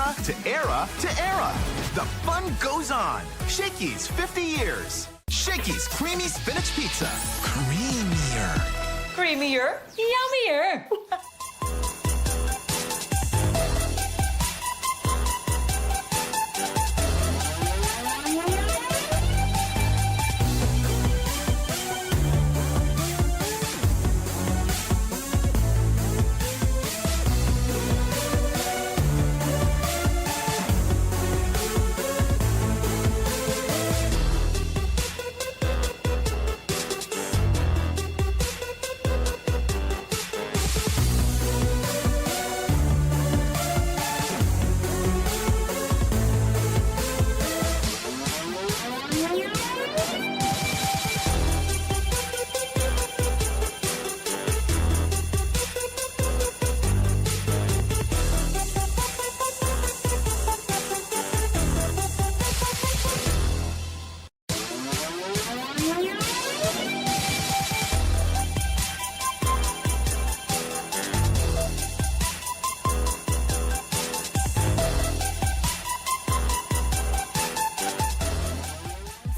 era to era to era, the fun goes on. Shakey's 50 years. Shakey's Creamy Spinach Pizza. Creamier. Creamier, yummier.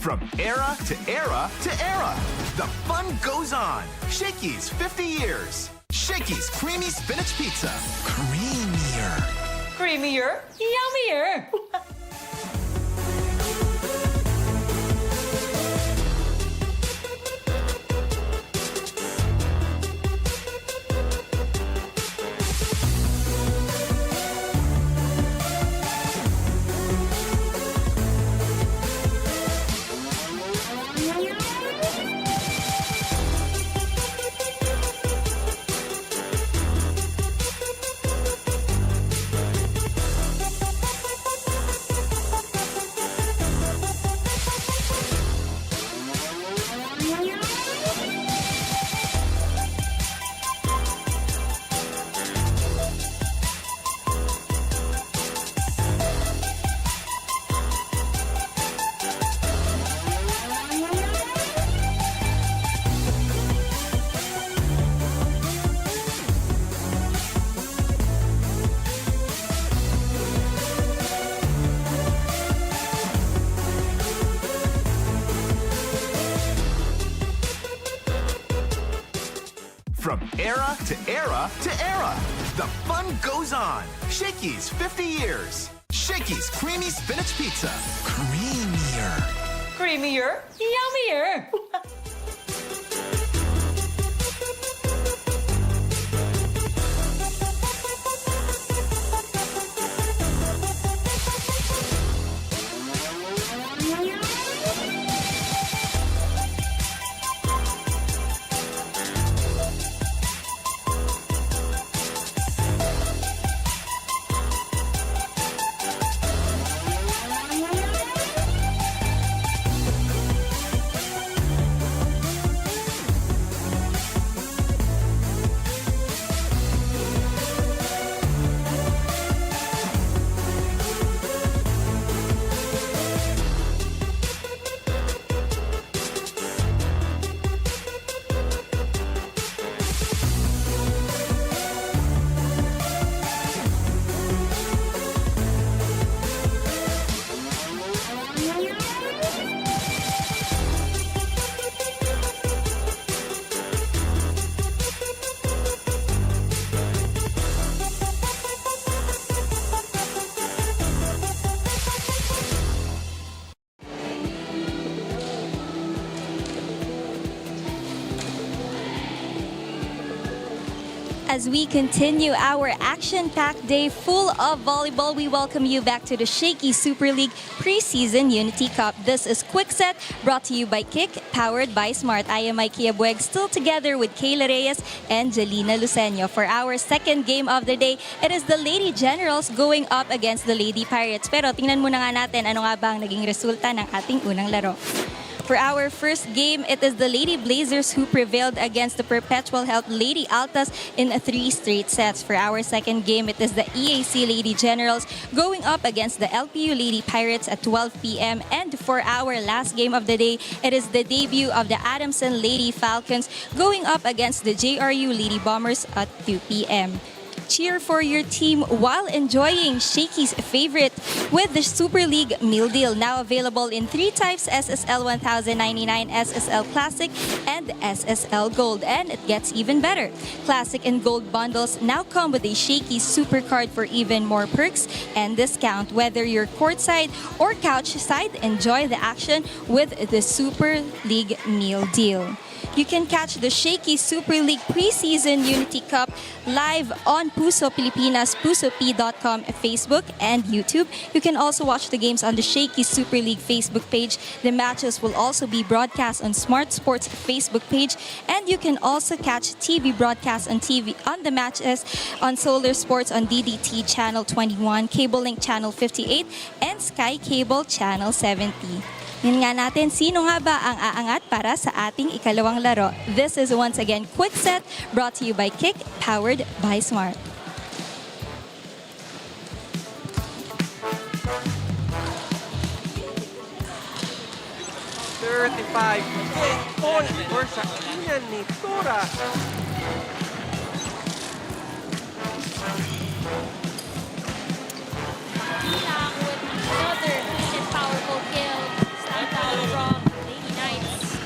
From era to era to era, the fun goes on. Shakey's 50 years. Shakey's Creamy Spinach Pizza. Creamier. Creamier, yummier. From era to era to era, the fun goes on. Shakey's 50 years. Shakey's Creamy Spinach Pizza. Creamier. Creamier, yummier. As we continue our action-packed day full of volleyball, we welcome you back to the Shakey Super League Preseason Unity Cup. This is Quick Set, brought to you by Kick, powered by Smart. I am Ikea Bueg, still together with Kayla Reyes and Jelina Luceño. For our second game of the day, it is the Lady Generals going up against the Lady Pirates. Pero tingnan muna nga natin ano nga ba ang naging resulta ng ating unang laro. For our first game, it is the Lady Blazers who prevailed against the Perpetual Health Lady Altas in 3 straight sets. For our second game, it is the EAC Lady Generals going up against the LPU Lady Pirates at 12 p.m. And for our last game of the day, it is the debut of the Adamson Lady Falcons going up against the JRU Lady Bombers at 2 p.m. Cheer for your team while enjoying Shakey's favorite with the Super League meal deal, now available in 3 types: SSL 1099, SSL Classic, and SSL Gold. And it gets even better. Classic and Gold bundles now come with a Shakey Super Card for even more perks and discount. Whether you're courtside or couch side, enjoy the action with the Super League meal deal. You can catch the Shakey Super League Preseason Unity Cup live on Puso Pilipinas, pusop.com, Facebook, and YouTube. You can also watch the games on the Shakey Super League Facebook page. The matches will also be broadcast on Smart Sports Facebook page, and you can also catch TV broadcasts on the matches on Solar Sports on DDT Channel 21, Cable Link Channel 58, and Sky Cable Channel 70. Yun nga natin, sino nga ba ang aangat para sa ating ikalawang laro? This is once again Quick Set, brought to you by Kick, powered by Smart. Point for Shakey ni Tora. Another efficient, powerful kill. Stand out from Lady Knights.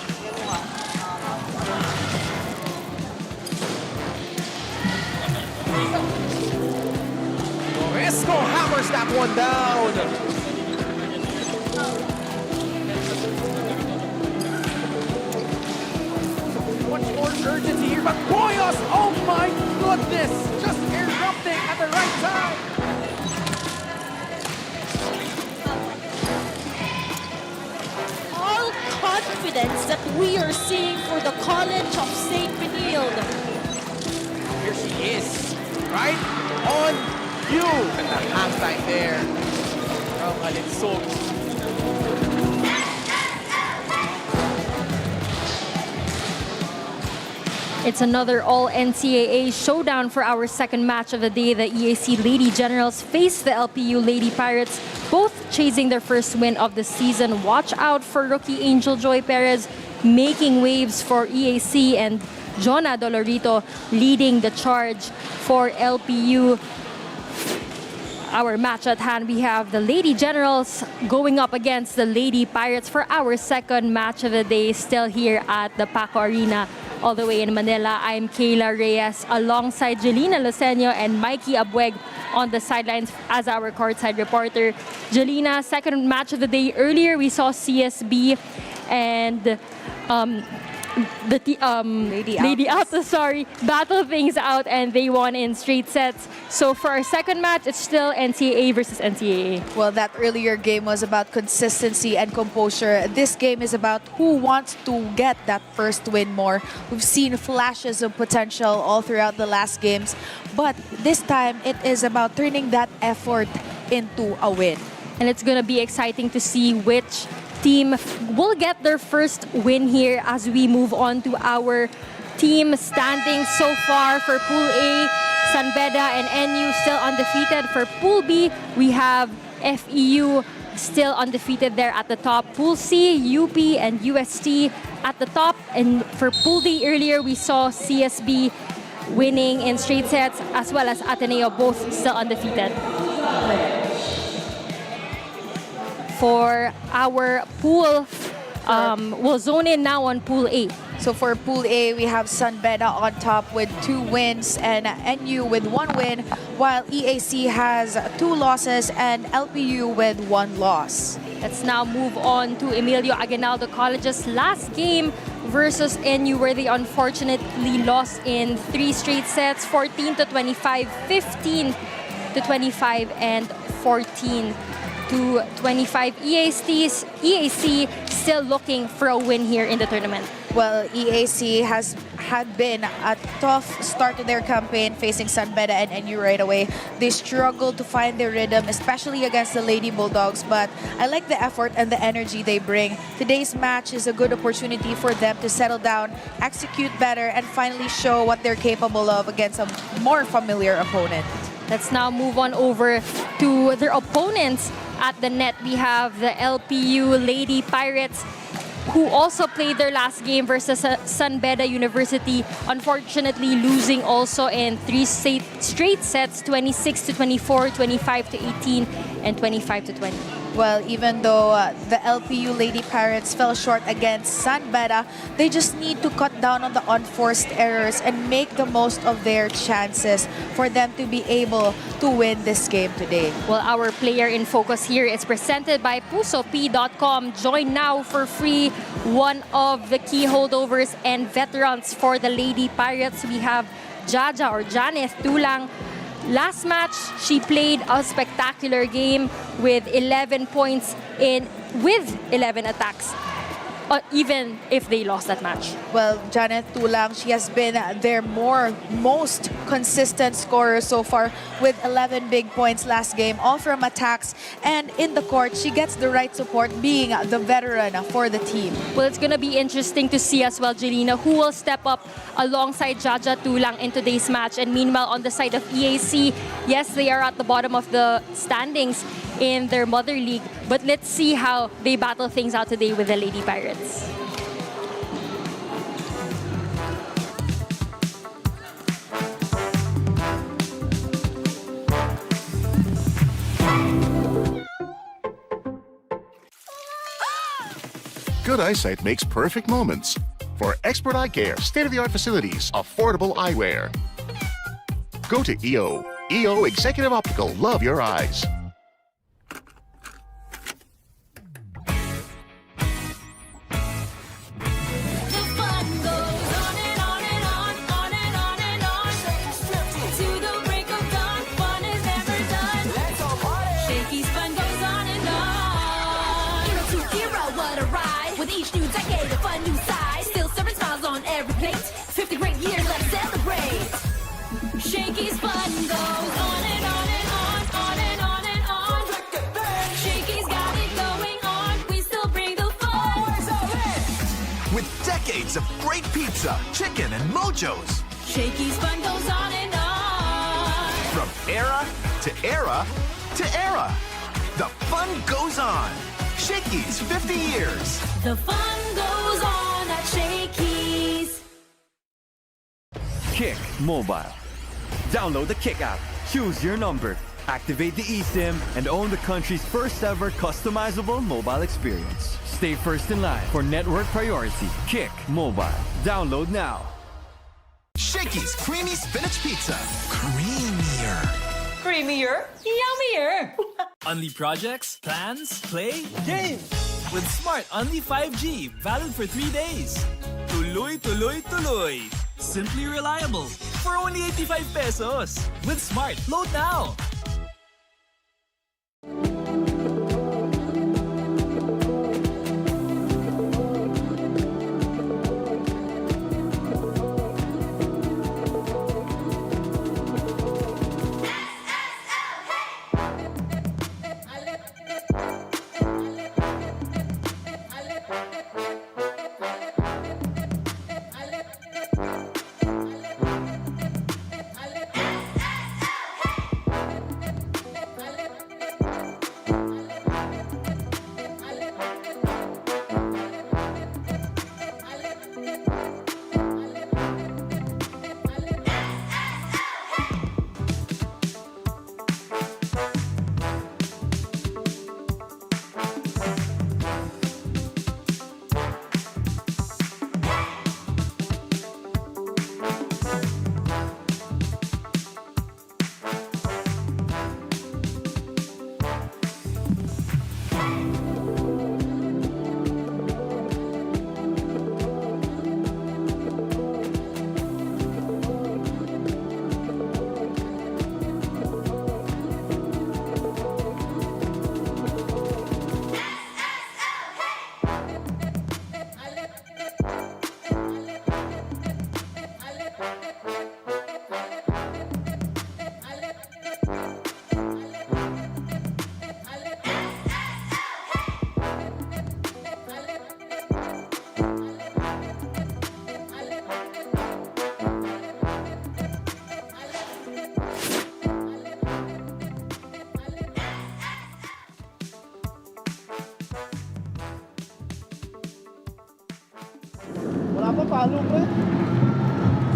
Esco hammers that one down. Much more urgency here, but Boyos, oh my goodness, just erupting at the right time. All confidence that we are seeing for the College of St. Benilde. Here she is, right on you. And the halftime there from Alinsog. It's another all-NCAA showdown for our second match of the day. The EAC Lady Generals face the LPU Lady Pirates, both chasing their first win of the season. Watch out for rookie Angel Joy Perez making waves for EAC, and Jonah Dolorito leading the charge for LPU. Our match at hand, we have the Lady Generals going up against the Lady Pirates for our second match of the day, still here at the Paco Arena. All the way in Manila, I'm Kayla Reyes alongside Jelena Lucenio and Mikey Abueg on the sidelines as our courtside reporter. Jelena, second match of the day. Earlier, we saw CSB and Lady Alta, battle things out, and they won in straight sets. So for our second match, it's still NCAA versus NCAA. Well, that earlier game was about consistency and composure. This game is about who wants to get that first win more. We've seen flashes of potential all throughout the last games, but this time it is about turning that effort into a win. And it's going to be exciting to see which team will get their first win here as we move on to our team standings so far. For Pool A, San Beda and NU still undefeated. For Pool B, we have FEU still undefeated there at the top. Pool C, UP and UST at the top. And for Pool D, earlier we saw CSB winning in straight sets, as well as Ateneo, both still undefeated. For our pool, we'll zone in now on Pool A. So for Pool A, we have San Beda on top with 2 wins and NU with 1 win, while EAC has 2 losses and LPU with 1 loss. Let's now move on to Emilio Aguinaldo College's last game versus NU, where they unfortunately lost in 3 straight sets, 14-25, 15-25, and 14-25. EAC still looking for a win here in the tournament. Well, EAC had been a tough start to their campaign, facing San Beda and NU right away. They struggled to find their rhythm, especially against the Lady Bulldogs, but I like the effort and the energy they bring. Today's match is a good opportunity for them to settle down, execute better, and finally show what they're capable of against a more familiar opponent. Let's now move on over to their opponents. At the net, we have the LPU Lady Pirates. who also played their last game versus San Beda University, unfortunately losing also in 3 straight sets, 26-24, 25-18, and 25-20. Well, even though the LPU Lady Pirates fell short against San Beda, they just need to cut down on the unforced errors and make the most of their chances for them to be able to win this game today. Well, our player in focus here is presented by PusoP.com. Join now for free. One of the key holdovers and veterans for the Lady Pirates, we have Jaja or Janeth Tulang. Last match, she played a spectacular game with 11 points with 11 attacks, even if they lost that match. Well, Janet Tulang, she has been their most consistent scorer so far with 11 big points last game, all from attacks. And in the court, she gets the right support being the veteran for the team. Well, it's going to be interesting to see as well, Jelena, who will step up alongside Jaja Tulang in today's match. And meanwhile, on the side of EAC, yes, they are at the bottom of the standings in their mother league. But let's see how they battle things out today with the Lady Pirates. Good eyesight makes perfect moments. For expert eye care, state-of-the-art facilities, affordable eyewear. Go to EO. EO Executive Optical. Love your eyes. Shakey's fun goes on and on and on, on and on and on. Shakey's got it going on, we still bring the fun. With decades of great pizza, chicken, and mojos. Shakey's fun goes on and on. From era to era to era. The fun goes on. Shakey's 50 years. The fun goes on at Shakey's. Kick Mobile. Download the Kick app, choose your number, activate the eSIM, and own the country's first ever customizable mobile experience. Stay first in line for network priority. Kick Mobile. Download now. Shakey's Creamy Spinach Pizza. Creamier. Creamier, yummier. Only projects, plans, play, games. With Smart Only 5G, valid for 3 days. Tuloy, tuloy, tuloy. Simply reliable. For only 85 pesos. With Smart, load now.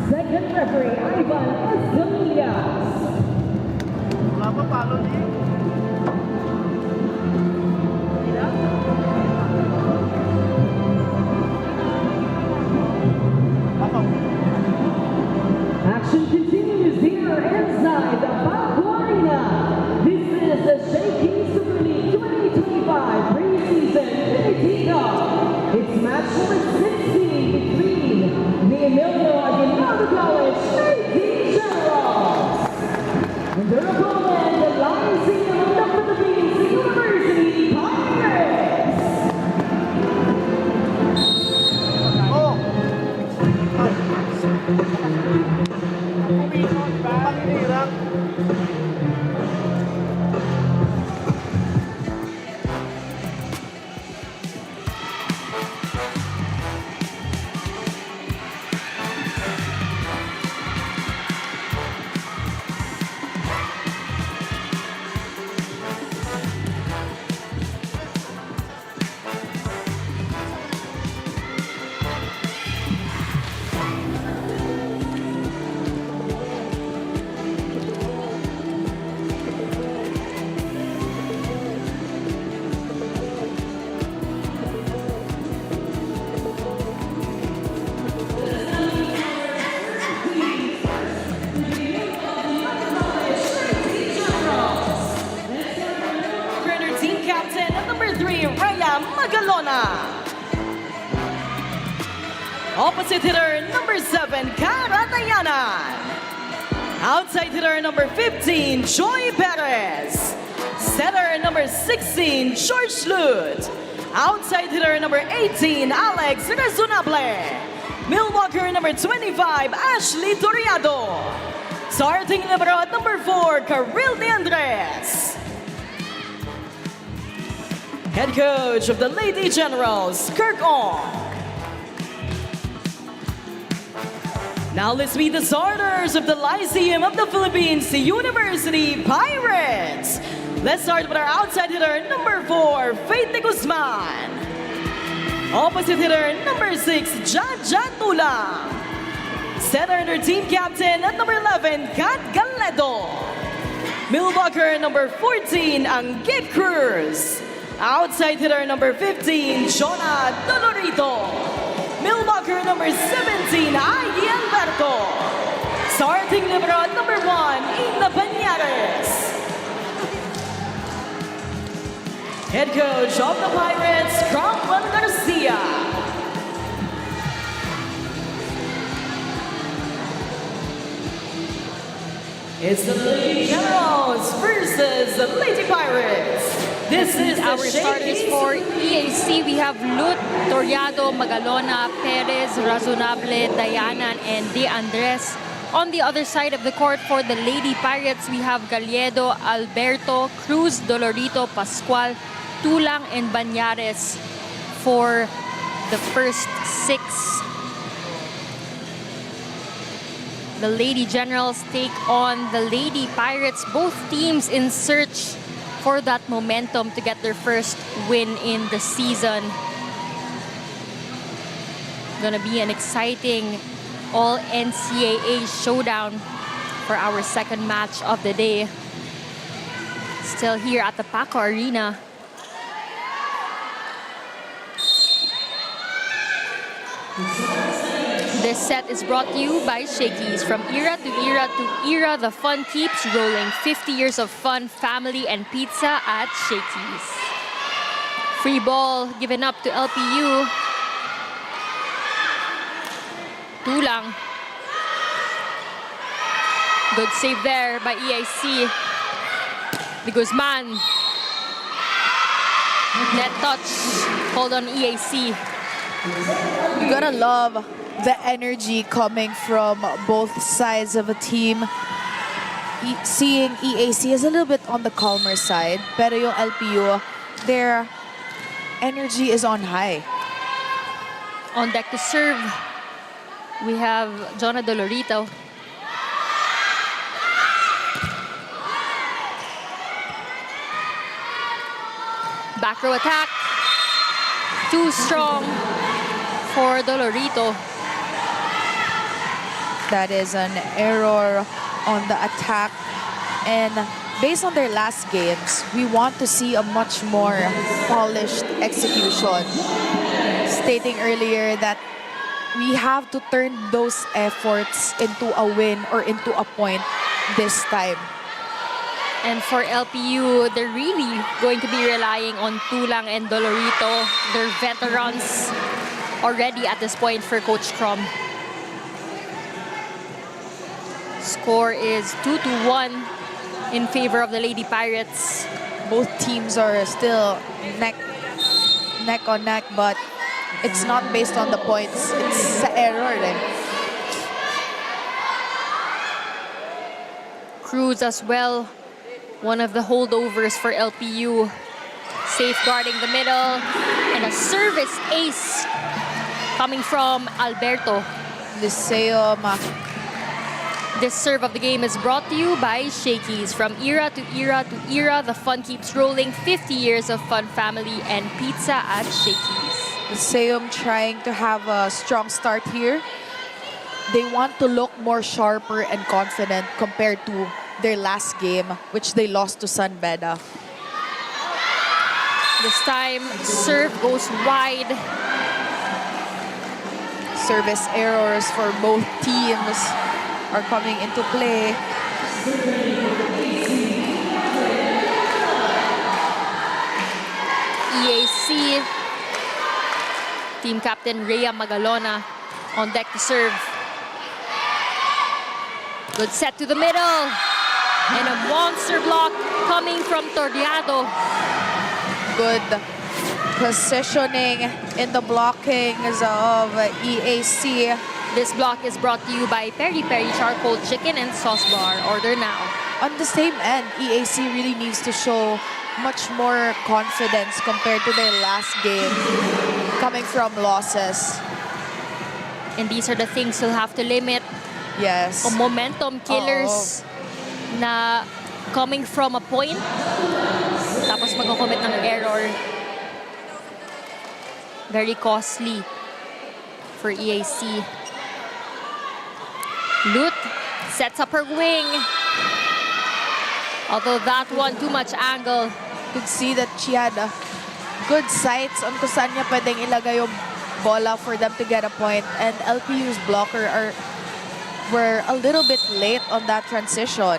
Second referee, Ivan Escamilla. Action continues here inside the Paco Arena. This is the Shakey Super League 2025 Preseason Unity Cup. It's match number 16 between the Emilio Aguinaldo College Lady Generals and their opponent, the Lyceum of the Philippines University Pirates. Team captain at number 3, Raya Magalona. Opposite hitter, number 7, Karatayanan. Outside hitter, number 15, Joy Perez. Setter, number 16, George Lut. Outside hitter, number 18, Alex Razonable. Milwaukee, number 25, Ashley Toriado. Starting libero at number 4, Caril De Andres. Head coach of the Lady Generals, Kirk Ong. Now let's meet the starters of the Lyceum of the Philippines University Pirates. Let's start with our outside hitter, number 4, Faith De Guzman. Opposite hitter, number 6, Jaja Tulang. Center under team captain at number 11, Kat Galedo. Milwaukee, number 14, Angge Cruz. Outside hitter number 15, Jonah Dolorito. Milwaukee number 17, Ivy Alberto. Starting libero at number 1, Ina Banyares. Head coach of the Pirates, Cromwell Garcia. It's the Lady Generals versus the Lady Pirates. This is our starters for EAC. We have Lut, Toriado, Magalona, Perez, Razonable, Dayanan, and De Andres. On the other side of the court for the Lady Pirates, we have Galledo, Alberto, Cruz, Dolorito, Pascual, Tulang, and Banyares for the first 6. The Lady Generals take on the Lady Pirates, both teams in search for that momentum to get their first win in the season. Gonna be an exciting all-NCAA showdown for our second match of the day. Still here at the Paco Arena. This set is brought to you by Shakey's. From era to era to era, the fun keeps rolling. 50 years of fun, family, and pizza at Shakey's. Free ball given up to LPU. Tulang. Good save there by EAC. De Guzman. Net touch. Hold on EAC. You gotta love the energy coming from both sides of a team. Seeing EAC is a little bit on the calmer side, pero yung LPU, their energy is on high. On deck to serve, we have Jonah Dolorito. Back row attack. Too strong for Dolorito. That is an error on the attack. And based on their last games, we want to see a much more polished execution. Stating earlier that we have to turn those efforts into a win or into a point this time. And for LPU, they're really going to be relying on Tulang and Dolorito. They're veterans already at this point for Coach Crom. Score is 2-1 in favor of the Lady Pirates. Both teams are still neck on neck, but it's not based on the points. It's sa error. Cruz as well, one of the holdovers for LPU, safeguarding the middle, and a service ace coming from Alberto. Lyceum. This serve of the game is brought to you by Shakey's. From era to era to era, the fun keeps rolling. 50 years of fun, family, and pizza at Shakey's. Lyceum trying to have a strong start here. They want to look more sharper and confident compared to their last game, which they lost to San Beda. This time, serve goes wide. Service errors for both teams are coming into play. EAC, team captain Rhea Magalona on deck to serve. Good set to the middle. And a monster block coming from Torriado. Good positioning in the blockings of EAC. This block is brought to you by Peri Peri Charcoal Chicken and Sauce Bar. Order now. On the same end, EAC really needs to show much more confidence compared to their last game, coming from losses. And these are the things you'll have to limit. Yes. Momentum killers na coming from a point, tapos magko-commit ng error. Very costly for EAC. Lut sets up her wing. Although that one, too much angle. You could see that she had good sights on kung saan niya pwedeng ilagay yung bola for them to get a point. And LPU's blocker were a little bit late on that transition.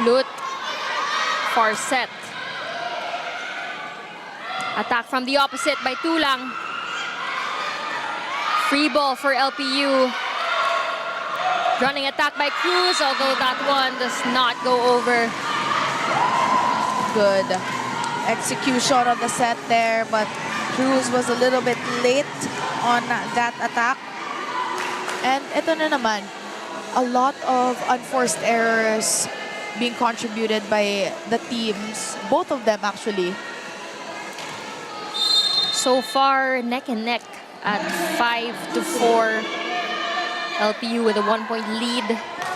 Lut, far set. Attack from the opposite by Tulang. Free ball for LPU. Running attack by Cruz, although that one does not go over. Good execution of the set there, but Cruz was a little bit late on that attack. And ito na naman, a lot of unforced errors being contributed by the teams, both of them actually. So far, neck and neck at 5-4. LPU with a 1-point lead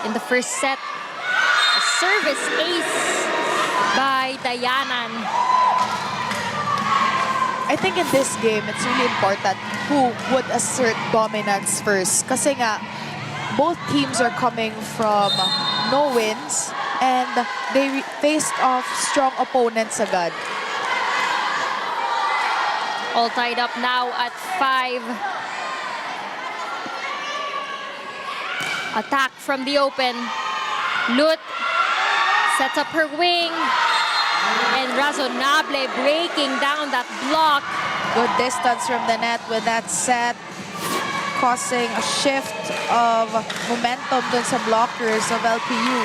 in the first set. A service ace by Dayanan. I think in this game, it's really important who would assert dominance first. Kasi nga, both teams are coming from no wins and they faced off strong opponents agad. All tied up now at 5. Attack from the open. Lut sets up her wing. And Razonable breaking down that block. Good distance from the net with that set, causing a shift of momentum dun sa blockers of LPU.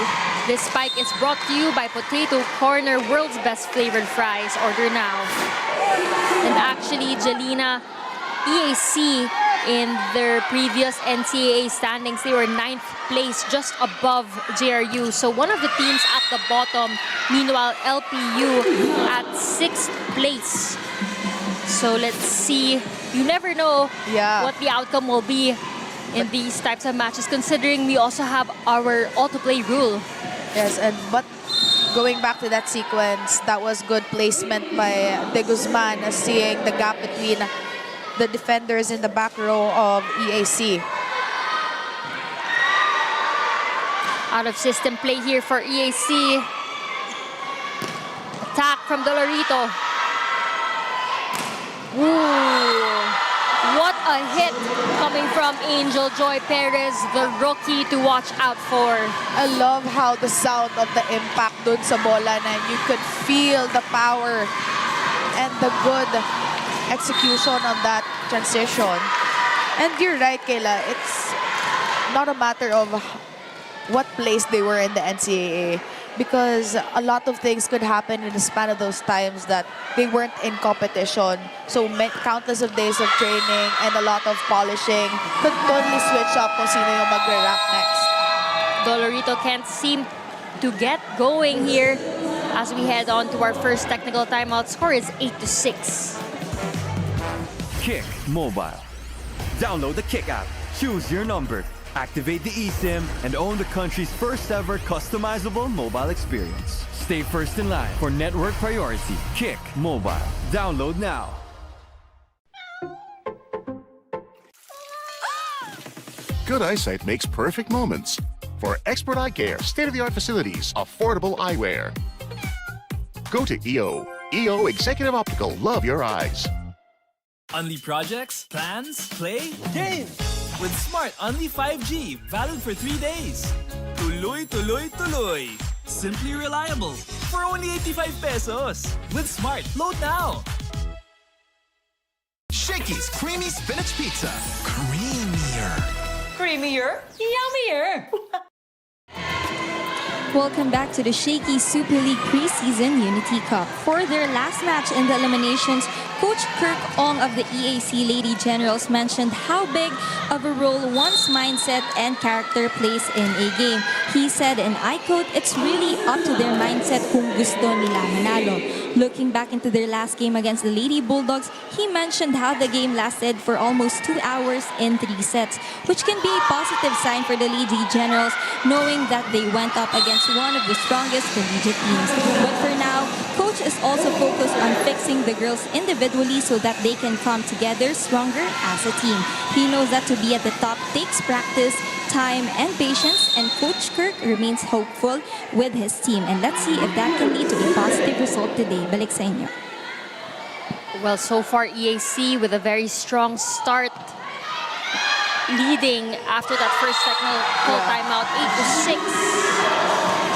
This spike is brought to you by Potato Corner, world's best flavored fries. Order now. And actually, Jelena, EAC in their previous NCAA standings, they were 9th place, just above JRU. So one of the teams at the bottom. Meanwhile, LPU at 6th place. So let's see. You never know what the outcome will be in these types of matches, considering we also have our autoplay rule. Yes, but going back to that sequence, that was good placement by De Guzman, seeing the gap between the defenders in the back row of EAC. Out of system play here for EAC. Attack from Dolorito. Ooh, what a hit coming from Angel Joy Perez, the rookie to watch out for. I love how the sound of the impact dun sa bola na you could feel the power and the good execution on that transition. And you're right, Kayla, it's not a matter of what place they were in the NCAA, because a lot of things could happen in the span of those times that they weren't in competition. So countless of days of training and a lot of polishing could totally switch up kung sino yung magre-rank next. Dolorito can't seem to get going here as we head on to our first technical timeout. Score is 8-6. Kick Mobile. Download the Kick app, choose your number, activate the eSIM, and own the country's first ever customizable mobile experience. Stay first in line for network priority. Kick Mobile. Download now. Good eyesight makes perfect moments. For expert eye care, state-of-the-art facilities, affordable eyewear. Go to EO. EO Executive Optical. Love your eyes. Only projects, plans, play, games. With Smart Only 5G, valid for 3 days. Tuloy, tuloy, tuloy. Simply reliable. For only 85 pesos. With Smart, load now. Shakey's Creamy Spinach Pizza. Creamier. Creamier, yummier. Welcome back to the Shakey Super League Preseason Unity Cup. For their last match in the eliminations, Coach Kirk Ong of the EAC Lady Generals mentioned how big of a role one's mindset and character plays in a game. He said, and I quote, "It's really up to their mindset kung gusto nila manalo." Looking back into their last game against the Lady Bulldogs, he mentioned how the game lasted for almost 2 hours in 3 sets, which can be a positive sign for the Lady Generals, knowing that they went up against one of the strongest collegiate teams. But for now, Coach is also focused on fixing the girls individually so that they can come together stronger as a team. He knows that to be at the top takes practice, time, and patience, and Coach Kirk remains hopeful with his team. And let's see if that can lead to a positive result today. Balik sa inyo. Well, so far EAC with a very strong start, leading after that first technical timeout, 8-6.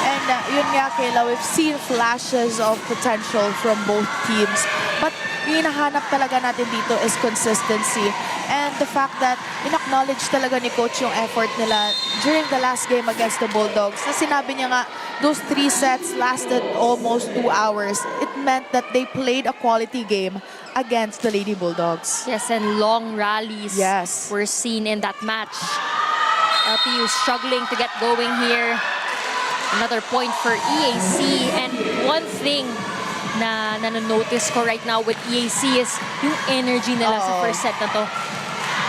And yun nga, Kayla, we've seen flashes of potential from both teams. But yung hinahanap talaga natin dito is consistency. And the fact that in-acknowledge talaga ni Coach yung effort nila during the last game against the Bulldogs. Na sinabi niya nga, those 3 sets lasted almost 2 hours. It meant that they played a quality game against the Lady Bulldogs. Yes, and long rallies were seen in that match. LPU struggling to get going here. Another point for EAC. And one thing na nanonotice ko right now with EAC is yung energy nila sa first set na to.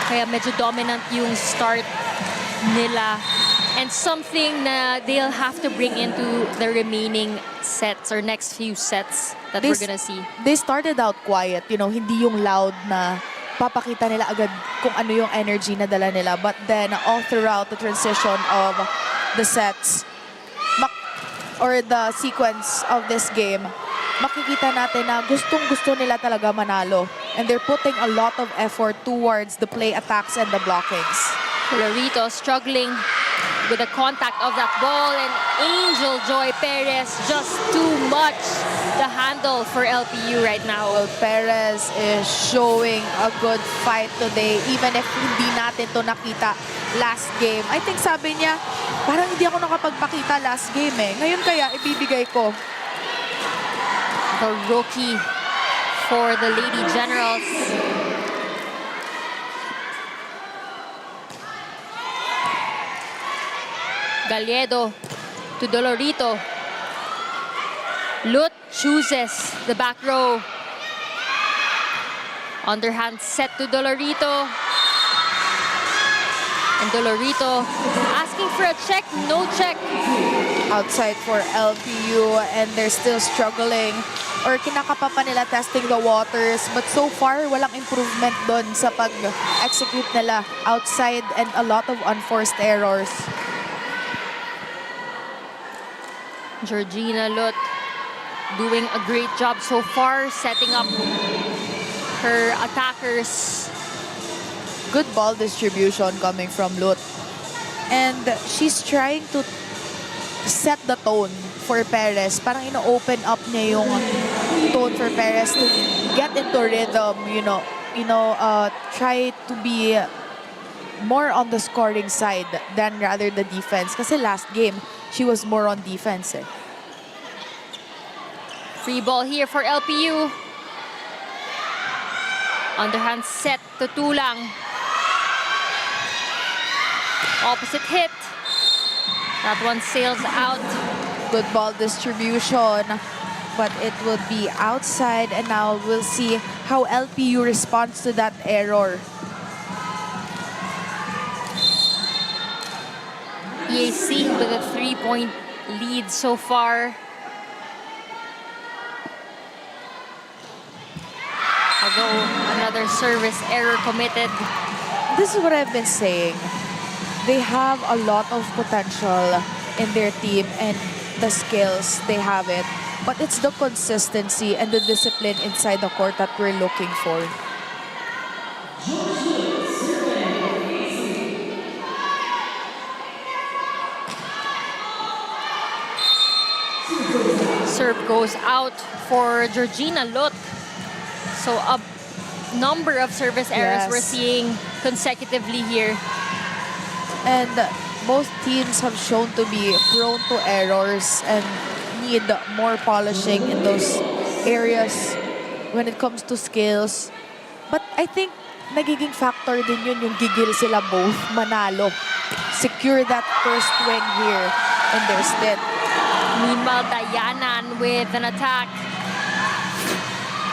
Kaya medyo dominant yung start nila. And something na they'll have to bring into the remaining sets or next few sets that we're gonna see. They started out quiet, you know, hindi yung loud na papakita nila agad kung ano yung energy na dala nila. But then all throughout the transition of the sets or the sequence of this game, makikita natin na gustong-gusto nila talaga manalo. And they're putting a lot of effort towards the play attacks and the blockings. Dolorito struggling with the contact of that ball, and Angel Joy Perez just too much to handle for LPU right now. Well, Perez is showing a good fight today, even if hindi natin to nakita last game. I think sabi niya, parang hindi ako nakapagpakita last game eh. Ngayon kaya ibibigay ko. The rookie for the Lady Generals. Galledo to Dolorito. Lut chooses the back row. Underhand set to Dolorito. And Dolorito asking for a check, no check. outside for LPU, and they're still struggling or kinakapa pa nila testing the waters. But so far, walang improvement doon sa pag-execute nila outside and a lot of unforced errors. Georgina Lut doing a great job so far, setting up her attackers. Good ball distribution coming from Lut. And she's trying to set the tone for Perez. Parang ino-open up niya yung tone for Perez to get into rhythm, try to be more on the scoring side than rather the defense. Kasi last game, she was more on defense. Free ball here for LPU. Underhand set to Tulang. Opposite hit. That one sails out. Good ball distribution, but it would be outside, and now we'll see how LPU responds to that error. EAC with a 3-point lead so far. Although another service error committed. This is what I've been saying. They have a lot of potential in their team and the skills, they have it. But it's the consistency and the discipline inside the court that we're looking for. Serve goes out for Georgina Lut. So a number of service errors we're seeing consecutively here. And both teams have shown to be prone to errors and need more polishing in those areas when it comes to skills. But I think nagiging factor din yun yung gigil sila both manalo. Secure that first win here in their stead. Meanwhile, Dayanan with an attack.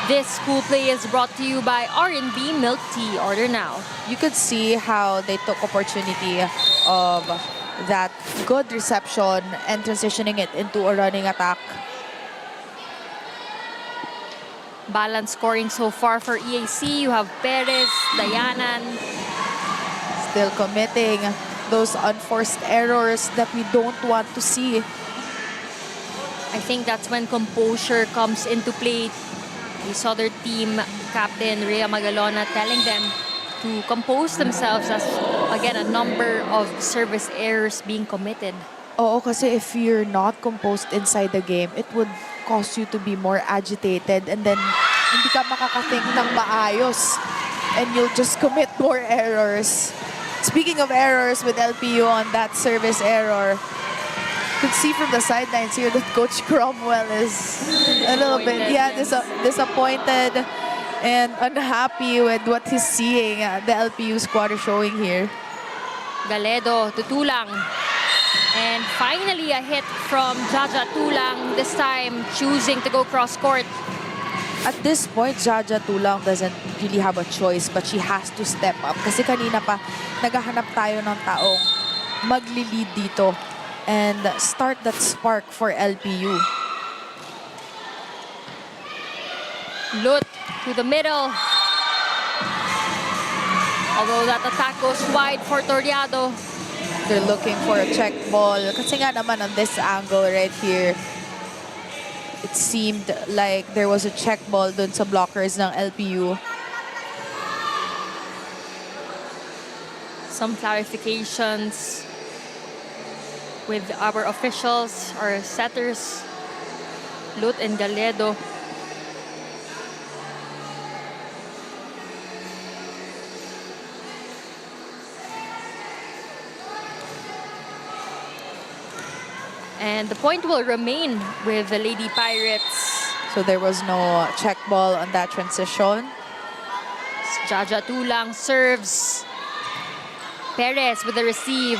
This school play is brought to you by R&B Milk Tea. Order now. You could see how they took opportunity of that good reception and transitioning it into a running attack. Balance scoring so far for EAC. You have Perez, Dayanan. Still committing those unforced errors that we don't want to see. I think that's when composure comes into play. We saw their team captain, Rhea Magalona, telling them to compose themselves as, again, a number of service errors being committed. Oo, kasi if you're not composed inside the game, it would cause you to be more agitated, and then hindi ka makakathink ng maayos and you'll just commit more errors. Speaking of errors with LPU on that service error, you could see from the sidelines here that Coach Cromwell is a little bit disappointed and unhappy with what he's seeing the LPU squad is showing here. Galedo to Tulang. And finally a hit from Jaja Tulang, this time choosing to go cross court. At this point, Jaja Tulang doesn't really have a choice, but she has to step up. Kasi kanina pa, naghahanap tayo ng taong magli-lead dito and start that spark for LPU. Lut to the middle. Although that attack goes wide for Toriado. They're looking for a check ball. Kasi nga naman on this angle right here, it seemed like there was a check ball dun sa blockers ng LPU. Some clarifications with our officials or setters, Lut and Galedo. And the point will remain with the Lady Pirates. So there was no check ball on that transition. Jaja Tulang serves. Perez with the receive.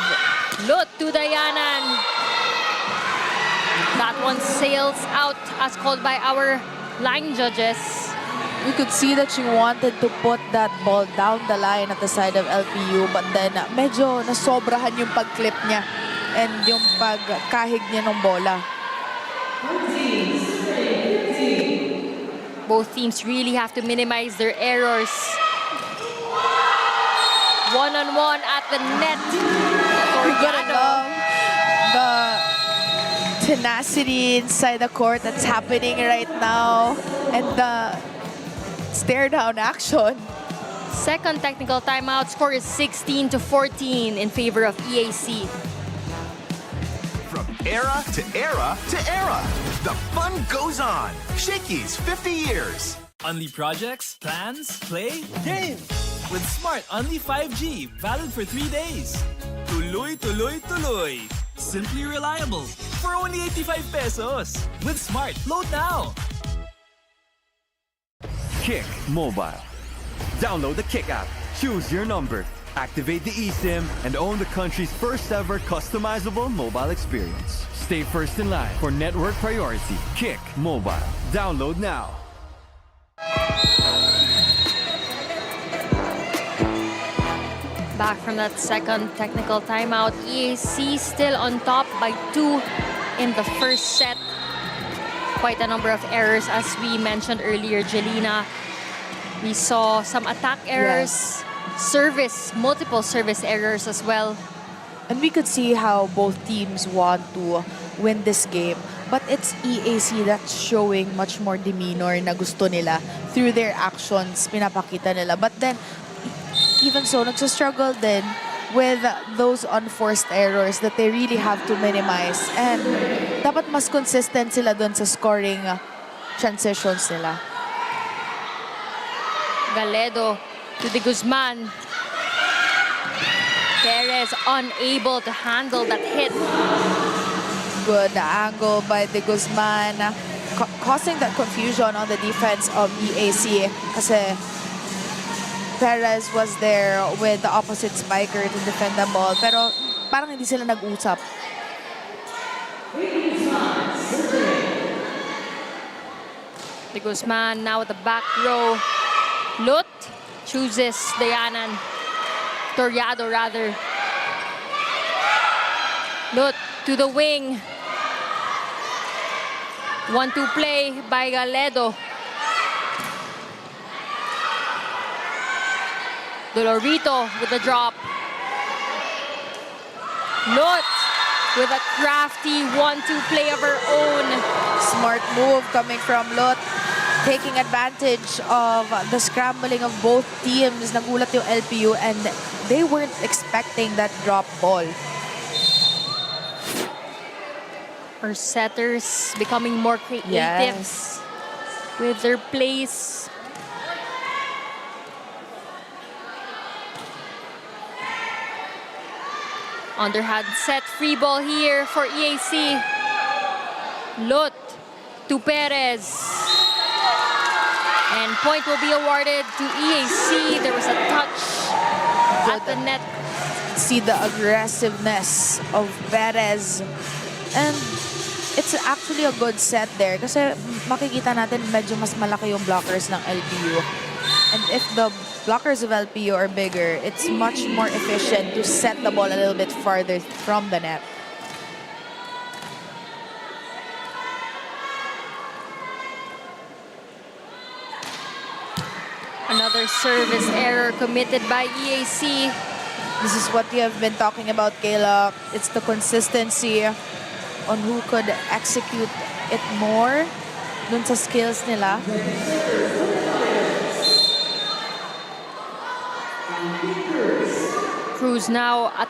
Lut to Dayanan. That one sails out as called by our line judges. You could see that she wanted to put that ball down the line at the side of LPU, but then medyo nasobrahan yung pag-clip niya. and yung pagkahig niya ng bola. Both teams really have to minimize their errors. One-on-one at the net. We're gonna Tornado. love the tenacity inside the court that's happening right now, and the stare down action. Second technical timeout. Score is 16-14 in favor of EAC. From era to era to era, the fun goes on. Shakey's 50 years. Only projects, plans, play, games. With Smart Only 5G, valid for 3 days. Tuloy, tuloy, tuloy. Simply reliable. For only 85 pesos. With Smart, load now. Kick Mobile. Download the Kick app, choose your number, activate the eSIM, and own the country's first ever customizable mobile experience. Stay first in line for network priority. Kick Mobile. Download now. Back from that second technical timeout, EAC still on top by 2 in the first set. Quite a number of errors, as we mentioned earlier, Jelena. We saw some attack errors, multiple service errors as well. And we could see how both teams want to win this game. But it's EAC that's showing much more demeanor na gusto nila. Through their actions, pinapakita nila. But then, even so, nagsastruggle din with those unforced errors that they really have to minimize. And dapat mas consistent sila dun sa scoring transitions nila. Galedo to the Guzman. Perez unable to handle that hit. Good angle by the Guzman, causing that confusion on the defense of EAC kasi Perez was there with the opposite spiker to defend the ball, pero parang hindi sila nag-usap. The Guzman now at the back row. Lut chooses Dayanan. Toriado rather. Lut to the wing. 1-2 play by Galedo. Dolorito with the drop. Lut with a crafty 1-2 play of her own. Smart move coming from Lot, taking advantage of the scrambling of both teams. Nagulat yung LPU and they weren't expecting that drop ball. Her setters becoming more creative with their plays. Underhand set free ball here for EAC. Lot to Perez. And point will be awarded to EAC. There was a touch at the net. See the aggressiveness of Perez. And it's actually a good set there kasi makikita natin medyo mas malaki yung blockers ng LPU. And if the blockers of LPU are bigger, it's much more efficient to set the ball a little bit farther from the net. Another service error committed by EAC. This is what we have been talking about, Kayla. It's the consistency on who could execute it more dun sa skills nila. Cruz now at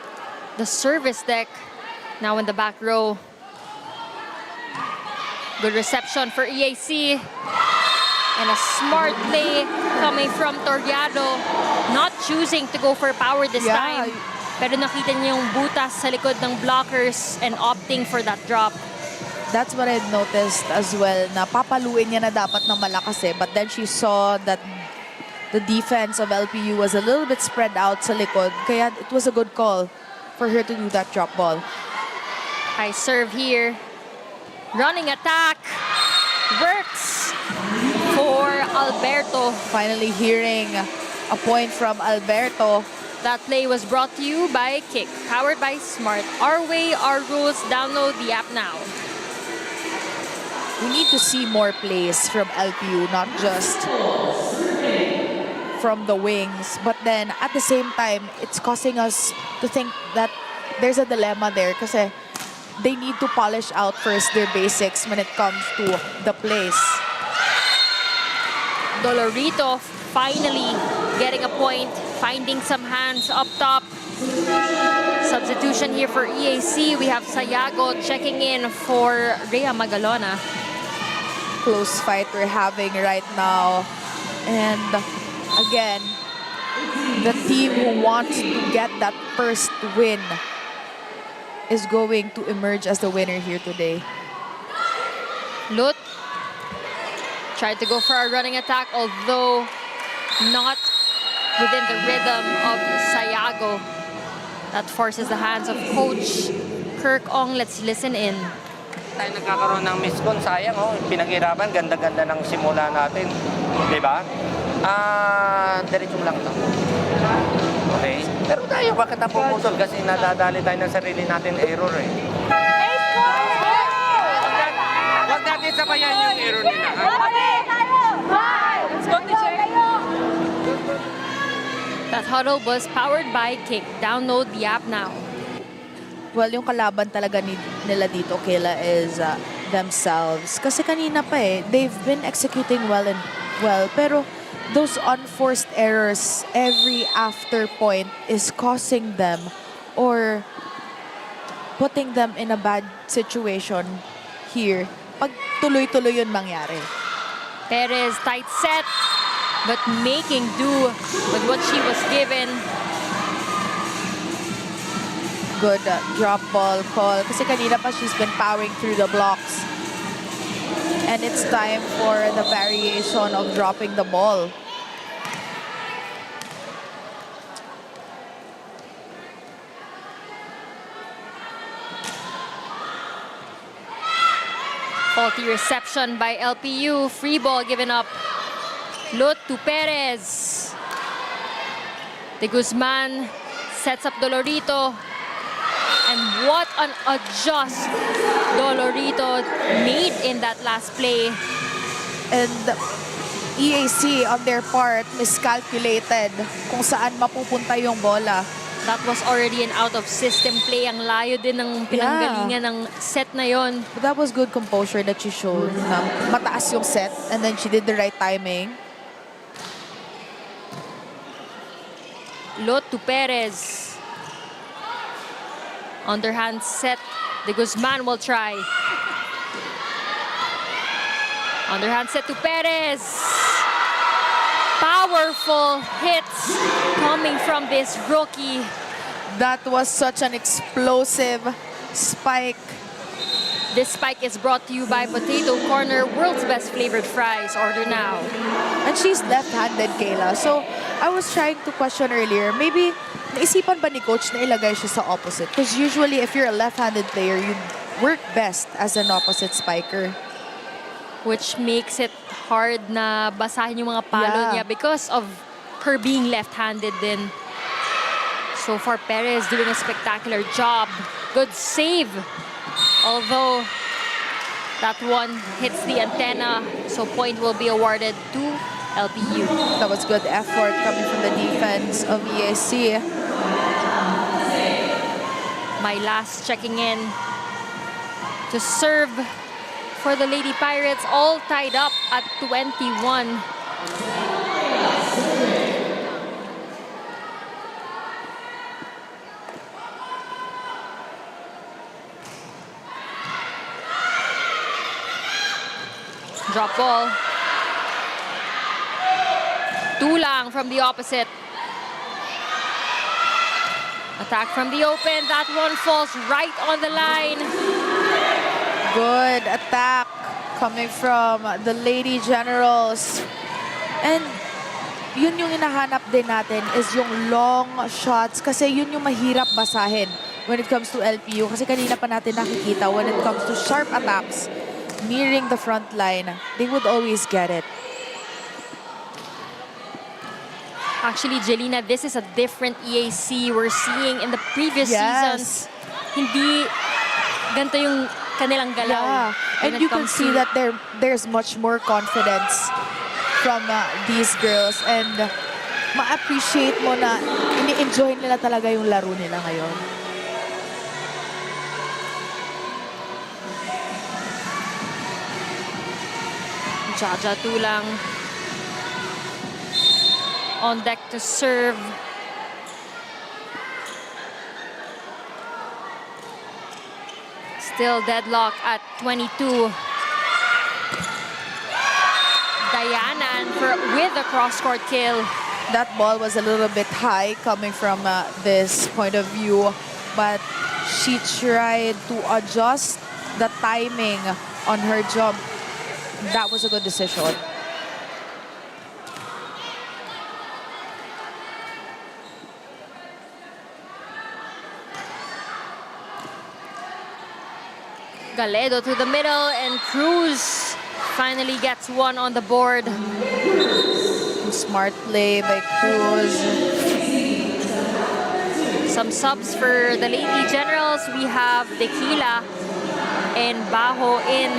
the service deck, now in the back row. Good reception for EAC. And a smart play coming from Toriado. Not choosing to go for power this time. Pero nakita niya yung butas sa likod ng blockers and opting for that drop. That's what I've noticed as well, na papaluin niya na dapat ng malakas eh. But then she saw that the defense of LPU was a little bit spread out sa likod. Kaya it was a good call for her to do that drop ball. High serve here. Running attack. Works for Alberto. Finally hearing a point from Alberto. That play was brought to you by Kick, powered by Smart. Our way, our rules. Download the app now. We need to see more plays from LPU, not just from the wings. But then, at the same time, it's causing us to think that there's a dilemma there kasi they need to polish out first their basics when it comes to the plays. Dolorito finally getting a point, finding some hands up top. Substitution here for EAC. We have Sayago checking in for Rhea Magalona. Close fight we're having right now. And again, the team who wants to get that first win is going to emerge as the winner here today. Lut tried to go for a running attack, although not within the rhythm of Sayago. That forces the hands of Coach Kirk Ong. Let's listen in. Tayo nagkakaroon ng miscon, sayang pinaghirapan, ganda-ganda ng simula natin. Di ba? Diretsong lang to. Okay? Pero tayo, bakit na pumutol? Kasi nadadali tayo ng sarili natin error eh. Huwag natin sabayan yung error nila. Let's go to check. That huddle was powered by Kick. Download the app now. Well, yung kalaban talaga nila dito, Kayla, is themselves. Kasi kanina pa they've been executing well, pero those unforced errors every after point is causing them or putting them in a bad situation here. Pag tuloy-tuloy yun mangyari. Perez, tight set, but making do with what she was given. Good drop ball call. Kasi kanina pa she's been powering through the blocks. And it's time for the variation of dropping the ball. Faulty reception by LPU. Free ball given up. Lut to Perez. De Guzman sets up Dolorito. And what an adjust Dolorito made in that last play. And EAC on their part miscalculated kung saan mapupunta yung bola. That was already an out-of-system play. Ang layo din ng pinanggalingan ng set na yon. But that was good composure that she showed. Na mataas yung set and then she did the right timing. Lot to Perez. Underhand set. De Guzman will try. Underhand set to Perez. Powerful hits coming from this rookie. That was such an explosive spike. This spike is brought to you by Potato Corner, world's best flavored fries. Order now. And she's left-handed, Kayla. So, I was trying to question earlier, maybe naisipan ba ni Coach na ilagay siya sa opposite? Because usually, if you're a left-handed player, you work best as an opposite spiker. Which makes it hard na basahin yung mga palo niya because of her being left-handed din. So far, Perez doing a spectacular job. Good save. Although that one hits the antenna, so point will be awarded to LPU. That was good effort coming from the defense of EAC. My last checking in to serve for the Lady Pirates, all tied up at 21. Drop ball. Tulang from the opposite. Attack from the open. That one falls right on the line. Good attack coming from the Lady Generals. And yun yung hinahanap din natin is yung long shots kasi yun yung mahirap basahin when it comes to LPU. Kasi kanina pa natin nakikita when it comes to sharp attacks nearing the front line, they would always get it. Actually, Jelena, this is a different EAC we're seeing in the previous seasons. Hindi ganito yung kanilang galaw. And you can see that there's much more confidence from these girls, and ma-appreciate mo na ini-enjoy nila talaga yung laro nila ngayon. Jaja Tulang on deck to serve. Still deadlock at 22. Diana with a cross-court kill. That ball was a little bit high coming from this point of view, but she tried to adjust the timing on her jump. That was a good decision. Galedo to the middle, and Cruz finally gets one on the board. Smart play by Cruz. Some subs for the Lady Generals. We have Tequila and Bajo in.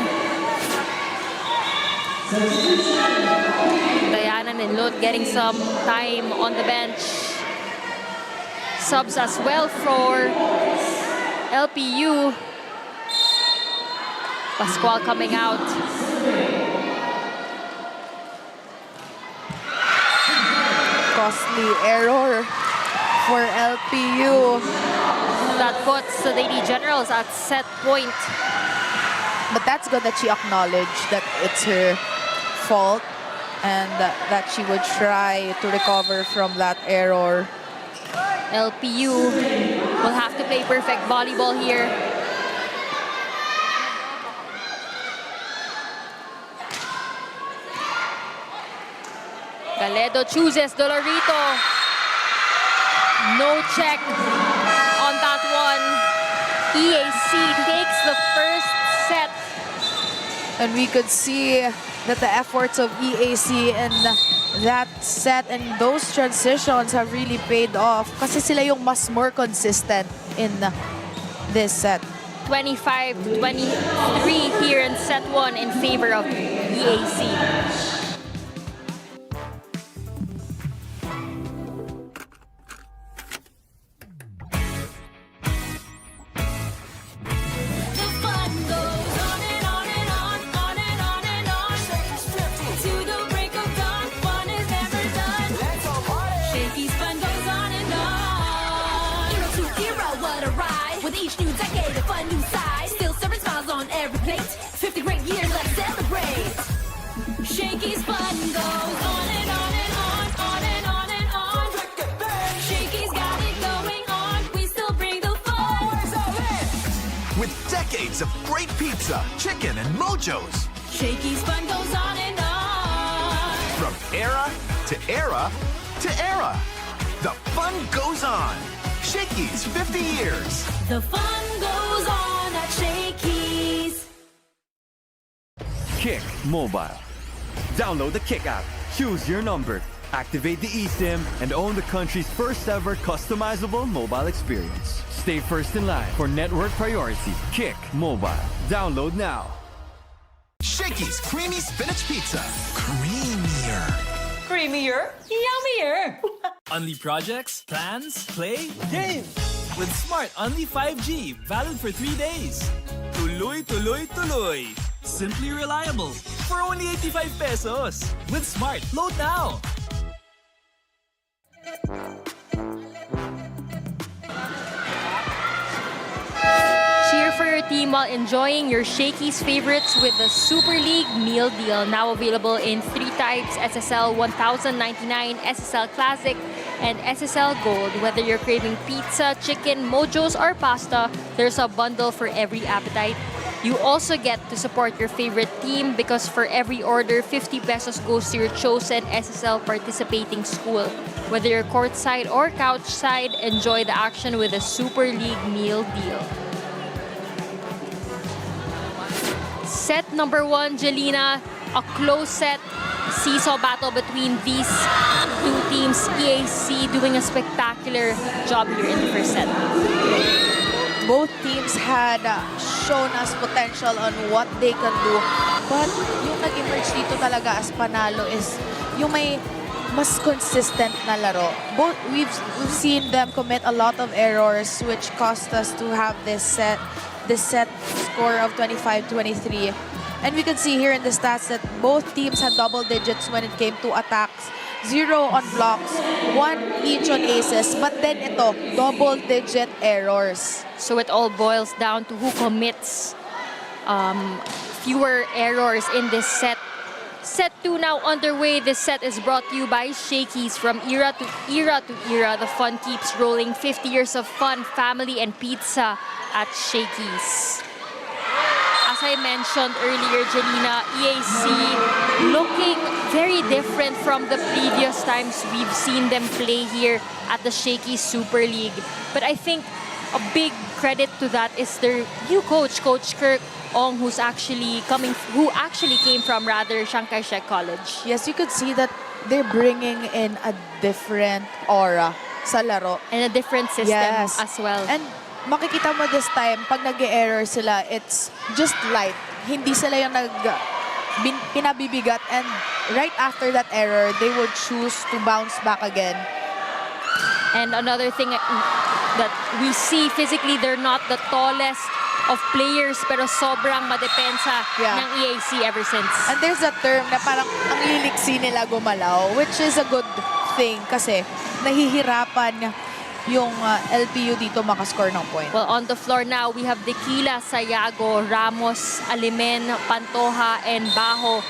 Diana and Lot getting some time on the bench. Subs as well for LPU. Pascual coming out. Costly error for LPU. That puts the Lady Generals at set point. But that's good that she acknowledged that it's her fault and that she would try to recover from that error. LPU will have to play perfect volleyball here. Galedo chooses Dolorito. No check on that one. EAC takes the first set. And we could see that the efforts of EAC in that set and those transitions have really paid off kasi sila yung mas more consistent in this set. 25-23 here in set 1 in favor of EAC. Shakey's fun goes on and on and on, on and on and on. Shakey's got it going on, we still bring the fun. With decades of great pizza, chicken, and mojos. Shakey's fun goes on and on. From era to era to era. The fun goes on. Shakey's 50 years. The fun goes on at Shakey's. Kick Mobile. Download the Kick app, choose your number, activate the eSIM, and own the country's first ever customizable mobile experience. Stay first in line for network priority. Kick Mobile. Download now. Shakey's Creamy Spinach Pizza. Creamier. Creamier, yummier. Only projects, plans, play, games. With Smart Only 5G, valid for 3 days. Tuloy, tuloy, tuloy. Simply reliable. For only 85 pesos. With Smart, load now. Cheer for your team while enjoying your Shakey's favorites with the Super League meal deal. Now available in 3 types: SSL 1099, SSL Classic, and SSL Gold. Whether you're craving pizza, chicken, mojos, or pasta, there's a bundle for every appetite. You also get to support your favorite team because for every order, 50 pesos goes to your chosen SSL participating school. Whether you're courtside or couchside, enjoy the action with a Super League meal deal. Set number 1, Jelena, a close set. Seesaw battle between these two teams. teams. EAC doing a spectacular job here in the first set. Both teams had shown us potential on what they can do. But yung nag-emerge dito talaga as panalo is yung may mas consistent na laro. We've seen them commit a lot of errors which cost us to have this set score of 25-23. And we can see here in the stats that both teams had double digits when it came to attacks. 0 on blocks, 1 each on aces, but then ito, double-digit errors. So it all boils down to who commits fewer errors in this set. Set 2 now underway. This set is brought to you by Shakey's. From era to era to era, the fun keeps rolling. 50 years of fun, family, and pizza at Shakey's. As I mentioned earlier, Janina, EAC looking very different from the previous times we've seen them play here at the Shakey Super League. But I think a big credit to that is their new coach, Coach Kirk Ong, who actually came from Chiang Kai-shek College. Yes, you could see that they're bringing in a different aura sa laro. And a different system as well. And makikita mo this time, pag nag-error sila, it's just light. Hindi sila yung pinabibigat. And right after that error, they would choose to bounce back again. And another thing that we see physically, they're not the tallest of players, pero sobrang madepensa ng EAC ever since. And there's a term na parang ang liliksi nila gumalaw, which is a good thing kasi nahihirapan yung LPU dito makascore ng point. Well, on the floor now, we have Tequila, Sayago, Ramos, Alimen, Pantoja, and Bajo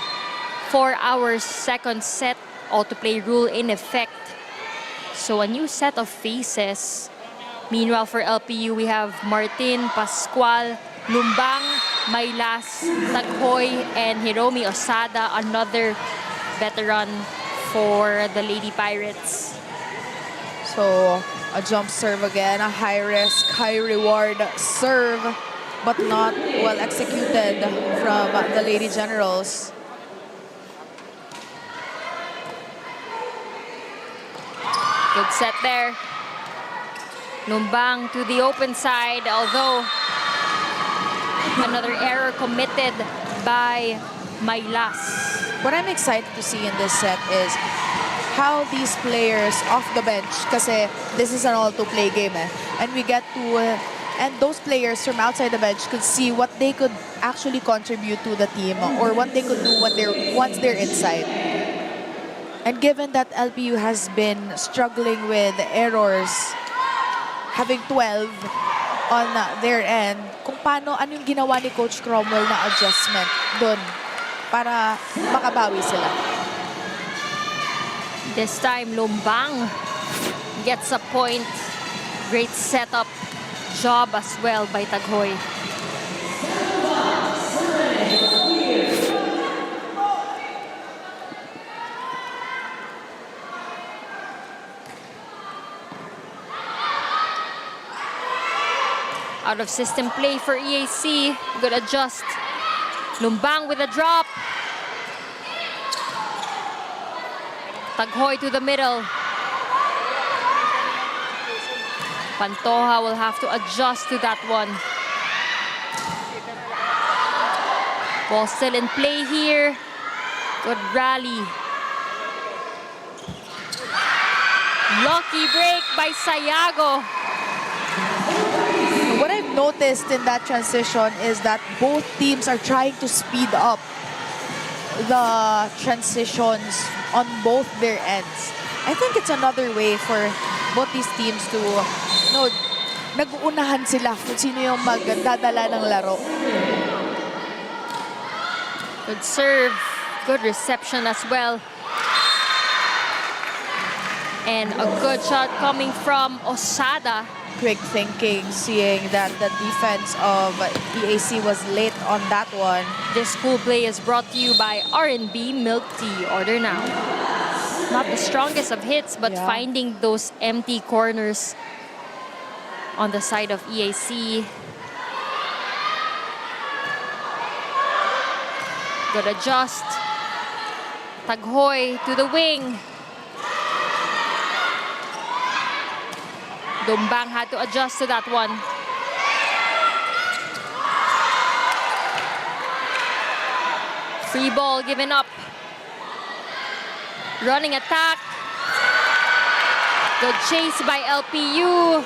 for our second set auto-play rule in effect. So a new set of faces. Meanwhile, for LPU, we have Martin, Pascual, Lumbang, Maylas, Taghoy, and Hiromi Osada, another veteran for the Lady Pirates. So, a jump serve again, a high risk, high reward serve, but not well executed from the Lady Generals. Good set there. Lumbang to the open side, although another error committed by Maylas. What I'm excited to see in this set is how these players off the bench, kasi this is an all-to-play game, and we get to, and those players from outside the bench could see what they could actually contribute to the team or what they could do once they're inside. And given that LPU has been struggling with errors, having 12 on their end, kung paano, ano yung ginawa ni Coach Cromwell na adjustment doon para makabawi sila. This time, Lumbang gets a point. Great setup job as well by Taghoy. Out of system play for EAC. Good adjust. Lumbang with a drop. Taghoy to the middle. Pantoja will have to adjust to that one. Ball still in play here. Good rally. Lucky break by Sayago. What I've noticed in that transition is that both teams are trying to speed up the transitions on both their ends. I think it's another way for both these teams to, nag-uunahan sila kung sino yung magdadala ng laro. Good serve, good reception as well. And a good shot coming from Osada. Quick thinking, seeing that the defense of EAC was late on that one. This cool play is brought to you by R&B Milk Tea. Order now. Not the strongest of hits, but finding those empty corners on the side of EAC. Good adjust. Taghoy to the wing. Lumbang had to adjust to that one. Free ball given up. Running attack. Good chase by LPU.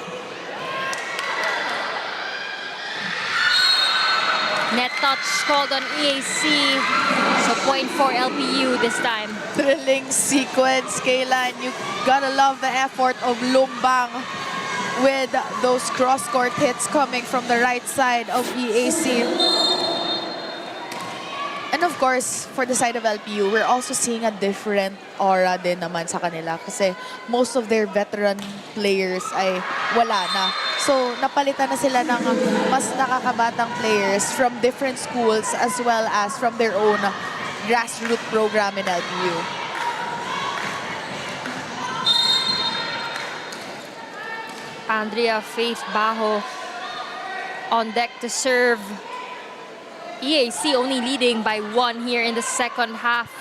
Net touch called on EAC. So point for LPU this time. Thrilling sequence, Kaylan. You gotta love the effort of Lumbang with those cross-court hits coming from the right side of EAC. And of course, for the side of LPU, we're also seeing a different aura din naman sa kanila kasi most of their veteran players ay wala na. So, napalitan na sila ng mas nakakabatang players from different schools as well as from their own grassroots program in LPU. Andrea Faith Bajo on deck to serve. EAC only leading by 1 here in the second half.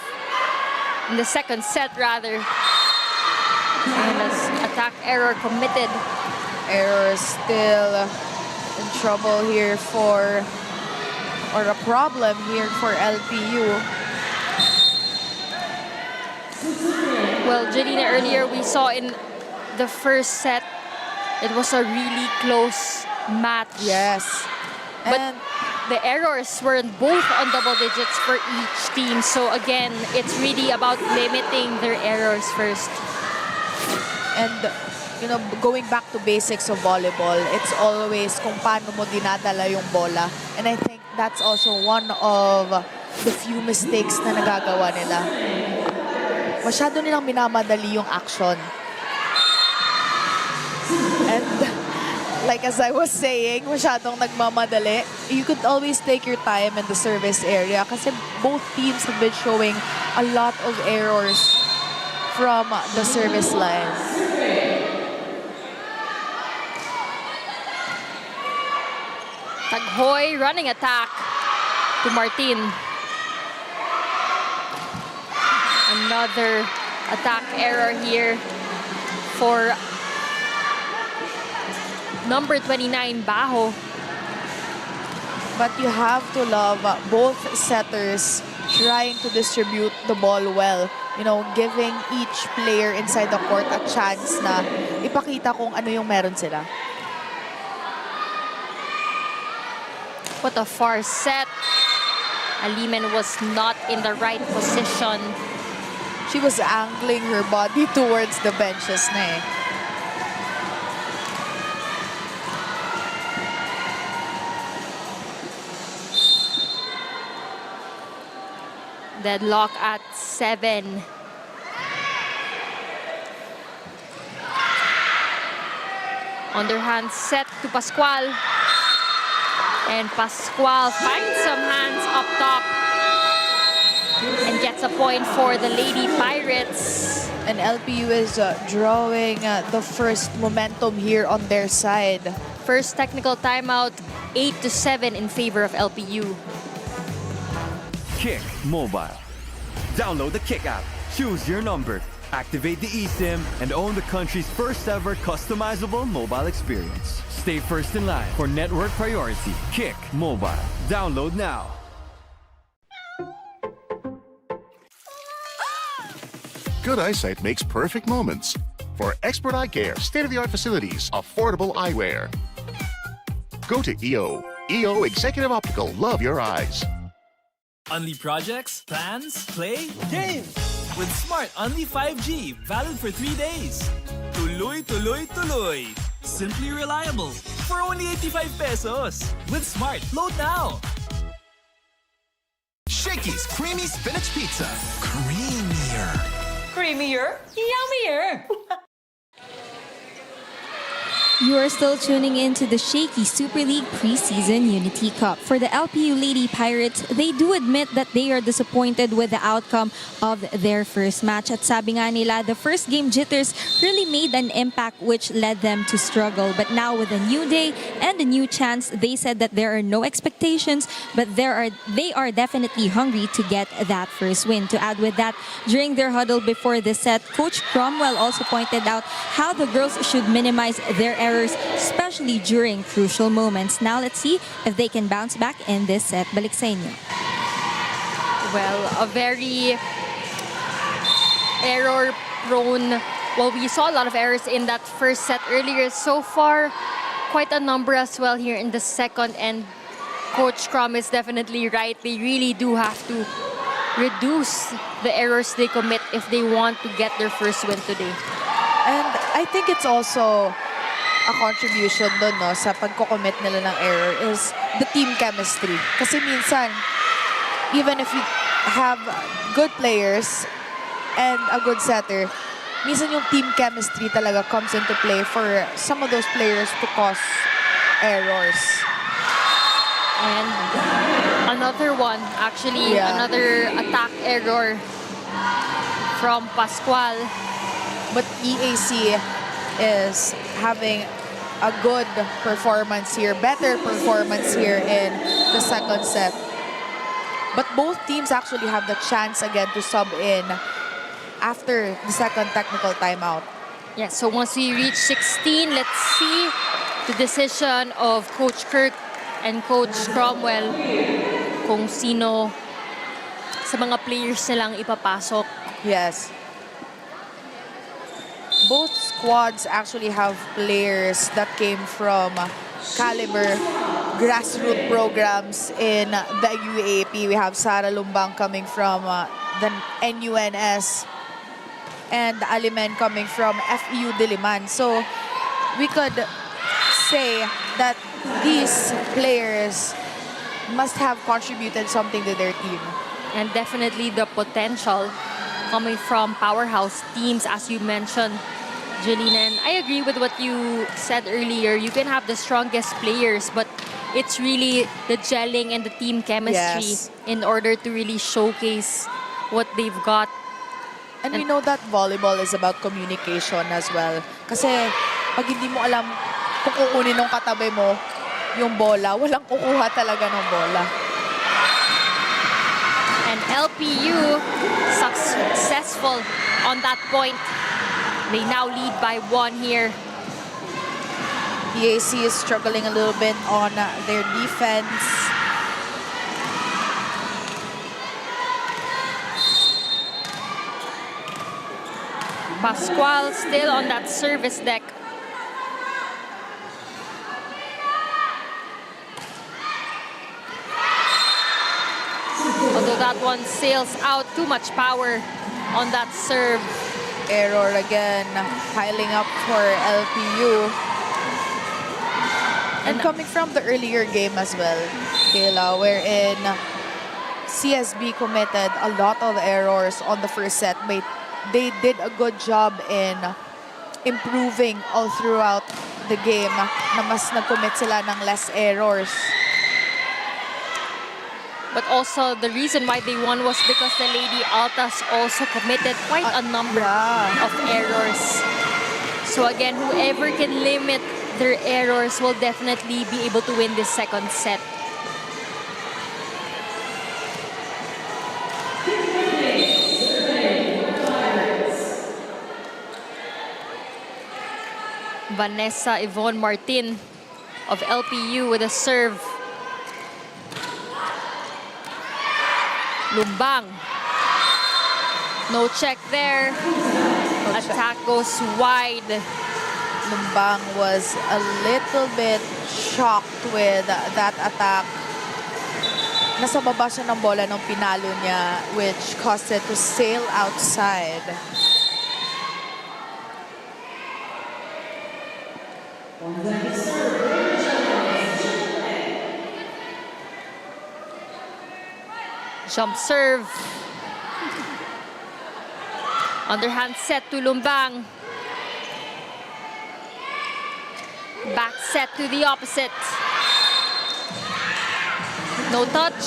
In the second set, rather. And as attack error committed. Error still in trouble here for, or a problem here for LPU. Well, Janina, earlier we saw in the first set, it was a really close match. Yes. But the errors were both on double digits for each team. So again, it's really about limiting their errors first. And, you know, going back to basics of volleyball, it's always kung paano mo dinadala yung bola. And I think that's also one of the few mistakes na nagagawa nila. Masyado nilang minamadali yung action. And like as I was saying, masyadong nagmamadali. You could always take your time in the service area kasi both teams have been showing a lot of errors from the service line. Taghoy running attack to Martin. Another attack error here for number 29, Bajo. But you have to love both setters trying to distribute the ball well. You know, giving each player inside the court a chance na ipakita kung ano yung meron sila. What a far set. Aliman was not in the right position. She was angling her body towards the benches na eh. Deadlock at 7. Underhand set to Pascual. And Pascual finds some hands up top. And gets a point for the Lady Pirates. And LPU is drawing the first momentum here on their side. First technical timeout, 8-7 in favor of LPU. Kick Mobile. Download the Kick app, choose your number, activate the eSIM, and own the country's first ever customizable mobile experience. Stay first in line for network priority. Kick Mobile. Download now. Good eyesight makes perfect moments. For expert eye care, state-of-the-art facilities, affordable eyewear. Go to EO. EO Executive Optical. Love your eyes. Only projects, plans, play, games. With Smart Only 5G, valid for 3 days. Tuloy, tuloy, tuloy. Simply reliable. For only 85 pesos. With Smart, load now. Shakey's Creamy Spinach Pizza. Creamier. Creamier, yummier. You are still tuning in to the Shakey Super League Preseason Unity Cup. For the LPU Lady Pirates, they do admit that they are disappointed with the outcome of their first match. At sabi nga nila, the first game jitters really made an impact which led them to struggle. But now with a new day and a new chance, they said that there are no expectations, but they are definitely hungry to get that first win. To add with that, during their huddle before the set, Coach Cromwell also pointed out how the girls should minimize their errors errors, especially during crucial moments. Now let's see if they can bounce back in this set. Balik sa inyo. Well, a very error-prone. Well, we saw a lot of errors in that first set earlier. So far, quite a number as well here in the second. And Coach Crum is definitely right. They really do have to reduce the errors they commit if they want to get their first win today. And I think it's also a contribution doon, no, sa pagko-commit nila ng error is the team chemistry. Kasi minsan, even if you have good players and a good setter, minsan yung team chemistry talaga comes into play for some of those players to cause errors. And another one, actually, another attack error from Pascual. But EAC is having a good performance here, better performance here in the second set. But both teams actually have the chance again to sub in after the second technical timeout. Yeah, so once we reach 16, let's see the decision of Coach Kirk and Coach Cromwell kung sino sa mga players nilang ipapasok. Yes. Both squads actually have players that came from caliber grassroots programs in the UAP. We have Sara Lumbang coming from the NUNS and Alimen coming from FEU Diliman. So we could say that these players must have contributed something to their team. And definitely the potential coming from powerhouse teams, as you mentioned, Jelena. And I agree with what you said earlier. You can have the strongest players, but it's really the gelling and the team chemistry in order to really showcase what they've got. And we know that volleyball is about communication as well. Kasi pag hindi mo alam kung kukunin ng katabi mo yung bola, walang kukuha talaga ng bola. And LPU successful on that point. They now lead by 1 here. EAC is struggling a little bit on their defense. Pascual still on that service deck. Although that one sails out, too much power on that serve. Error again, piling up for LPU. And coming from the earlier game as well, Kayla, wherein CSB committed a lot of errors on the first set, but they did a good job in improving all throughout the game na mas nag-commit sila ng less errors. But also the reason why they won was because the Lady Altas also committed quite a number of errors. So again, whoever can limit their errors will definitely be able to win this second set. Vanessa Yvonne Martin of LPU with a serve. Lumbang. No check there. Attack goes wide. Lumbang was a little bit shocked with that attack. Nasa baba siya ng bola nung pinalo niya, which caused it to sail outside. Jump serve. Underhand set to Lumbang. Back set to the opposite. No touch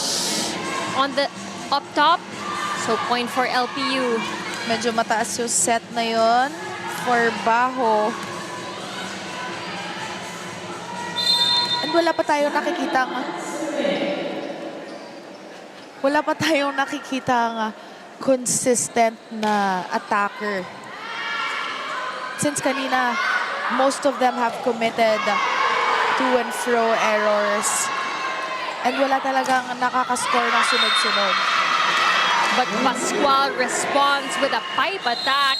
on the up top. So point for LPU. Medyo mataas yung set na yon for Baho. And wala pa tayong nakikitang consistent na attacker. Since kanina, most of them have committed to and fro errors. And wala talagang nakakascore ng sunod-sunod. But Pascual responds with a pipe attack.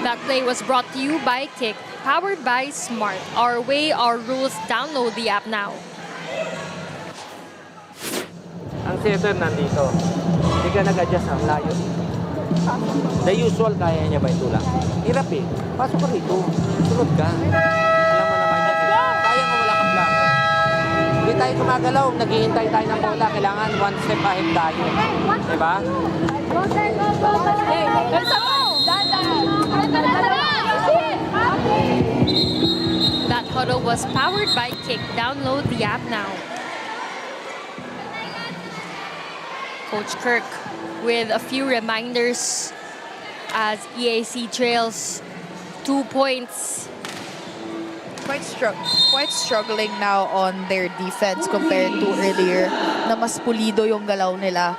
That play was brought to you by Kick, powered by Smart. Our way, our rules. Download the app now. Ang setter nandito. Hindi ka nag-adjust ang layo. The usual, kaya niya ba ito lang? Hirap eh. Pasok ka rito. Sunod ka. Alam mo naman yan eh. Kaya nga wala kang plaka. Hindi tayo gumagalaw. Naghihintay tayo ng bola. Kailangan one step ahead tayo. Diba? That huddle was powered by Kick. Download the app now. Coach Kirk with a few reminders as EAC trails 2 points. Quite struggling now on their defense compared to earlier na mas pulido yung galaw nila.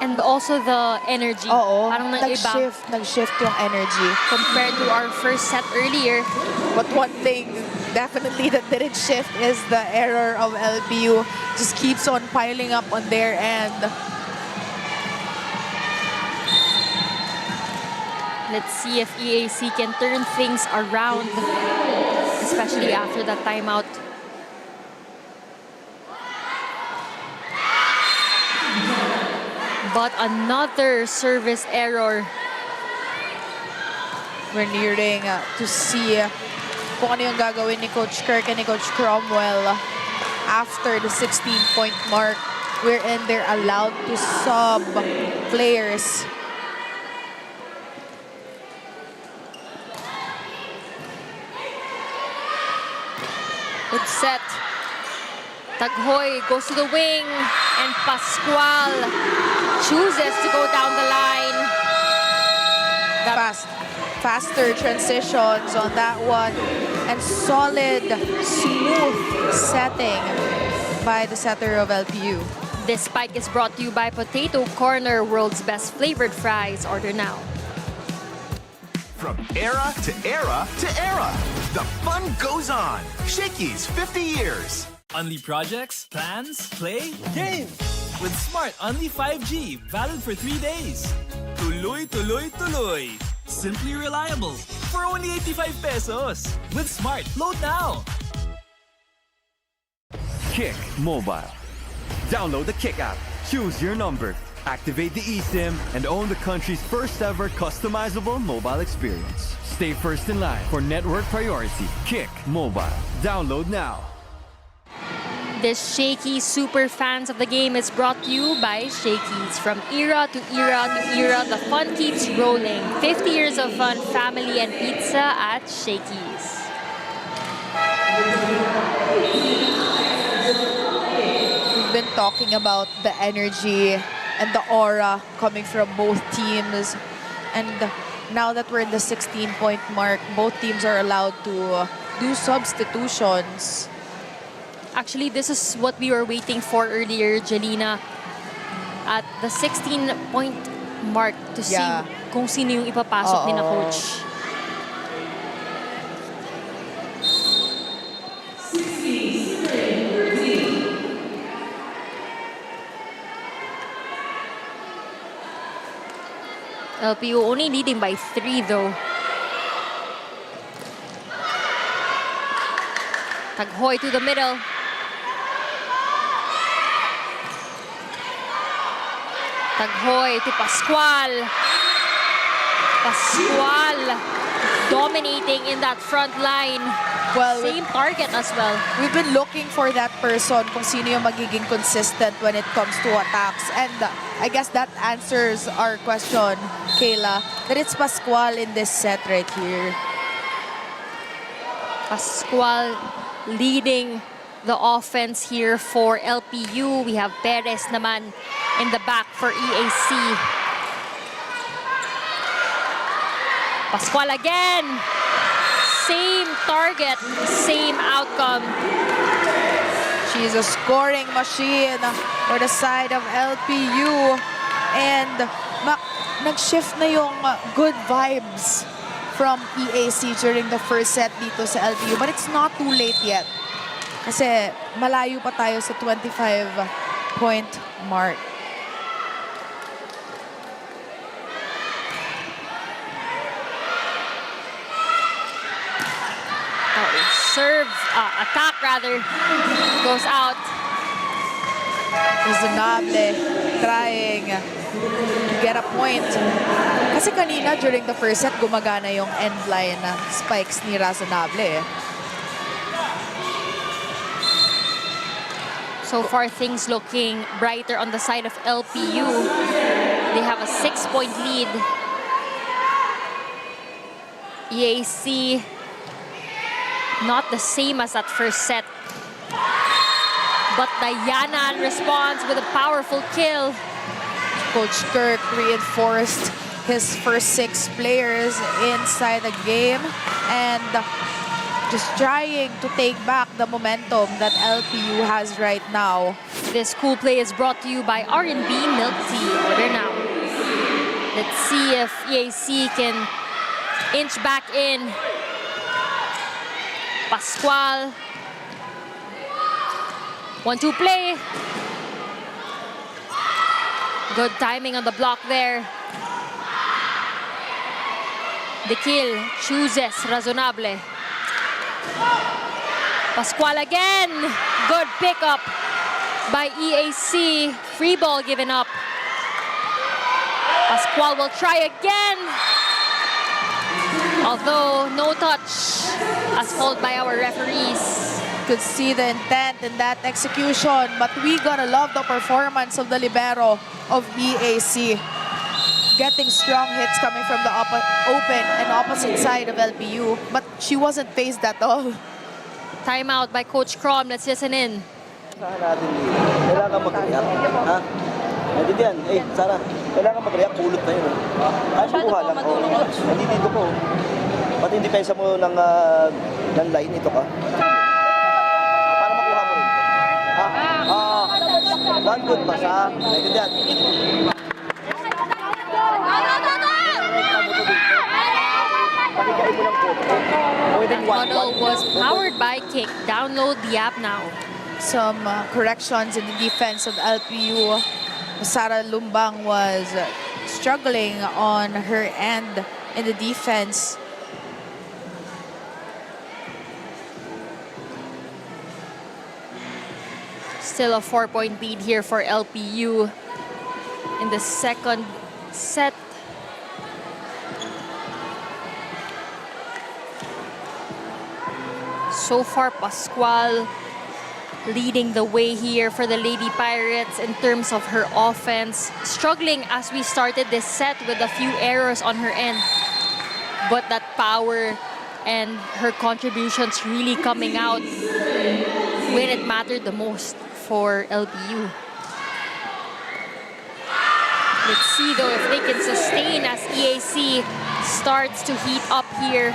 And also the energy. Oo, Parang nag-iba nag-shift yung energy. compared to our first set earlier. But one thing definitely that didn't shift is the error of LPU. Just keeps on piling up on their end. Let's see if EAC can turn things around, especially after that timeout. But another service error. We're nearing to see kung ano yung gagawin ni Coach Kirk and ni Coach Cromwell after the 16-point mark, wherein they're allowed to sub players. Good set. Taghoy goes to the wing, and Pascual chooses to go down the line. Faster transitions on that one, and solid, smooth setting by the setter of LPU. This spike is brought to you by Potato Corner, world's best flavored fries. Order now. From era to era to era, the fun goes on. Shakey's 50 years. Unli projects, plans, play, games. With Smart Unli 5G, valid for 3 days. Tuloy, tuloy, tuloy. Simply reliable. For only 85 pesos. With Smart, load now. Kick Mobile. Download the Kick app. Choose your number. Activate the eSIM and own the country's first ever customizable mobile experience. Stay first in line for network priority. Kick Mobile. Download now. This Shakey Super Fans of the Game is brought to you by Shakey's. From era to era to era, the fun keeps rolling. 50 years of fun, family, and pizza at Shakey's. We've been talking about the energy and the aura coming from both teams. And now that we're in the 16-point mark, both teams are allowed to do substitutions. Actually, this is what we were waiting for earlier, Jelena. At the 16-point mark to see kung sino yung ipapasok ni na coach. LPU only leading by 3 though. Taghoy to the middle. Taghoy to Pascual. Pascual dominating in that front line. Well, same target as well. We've been looking for that person kung sino yung magiging consistent when it comes to attacks. And I guess that answers our question, Kayla, that it's Pascual in this set right here. Pascual leading the offense here for LPU. We have Perez naman in the back for EAC. Pascual again. Same target, same outcome. She's a scoring machine for the side of LPU. And nag-shift na yung good vibes from EAC during the first set dito sa LPU. But it's not too late yet. Kasi malayo pa tayo sa 25-point mark. Attack rather, goes out. Razonable trying to get a point. Kasi kanina during the first set, gumagana yung end line na spikes ni Razonable. So far, things looking brighter on the side of LPU. They have a 6-point lead. EAC, not the same as that first set. But Diana responds with a powerful kill. Coach Kirk reinforced his first 6 players inside the game and just trying to take back the momentum that LPU has right now. This cool play is brought to you by R&B Milk Tea. Order now. Let's see if EAC can inch back in. Pascual. 1-2 play. Good timing on the block there. The kill chooses Razonable. Pascual again. Good pickup by EAC. Free ball given up. Pascual will try again. Although no touch as called by our referees. Could see the intent in that execution, but we gotta love the performance of the libero of EAC. Getting strong hits coming from the open and opposite side of LPU, but she wasn't phased at all. Timeout by Coach Crom. Let's listen in. Saan natin kailangan mag-react, ha? Nandito yan. Sarah, kailangan mag-react. Kulot na yun. Kahit makuha lang. Nandito po. Pati hindi pensa mo ng line, ito ka. Para makuha mo rin. One good pass, ha? Nandito yan. That model was powered by Kick. Download the app now. Some corrections in the defense of LPU. Sara Lumbang was struggling on her end in the defense. Still a 4-point lead here for LPU in the second set. So far, Pascual leading the way here for the Lady Pirates in terms of her offense. Struggling as we started this set with a few errors on her end. But that power and her contributions really coming out when it mattered the most for LPU. Let's see though if they can sustain as EAC starts to heat up here.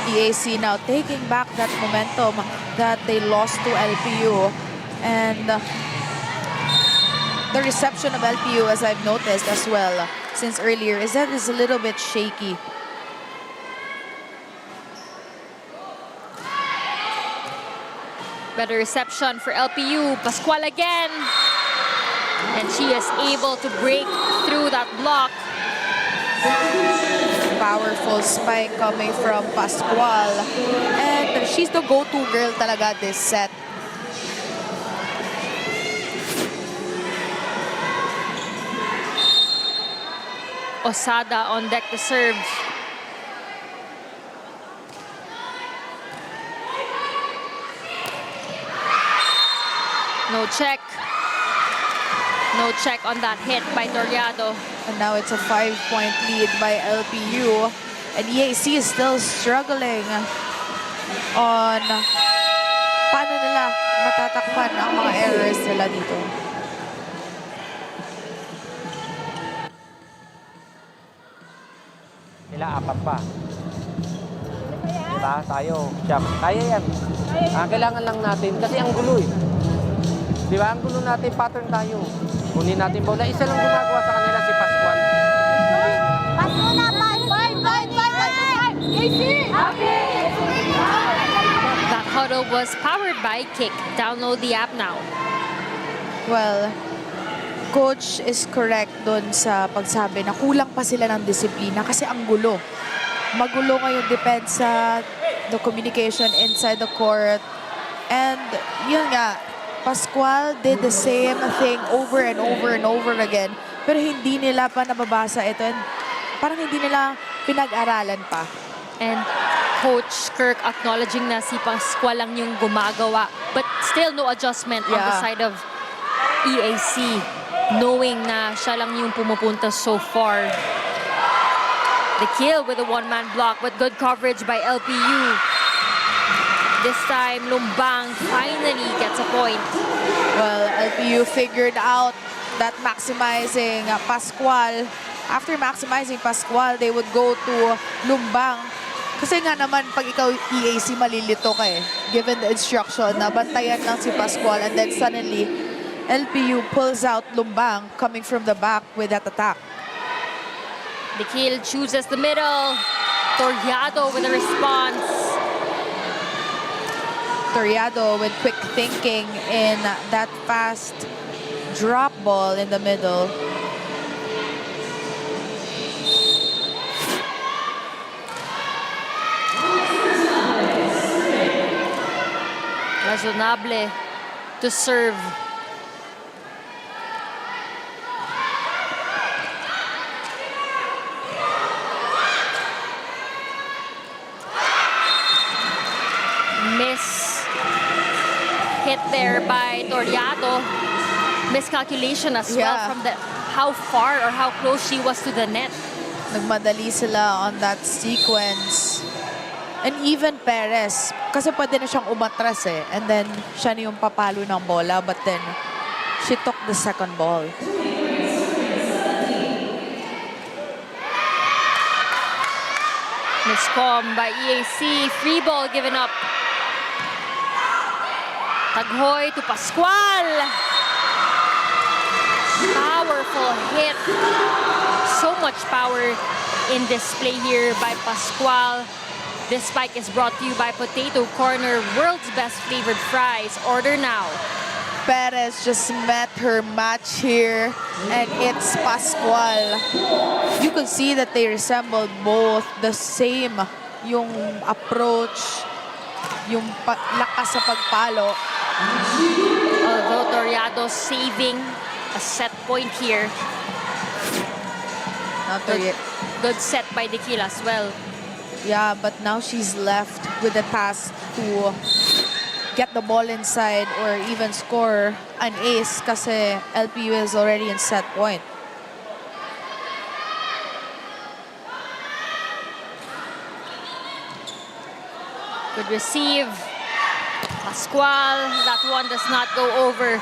EAC now taking back that momentum that they lost to LPU. And the reception of LPU, as I've noticed as well since earlier, is that it's a little bit shaky. Better reception for LPU. Pascual again. And she is able to break through that block. Powerful spike coming from Pascual. And she's the go-to girl talaga this set. Osada on deck to serve. No check. No check on that hit by Toriado. And now it's a 5-point lead by LPU. And EAC is still struggling on paano nila matatakpan ang mga errors nila dito. Nila apat pa. Diba? Tayo. Kaya yan. Kailangan lang natin kasi ang gulo eh. Diba? Ang gulo natin, pattern tayo. Kunin natin bola. Isa lang gumagawa sa kanila si Pascual. That huddle was powered by Kick. Download the app now. Well, coach is correct doon sa pagsabi na kulang pa sila ng disiplina kasi ang gulo. Magulo ngayon depensa, the communication inside the court. And yun nga, Pascual did the same thing over and over and over again. Pero hindi nila pa nababasa ito. And parang hindi nila pinag-aralan pa. And Coach Kirk acknowledging na si Pascual lang yung gumagawa. But still no adjustment on the side of EAC. Knowing na siya lang yung pumupunta so far. The kill with a one-man block but good coverage by LPU. This time, Lumbang finally gets a point. Well, LPU figured out that maximizing Pascual. After maximizing Pascual, they would go to Lumbang. Kasi nga naman, pag ikaw EAC, malilito ka eh. Given the instruction na bantayan lang si Pascual and then suddenly, LPU pulls out Lumbang coming from the back with that attack. The kill chooses the middle. Toriado with a response. Toriado with quick thinking in that fast drop ball in the middle. Razonable to serve. Hit there by Toriado. Miscalculation as well from the how far or how close she was to the net. Nagmadali sila on that sequence. And even Perez, kasi pwede na siyang umatras eh. And then, siya na yung papalo ng bola. But then, she took the second ball. Miscom by EAC. Free ball given up. Taghoy to Pascual. Powerful hit. So much power in display here by Pascual. This spike is brought to you by Potato Corner, world's best flavored fries. Order now. Perez just met her match here, and it's Pascual. You could see that they resembled both the same, yung approach, yung lakas sa pagpalo. Although Toriado saving a set point here. Good set by Tequila as well. Yeah, but now she's left with the task to get the ball inside or even score an ace kasi LPU is already in set point. Good receive. Pascual, that one does not go over.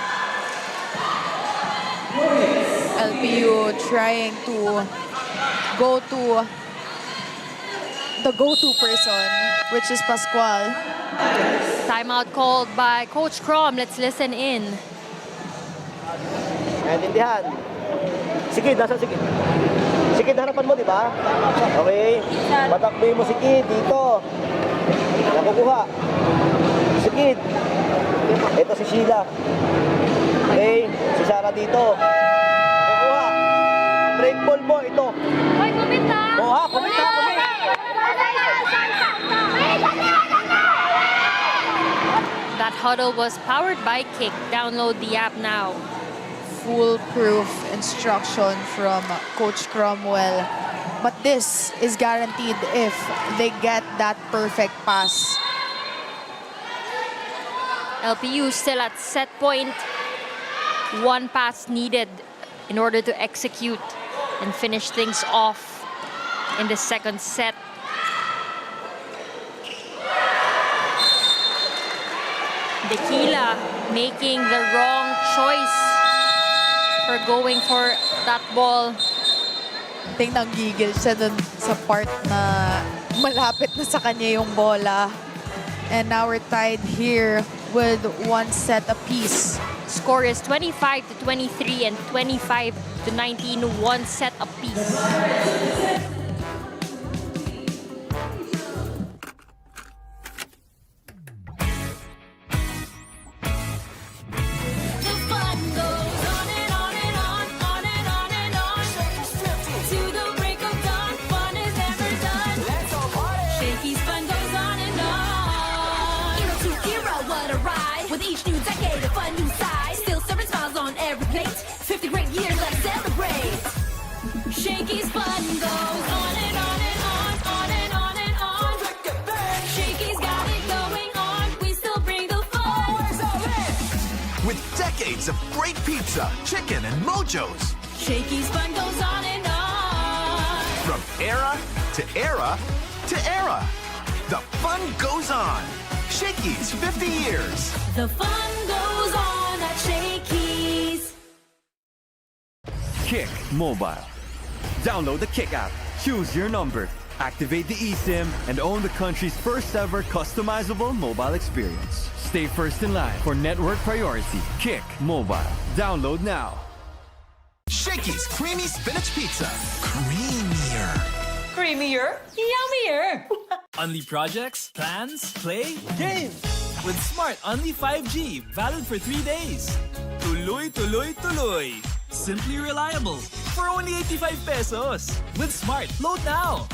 LPU trying to go to the go-to person, which is Pascual. Timeout called by Coach Crom. Let's listen in. Naintindihan. Sige, nasa sige. Sige, harapan mo, di ba? Okay. Patakboy mo si Kid dito. Nakukuha. Si Kid. Ito si Sheila. Okay. Si Sarah dito. Nakukuha. Break ball mo, ito. Hoy, kumita! Oo ha, kumita, kumita. That huddle was powered by Kick. Download the app now. Foolproof instruction from Coach Cromwell. But this is guaranteed if they get that perfect pass. LPU still at set point. One pass needed in order to execute and finish things off in the second set. Tequila making the wrong choice for going for that ball. I think nanggigil siya dun sa part na malapit na sa kanya yung bola. And now we're tied here with one set apiece. Score is 25-23 and 25-19, one set apiece. debate. 50 great years, let's celebrate. Shakey's fun goes on and on and on, on and on and on. Shakey's got it going on. We still bring the fun. With decades of great pizza, chicken, and mojos. Shakey's fun goes on and on. From era to era to era. The fun goes on. Shakey's 50 years. The fun goes on at Shakey's. Kick Mobile. Download the Kick app, choose your number, activate the eSIM, and own the country's first ever customizable mobile experience. Stay first in line for network priority. Kick Mobile. Download now. Shakey's creamy spinach pizza. Creamier. Creamier, yummier. Only projects, plans, play, games. With Smart Only 5G, valid for 3 days. Tuloy, tuloy, tuloy. Simply reliable. For only 85 pesos. With Smart, load now.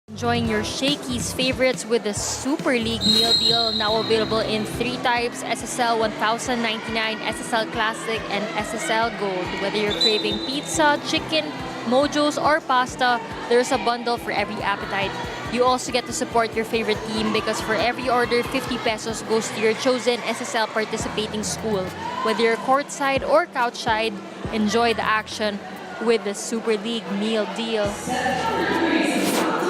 Enjoying your Shakey's favorites with the Super League meal deal, now available in 3 types: SSL 1099, SSL Classic, and SSL Gold. Whether you're craving pizza, chicken, mojos, or pasta, there's a bundle for every appetite. You also get to support your favorite team because for every order, 50 pesos goes to your chosen SSL participating school. Whether you're courtside or couchside, enjoy the action with the Super League meal deal.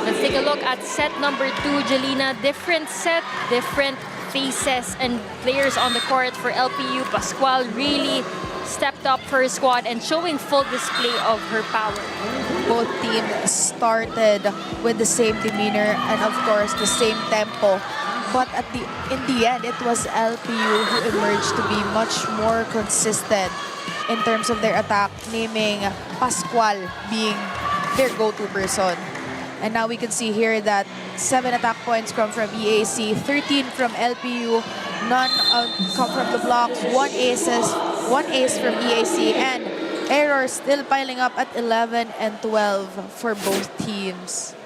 Let's take a look at set number 2, Jelena. Different set, different faces and players on the court for LPU. Pascual really stepped up for her squad and showing full display of her power. Both teams started with the same demeanor and of course the same tempo. But in the end, it was LPU who emerged to be much more consistent in terms of their attack, naming Pascual being their go-to person. And now we can see here that 7 attack points come from EAC, 13 from LPU, none come from the blocks, 1 ace from EAC, and errors still piling up at 11 and 12 for both teams.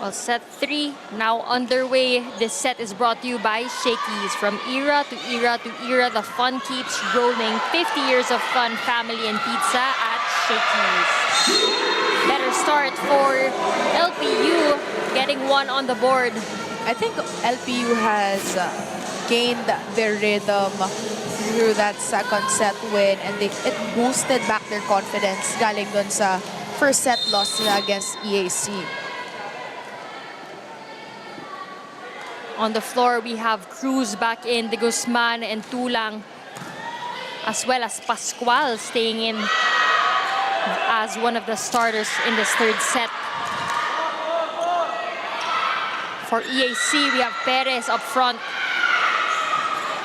Well, set 3 now underway. This set is brought to you by Shakey's. From era to era to era, the fun keeps rolling. 50 years of fun, family, and pizza at Shakey's. Better start for LPU, getting 1 on the board. I think LPU has gained their rhythm through that second set win, and it boosted back their confidence galing dun sa first set loss nila against EAC. On the floor, we have Cruz back in, De Guzman and Tulang, as well as Pascual staying in as one of the starters in this third set. For EAC, we have Perez up front,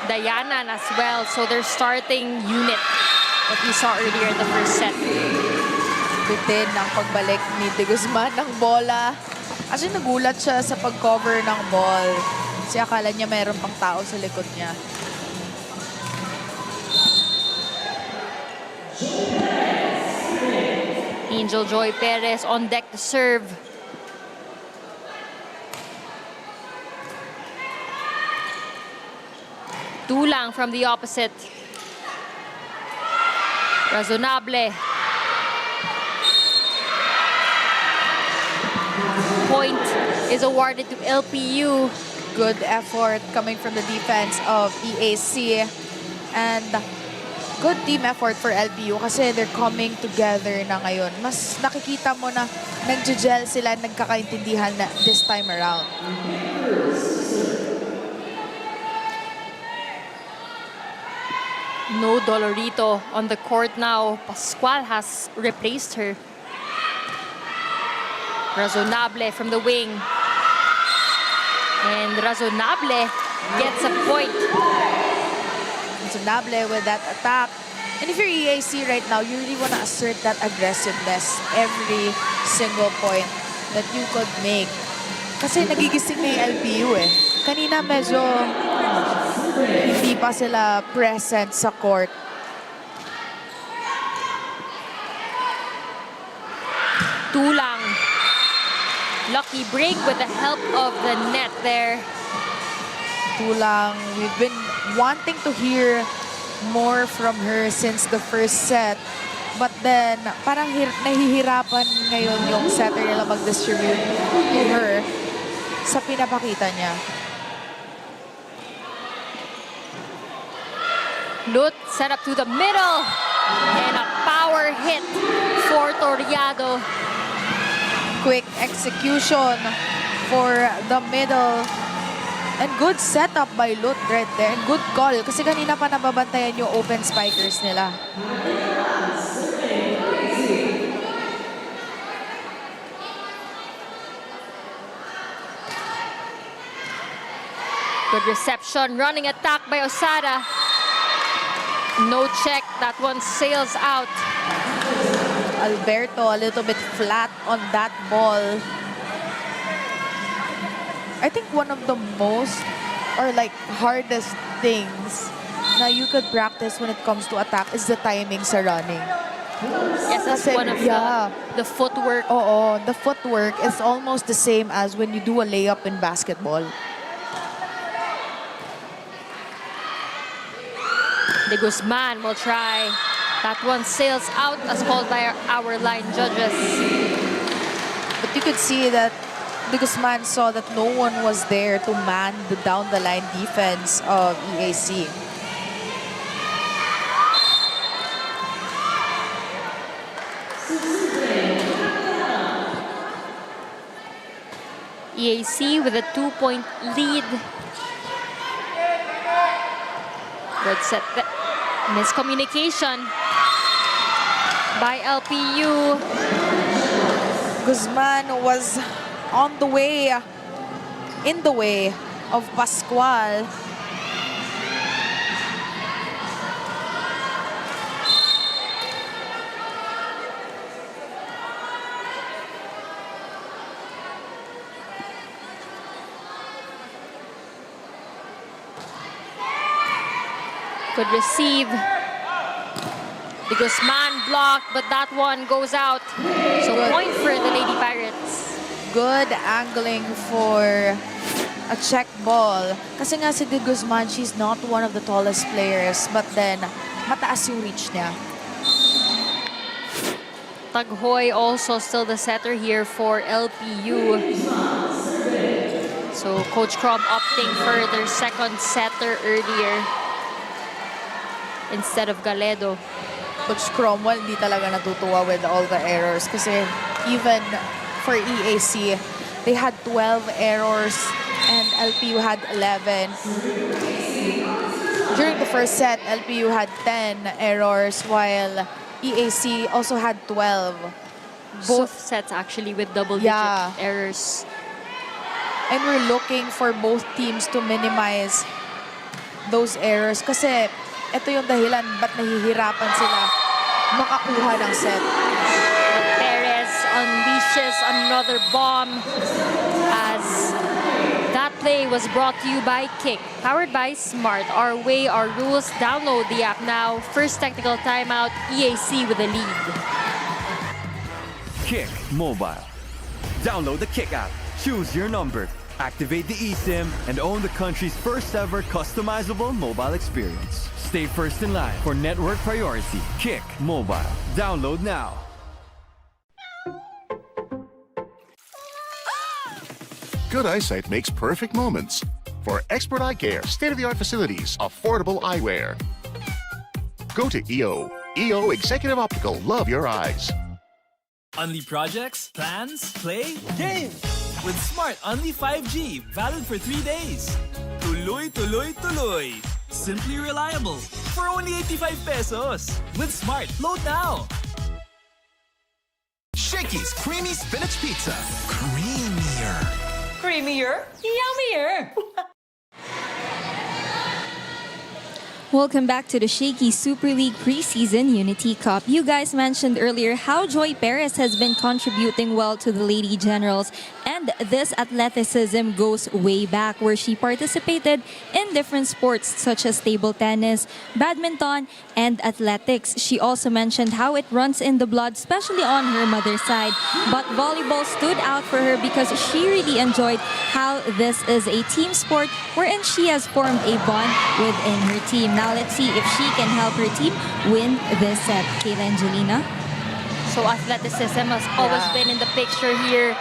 Dayanan as well. So their starting unit that we saw earlier in the first set. Bitin ang pagbalik ni De Guzman ng bola. Kasi nagulat siya sa pag-cover ng ball. Kasi akala niya mayroon pang tao sa likod niya. Angel Joy Perez on deck to serve. Tulang from the opposite. Razonable. Point is awarded to LPU. Good effort coming from the defense of EAC. And good team effort for LPU kasi they're coming together na ngayon. Mas nakikita mo na nag-gel sila, nagkakaintindihan na this time around. No Dolorito on the court now. Pascual has replaced her. Razonable from the wing. And Razonable gets a point. Razonable with that attack. And if you're EAC right now, you really want to assert that aggressiveness every single point that you could make. Kasi nagigising na yung LPU eh. Kanina medyo hindi pa sila present sa court. Tulang. Lucky break with the help of the net there. Tulang, we've been wanting to hear more from her since the first set. But then, parang nahihirapan ngayon yung setter nila mag-distribute to her sa pinapakita niya. Lut set up to the middle. And a power hit for Toriado. Quick execution for the middle. And good setup by Lut right there. And good call. Kasi kanina pa nababantayan yung open spikers nila. Good reception. Running attack by Osada. No check. That one sails out. Alberto a little bit flat on that ball. I think one of the most or like hardest things na you could practice when it comes to attack is the timing sa running. Yes, that's Kasi, one of the footwork. Oo, the footwork is almost the same as when you do a layup in basketball. De Guzman will try. That one sails out as called by our line judges. But you could see that De Guzman saw that no one was there to man the down-the-line defense of EAC. EAC with a 2-point lead. Good set. Miscommunication by LPU. Guzman was on the way, in the way of Pascual. Could receive. De Guzman blocked, but that one goes out. So point for the Lady Pirates. Good angling for a check ball. Kasi nga si De Guzman, she's not one of the tallest players, but then mataas yung reach niya. Taghoy also still the setter here for LPU. So Coach Crom opting for their second setter earlier instead of Galedo. Coach Cromwell hindi talaga natutuwa with all the errors kasi even for EAC, they had 12 errors and LPU had 11. During the first set, LPU had 10 errors while EAC also had 12. Both sets actually with double-digit errors. And we're looking for both teams to minimize those errors kasi ito yung dahilan ba't nahihirapan sila makakuha ng set. Perez unleashes another bomb as that play was brought to you by Kick, powered by Smart. Our way, our rules. Download the app now. First technical timeout, EAC with the lead. Kick Mobile. Download the Kick app. Choose your number. Activate the eSIM and own the country's first ever customizable mobile experience. Stay first in line for network priority. Kick Mobile. Download now. Good eyesight makes perfect moments. For expert eye care, state-of-the-art facilities, affordable eyewear. Go to EO. EO Executive Optical. Love your eyes. Only projects, plans, play, games. With Smart Only 5G, valid for 3 days. Tuloy, tuloy, tuloy. Simply reliable. For only 85 pesos. With Smart, load now. Shakey's Creamy Spinach Pizza. Creamier. Creamier, yummier. Welcome back to the Shakey Super League Preseason Unity Cup. You guys mentioned earlier how Joy Perez has been contributing well to the Lady Generals, and And this athleticism goes way back, where she participated in different sports such as table tennis, badminton, and athletics. She also mentioned how it runs in the blood, especially on her mother's side. But volleyball stood out for her because she really enjoyed how this is a team sport wherein she has formed a bond within her team. Now let's see if she can help her team win this set. Kayla and Jelena. So athleticism has always been in the picture here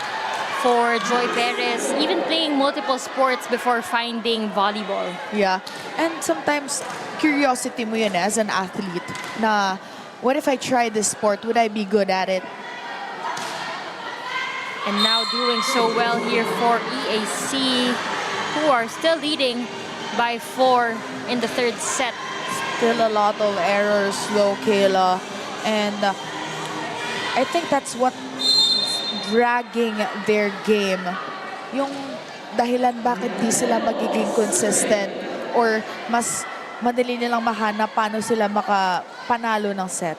for Joy Perez, even playing multiple sports before finding volleyball. Yeah. And sometimes, curiosity mo yun as an athlete na, what if I try this sport? Would I be good at it? And now doing so well here for EAC, who are still leading by 4 in the third set. Still a lot of errors though, Kayla. And I think that's what dragging their game. Yung dahilan bakit di sila magiging consistent or mas madali nilang mahanap paano sila makapanalo ng set.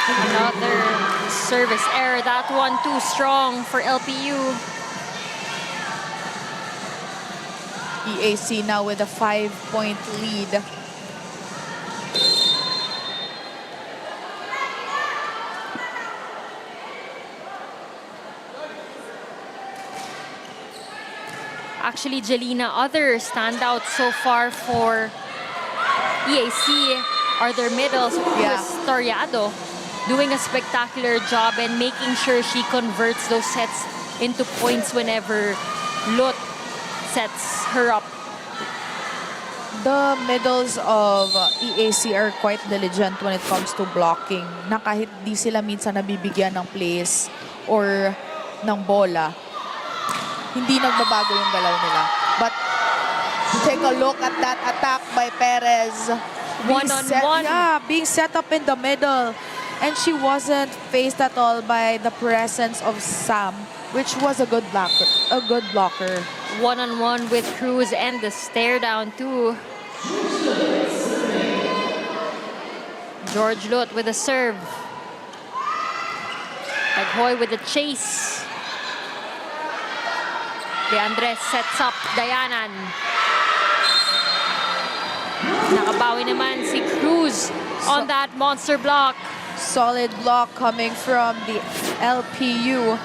Another service error. That one too strong for LPU. EAC now with a 5-point lead. Actually, Jelena, other standouts so far for EAC are their middles. Toriado doing a spectacular job and making sure she converts those sets into points whenever Lot sets her up. The middles of EAC are quite diligent when it comes to blocking. Na kahit di sila minsan nabibigyan ng place or ng bola, hindi nagbabago yung galaw nila. But take a look at that attack by Perez. One-on-one. Being set up in the middle. And she wasn't faced at all by the presence of Sam, which was a good blocker. One-on-one with Cruz and the stare down too. George Lot with a serve. Taghoy with the chase. De Andres sets up Dayanan. Nakabawi naman si Cruz on that monster block. Solid block coming from the LPU.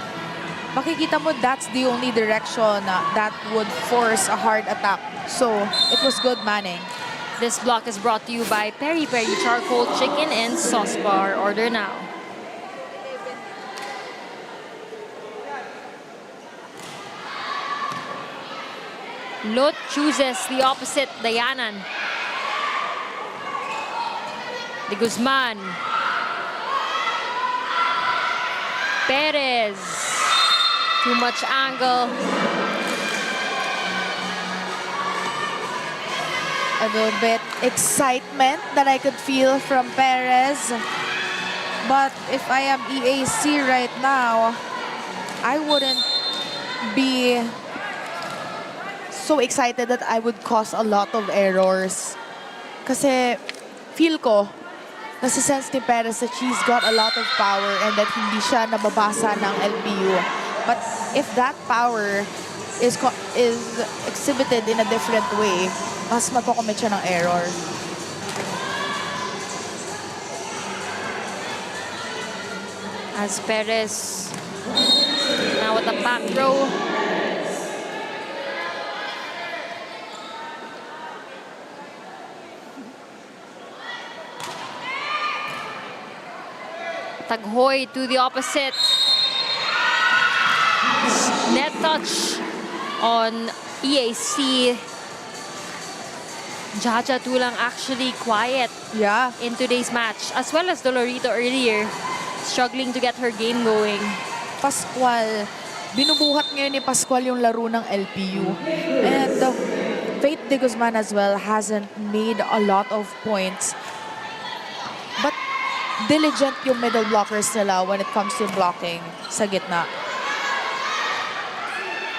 Makikita mo that's the only direction that would force a hard attack. So, it was good manning. This block is brought to you by Peri Peri Charcoal Chicken and Sauce Bar. Order now. Lot chooses the opposite, Dayanan. De Guzman. Perez. Too much angle. A little bit excitement that I could feel from Perez. But if I am EAC right now, I wouldn't be so excited that I would cause a lot of errors. Kasi feel ko, nasa-sense ni Perez that she's got a lot of power and that hindi siya nababasa ng LPU. But if that power is exhibited in a different way, mas magkocommit siya ng error. As Perez now at the back row. Taghoy to the opposite. Net touch on EAC. Jaja Tulang actually quiet in today's match, as well as Dolorito earlier, struggling to get her game going. Pascual, binubuhat ngayon ni Pascual yung laro ng LPU. And Faith De Guzman as well hasn't made a lot of points. But diligent yung middle blockers nila when it comes to blocking sa gitna.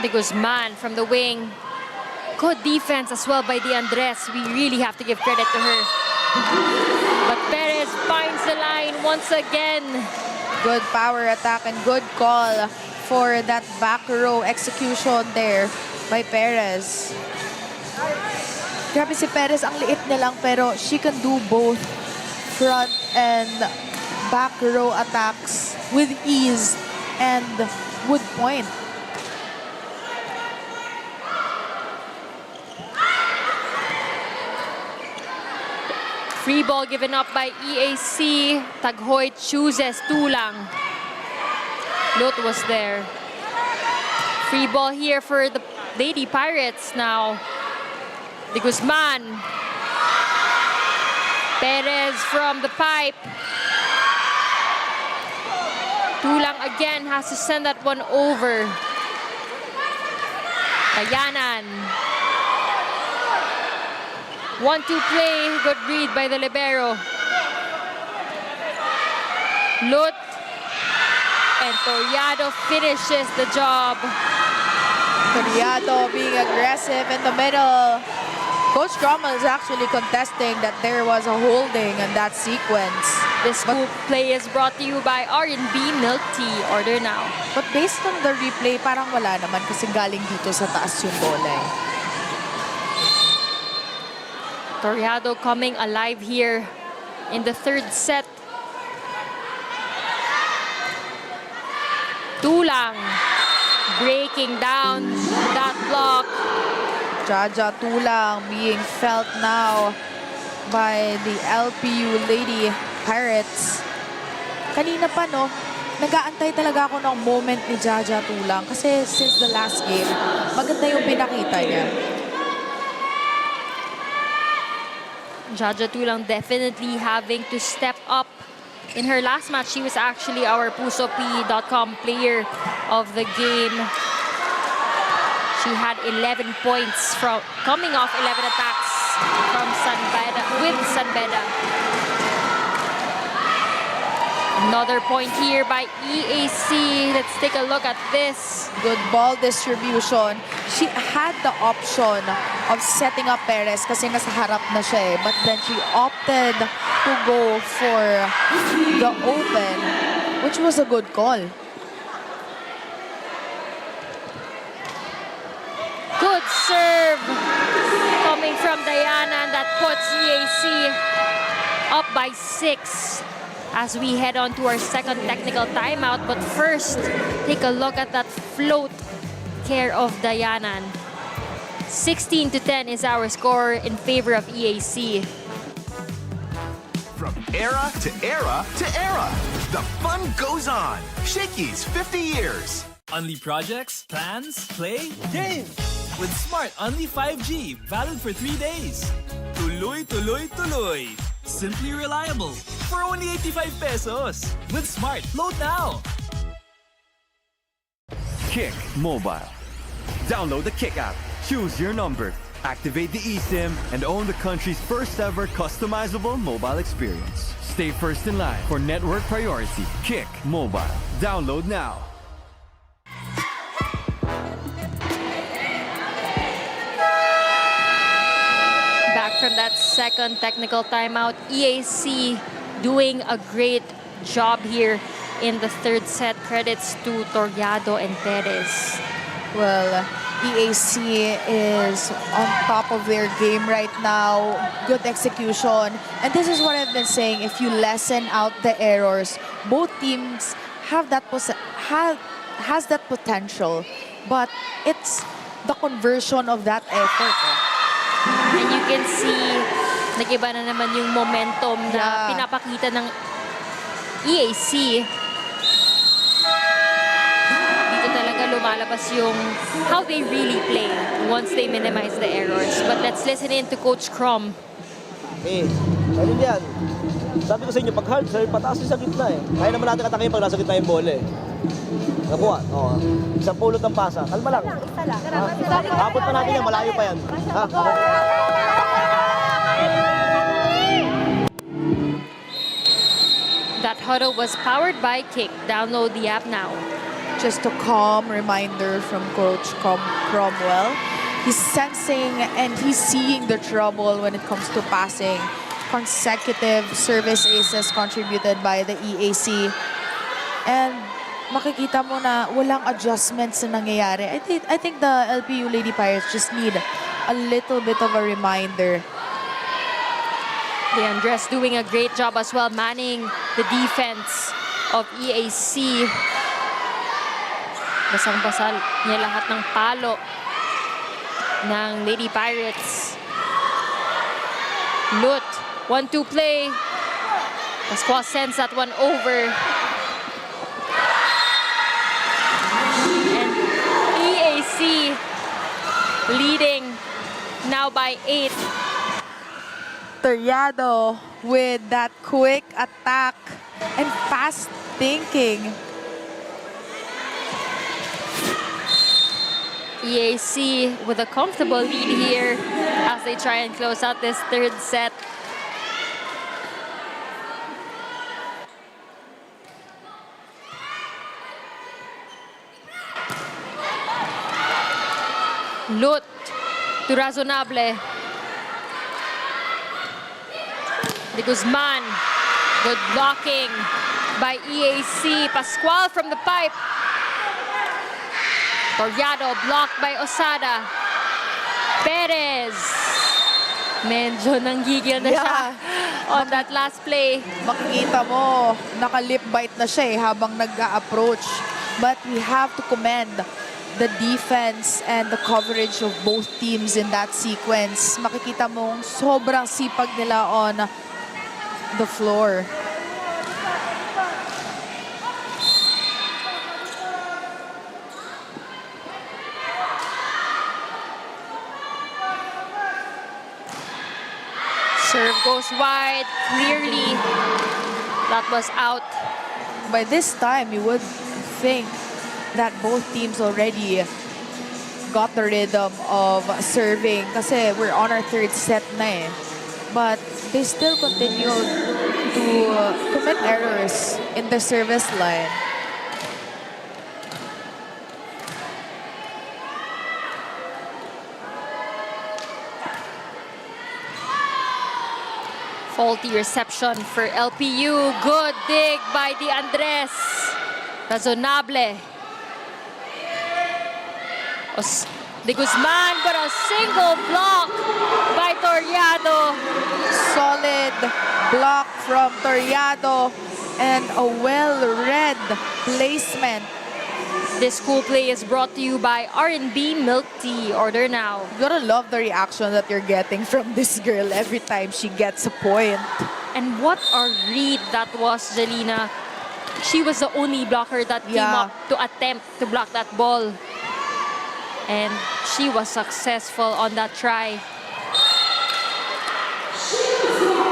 De Guzman from the wing. Good defense as well by De Andres. We really have to give credit to her. But Perez finds the line once again. Good power attack and good call for that back row execution there by Perez. Grabe si Perez, ang liit niya lang pero she can do both front and back row attacks with ease and would point. Free ball given up by EAC. Taghoy chooses Tulang. Lot was there. Free ball here for the Lady Pirates now. De Guzman. Perez from the pipe. Tulang again has to send that one over. Bayanan. 1-2 play, good read by the libero. Lut and Toriado finishes the job. Toriado being aggressive in the middle. Coach Cromwell is actually contesting that there was a holding in that sequence. This scoop play is brought to you by R&B Milk Tea. Order now. But based on the replay, parang wala naman kasi galing dito sa taas yung bola eh. Toriado coming alive here in the third set. Tulang breaking down that block. Jaja Tulang being felt now by the LPU Lady Pirates. Kanina pa, no, nag-aantay talaga ako ng moment ni Jaja Tulang kasi since the last game, maganda yung pinakita niya. Jaja Tulang definitely having to step up. In her last match, she was actually our PusoP.com player of the game. She had 11 points from coming off 11 attacks from Sanbeda. Another point here by EAC. Let's take a look at this. Good ball distribution. She had the option of setting up Perez kasi nasa harap na siya eh. But then she opted to go for the open, which was a good call. Good serve coming from Diana, and that puts EAC up by 6 as we head on to our second technical timeout. But first, take a look at that float care of Diana. 16-10 is our score in favor of EAC. From era to era to era, the fun goes on. Shakey's 50 years. Only projects, plans, play, games. With Smart Only 5G, valid for 3 days. Tuloy, tuloy, tuloy. Simply reliable. For only 85 pesos. With Smart, load now. Kick Mobile. Download the Kick app. Choose your number. Activate the eSIM and own the country's first ever customizable mobile experience. Stay first in line for network priority. Kick Mobile. Download now. Back from that second technical timeout, EAC doing a great job here in the third set. Credits to Toriado and Perez. Well, EAC is on top of their game right now. Good execution. And this is what I've been saying. If you lessen out the errors, both teams have that has that potential. But it's the conversion of that effort. And you can see, nag-iba na naman yung momentum na pinapakita ng EAC. Dito talaga lumalabas yung how they really play once they minimize the errors. But let's listen in to Coach Crom. Ayun yan. Sabi ko sa inyo, pag hard serve, pataas sa gitna eh. Kaya naman natin katakin pag nasa gitna yung bola eh. Nakuha. Isang pulot ng pasa. Kalma lang. Isa lang. Abot pa natin yan, malayo pa yan. That huddle was powered by Kick. Download the app now. Just a calm reminder from Coach Cromwell. He's sensing and he's seeing the trouble when it comes to passing. Consecutive service aces contributed by the EAC. And makikita mo na walang adjustments na nangyayari. I think the LPU Lady Pirates just need a little bit of a reminder. The Andres doing a great job as well manning the defense of EAC. Basang-basal niya lahat ng palo ng Lady Pirates. Lut, 1-2 play. Pascual sends that one over. And EAC leading now by 8. Toriado with that quick attack and fast thinking. EAC with a comfortable lead here as they try and close out this third set. Lut to Razonable. De Guzman. Good blocking by EAC. Pascual from the pipe. Toriado blocked by Osada. Perez. Medyo nanggigil na siya on that last play. Makikita mo, naka-lip bite na siya habang nag-a-approach. But we have to commend the defense and the coverage of both teams in that sequence. Makikita mong sobrang sipag nila on the floor. Serve goes wide, clearly. That was out. By this time, you would think that both teams already got the rhythm of serving kasi we're on our third set na eh. But they still continue to commit errors in the service line. Faulty reception for LPU. Good dig by the Andres. Razonable. De Guzman, but a single block by Toriado. Solid block from Toriado and a well-read placement. This cool play is brought to you by R&B Milk Tea. Order now. You gotta love the reaction that you're getting from this girl every time she gets a point. And what a read that was, Jelena. She was the only blocker that came up to attempt to block that ball. And she was successful on that try.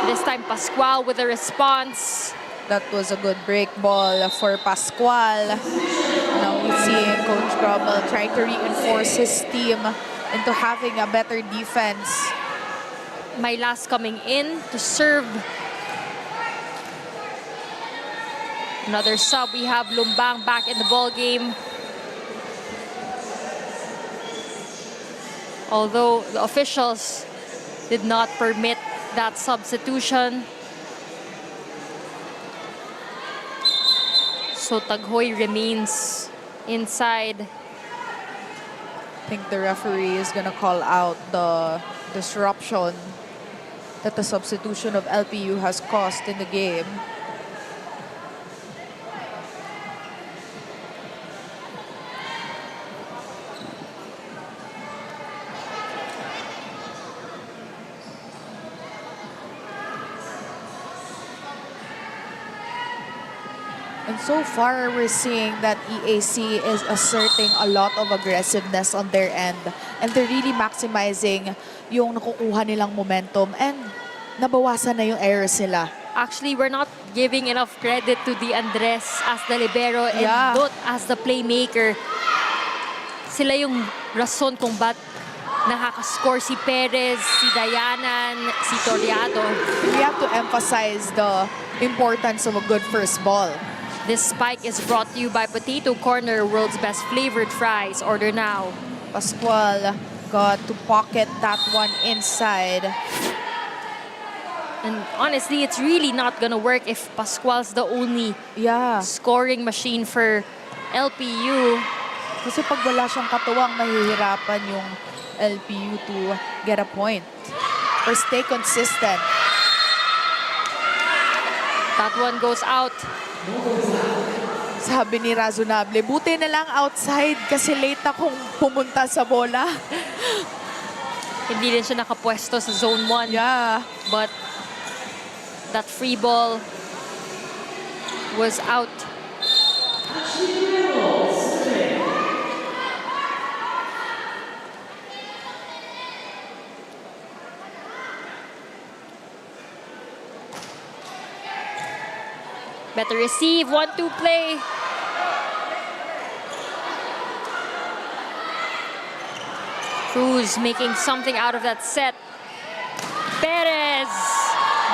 This time, Pascual with a response. That was a good break ball for Pascual. Now we see Coach Grummel trying to reinforce his team into having a better defense. My last coming in to serve. Another sub. We have Lumbang back in the ball game. Although the officials did not permit that substitution. So Taghoy remains inside. I think the referee is gonna call out the disruption that the substitution of LPU has caused in the game. And so far, we're seeing that EAC is asserting a lot of aggressiveness on their end. And they're really maximizing yung nakukuha nilang momentum. And nabawasan na yung errors nila. Actually, we're not giving enough credit to the Andres as the libero and Dot as the playmaker. Sila yung rason kung ba't nakakascore si Perez, si Dayanan, si Toriado. We have to emphasize the importance of a good first ball. This spike is brought to you by Potato Corner, world's best flavored fries. Order now. Pascual got to pocket that one inside. And honestly, it's really not gonna work if Pascual's the only scoring machine for LPU. Kasi pag wala siyang katuwang, mahihirapan yung LPU to get a point or stay consistent. That one goes out. Sabi ni Razonable, buti na lang outside kasi late akong pumunta sa bola. Hindi din siya nakapwesto sa zone 1. Yeah. But that free ball was out. Better receive, 1-2 play. Cruz making something out of that set. Perez,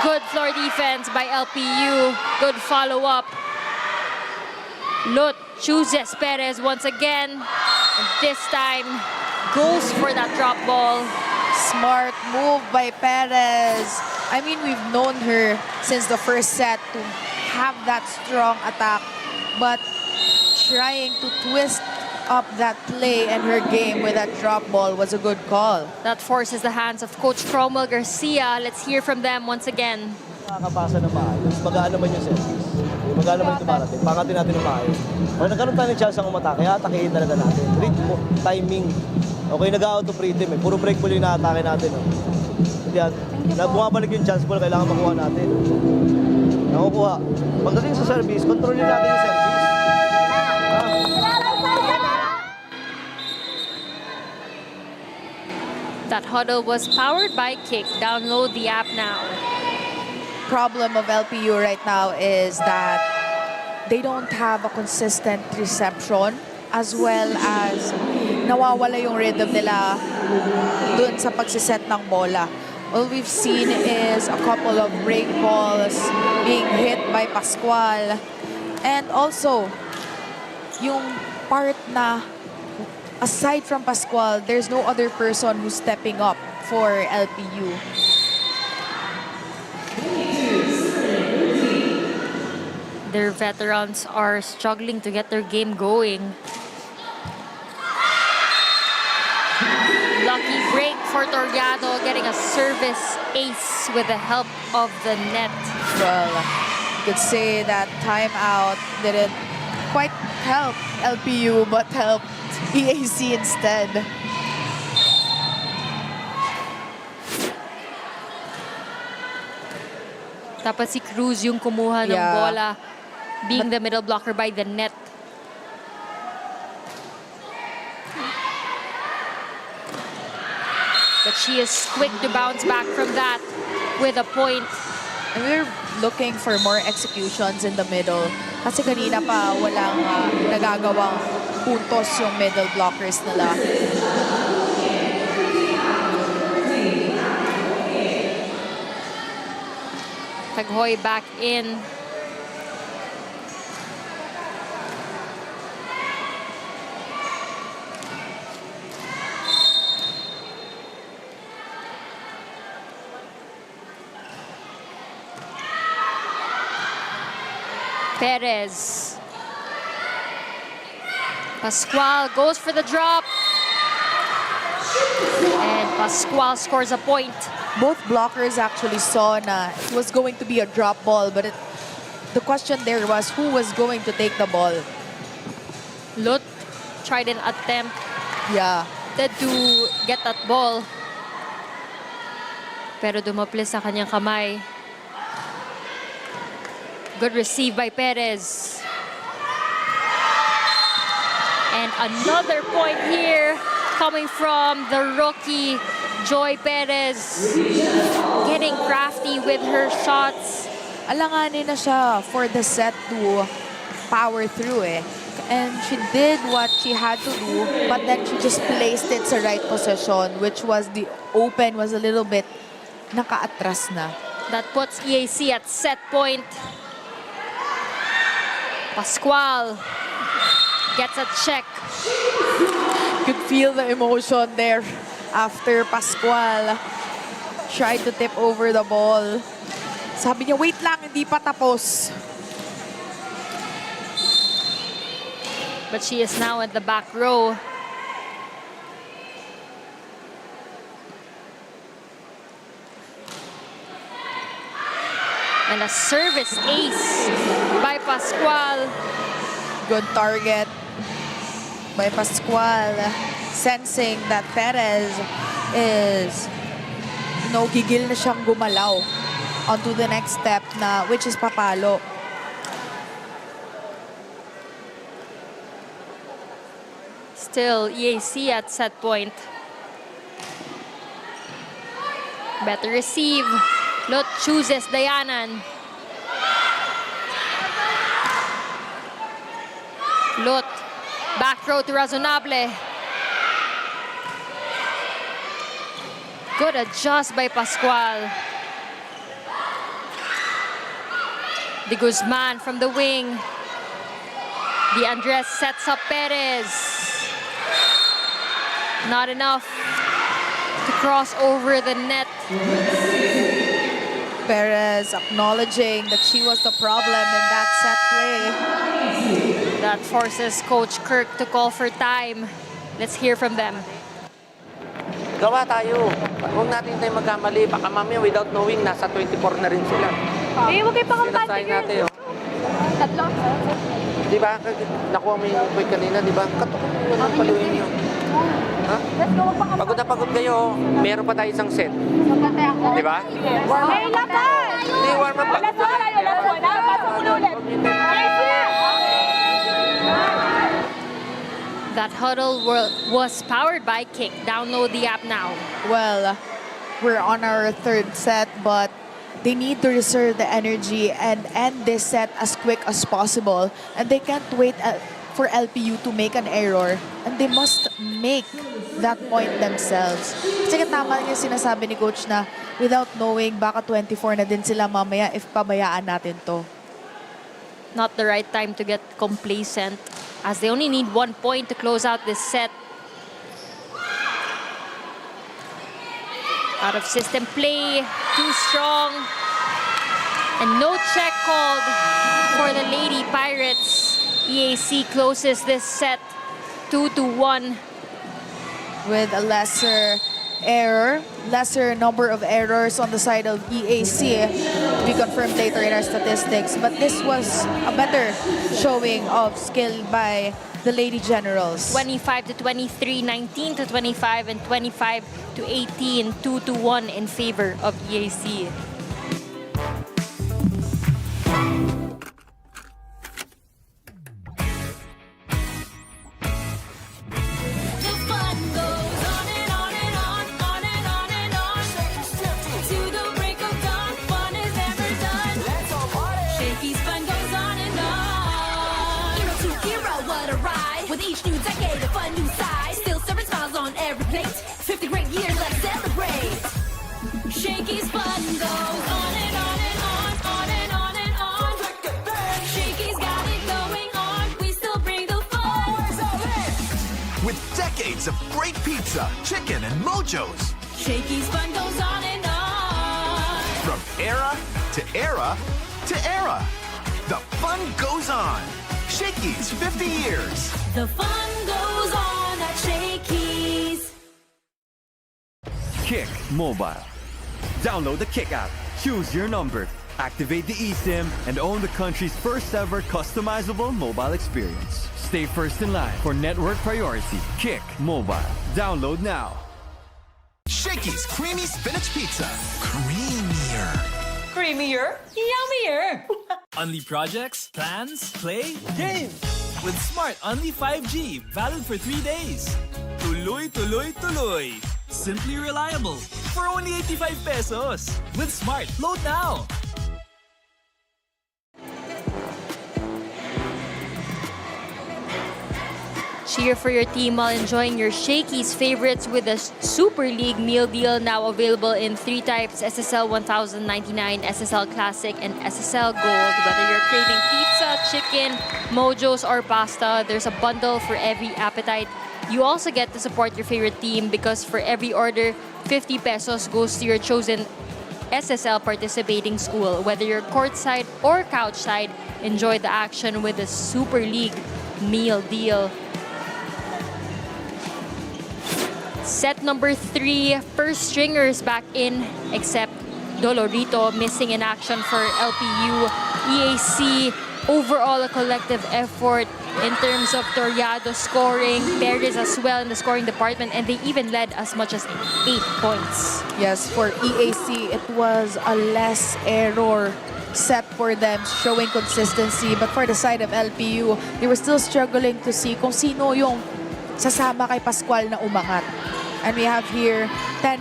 good floor defense by LPU. Good follow-up. Lut chooses Perez once again. And this time, goes for that drop ball. Smart move by Perez. I mean, we've known her since the first set to have that strong attack, but trying to twist up that play and her game with that drop ball was a good call. That forces the hands of Coach Cromwell Garcia. Let's hear from them once again. Makakapasa na maayos, magaan naman yung service. Magaan naman yung tumarating, pangatin natin ng maayos. Pag nagkaroon tayo ng chance ang umatake, atakehin talaga natin. Ritmo, timing. Okay, nag-out of rhythm eh. Puro break ball yung na-atake natin. Oh. Yan, bumabalik yung chance ball, kailangan makuha natin. Nakukuha. Pagdating sa service, kontrolin natin yung service. That huddle was powered by Kick. Download the app now. Problem of LPU right now is that they don't have a consistent reception as well as nawawala yung rhythm nila dun sa pagsiset ng bola. All we've seen is a couple of break balls being hit by Pascual. And also, yung part na aside from Pascual, there's no other person who's stepping up for LPU. Their veterans are struggling to get their game going. Lucky break for Toriano, getting a service ace with the help of the net. Well, you could say that timeout didn't quite help LPU, but helped EAC instead. Dapat si Cruz yung kumuha ng bola, being the middle blocker by the net. But she is quick to bounce back from that with a point. And we're looking for more executions in the middle. Kasi kanina pa walang nagagawang puntos yung middle blockers nila. Taghoy back in. Perez. Pascual goes for the drop. And Pascual scores a point. Both blockers actually saw na it was going to be a drop ball, but the question there was who was going to take the ball. Lut tried an attempt to get that ball. Pero dumaplis sa kanyang kamay. Good receive by Perez. And another point here coming from the rookie, Joy Perez. Getting crafty with her shots. Alanganin na siya for the set to power through eh. And she did what she had to do, but then she just placed it sa right position, which was the open was a little bit nakaatras na. That puts EAC at set point. Pascual gets a check. Could feel the emotion there after Pascual tried to tip over the ball. Sabi niya, wait lang, hindi pa tapos. But she is now at the back row. And a service ace by Pascual. Good target by Pascual. Sensing that Perez is, gigil na siyang gumalaw onto the next step na, which is papalo. Still EAC at set point. Better receive. Lot chooses Dayanan. Lot, back row to Razonable. Good adjust by Pascual. De Guzman from the wing. De Andres sets up Perez. Not enough to cross over the net. Perez acknowledging that she was the problem in that set play. That forces Coach Kirk to call for time. Let's hear from them. Gawa tayo. Huwag natin tayo magkamali. Baka mamaya without knowing, nasa 24 na rin sila. Huwag kayo Sinasayin natin, oh. Tatlo. Di ba? Nakuha mo yung quick kanina, di ba? Katukan mo yun ang paluin niyo. Ha? Pagod na pagod kayo, meron pa tayo isang set. Di ba? Hey, laban! Hindi, warm up. Last one tayo, last one. Pasok mo ulit. That huddle was powered by Kick. Download the app now. Well, we're on our third set, but they need to reserve the energy and end this set as quick as possible. And they can't wait for LPU to make an error. And they must make that point themselves. Kasi tama yung sinasabi ni Coach na without knowing, baka 24 na din sila mamaya if pabayaan natin to. Not the right time to get complacent, as they only need 1 point to close out this set. Out of system play, too strong. And no check called for the Lady Pirates. EAC closes this set 2-1. With a lesser number of errors on the side of EAC. To be confirmed later in our statistics. But this was a better showing of skill by the Lady Generals. 25-23, 19-25, and 25-18, 2-1 in favor of EAC. The fun goes on and on and on, on and on and on. To the break of dawn, fun is never done. Shakey's fun goes on and on. Hero to hero, what a ride. With each new decade, a fun new side. Still serving smiles on every plate. 50 great years, let's celebrate. Shakey's fun goes on and on and on, on and on and on. Shakey's got it going on, we still bring the fun. With decades of great pizza, chicken, and mojos. Shakey's fun goes on and on. From era to era to era. The fun goes on. Shakey's 50 years. The fun goes on at Shakey's. Kick Mobile. Download the Kick app, choose your number, activate the eSIM, and own the country's first ever customizable mobile experience. Stay first in line for network priority. Kick Mobile. Download now. Shakey's creamy spinach pizza. Creamier. Creamier, yummier. Only projects, plans, play, games. With Smart Only 5G, valid for 3 days. Tuloy, tuloy, tuloy. Simply reliable. For only 85 pesos. With Smart, load now. Cheer for your team while enjoying your Shakey's favorites with the Super League meal deal, now available in 3 types: SSL 1099, SSL Classic, and SSL Gold. Whether you're craving pizza, chicken, mojos, or pasta, there's a bundle for every appetite. You also get to support your favorite team because for every order, 50 pesos goes to your chosen SSL participating school. Whether you're courtside or couchside, enjoy the action with the Super League meal deal. Set number 3, first stringers back in, except Dolorito missing in action for LPU. EAC, overall a collective effort in terms of Toriado scoring. Perez as well in the scoring department, and they even led as much as 8 points. Yes, for EAC, it was a less error set for them, showing consistency. But for the side of LPU, they were still struggling to see kung sino yung sasama kay Pascual na umangat. And we have here 10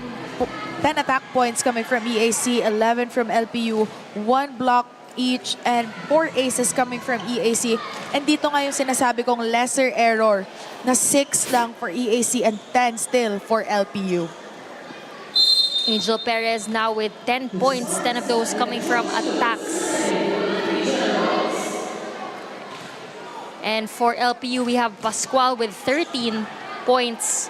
attack points coming from EAC, 11 from LPU, 1 block each, and 4 aces coming from EAC. And dito nga yung sinasabi kong lesser error na 6 lang for EAC and 10 still for LPU. Angel Perez now with 10 points, 10 of those coming from attacks. And for LPU, we have Pascual with 13 points.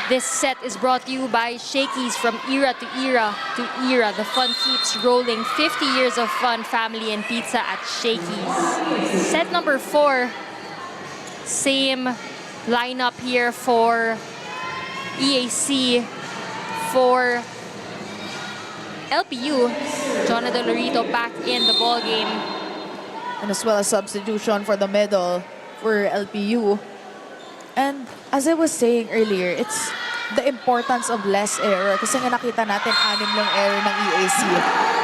This set is brought to you by Shakey's. From era to era to era, the fun keeps rolling. 50 years of fun, family, and pizza at Shakey's. Set number 4, same lineup here for EAC. For LPU, Jonah Dolorito back in the ball game. And as well as substitution for the middle for LPU. And as I was saying earlier, it's the importance of less error. Kasi nga nakita natin 6 lang error ng EAC,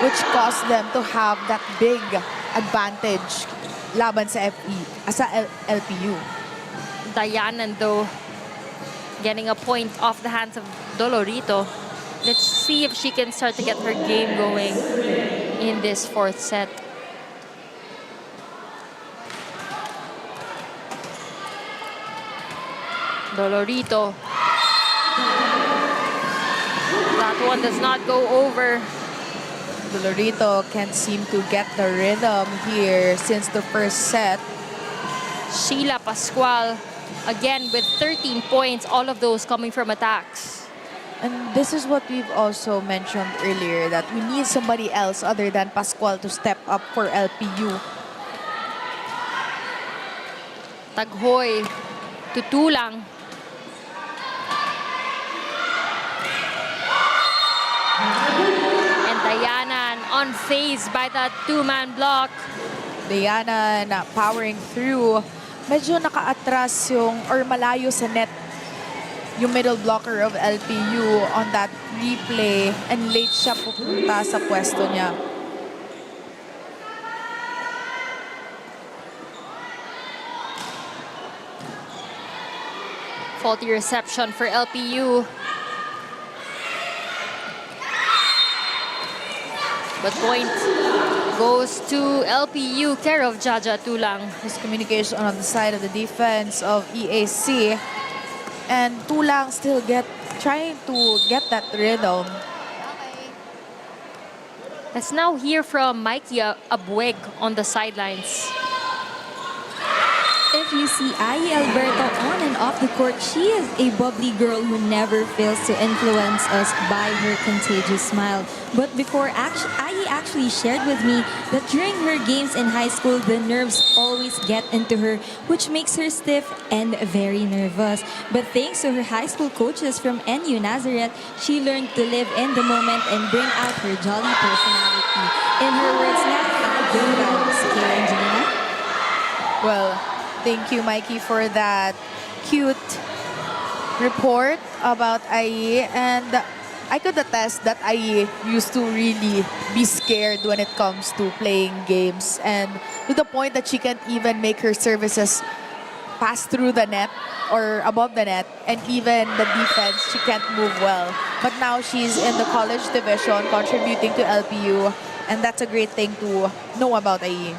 which caused them to have that big advantage laban sa LPU. Dayanan, though, getting a point off the hands of Dolorito. Let's see if she can start to get her game going in this 4th set. Dolorito. That one does not go over. Dolorito can't seem to get the rhythm here since the first set. Sheila Pascual, again with 13 points, all of those coming from attacks. And this is what we've also mentioned earlier, that we need somebody else other than Pascual to step up for LPU. Taghoy, tutulang. And Dayanan unfazed by that 2-man block. Dayanan powering through. Medyo naka-atras yung, or malayo sa net, yung middle blocker of LPU on that replay, and late siya pupunta sa pwesto niya. Faulty reception for LPU. But point goes to LPU, care of Jaja Tulang. Miscommunication on the side of the defense of EAC. And Tulang still trying to get that rhythm. Let's now hear from Mikey Abueg on the sidelines. If you see Ai Alberto on and off the court, she is a bubbly girl who never fails to influence us by her contagious smile. But before, Ai actually shared with me that during her games in high school, the nerves always get into her, which makes her stiff and very nervous. But thanks to her high school coaches from NU Nazareth, she learned to live in the moment and bring out her jolly personality. In her words, na, I go vibes. Okay, Angelina? Well, thank you, Mikey, for that cute report about Ai. And I could attest that Ai used to really be scared when it comes to playing games. And to the point that she can't even make her services pass through the net or above the net. And even the defense, she can't move well. But now she's in the college division, contributing to LPU. And that's a great thing to know about Ai.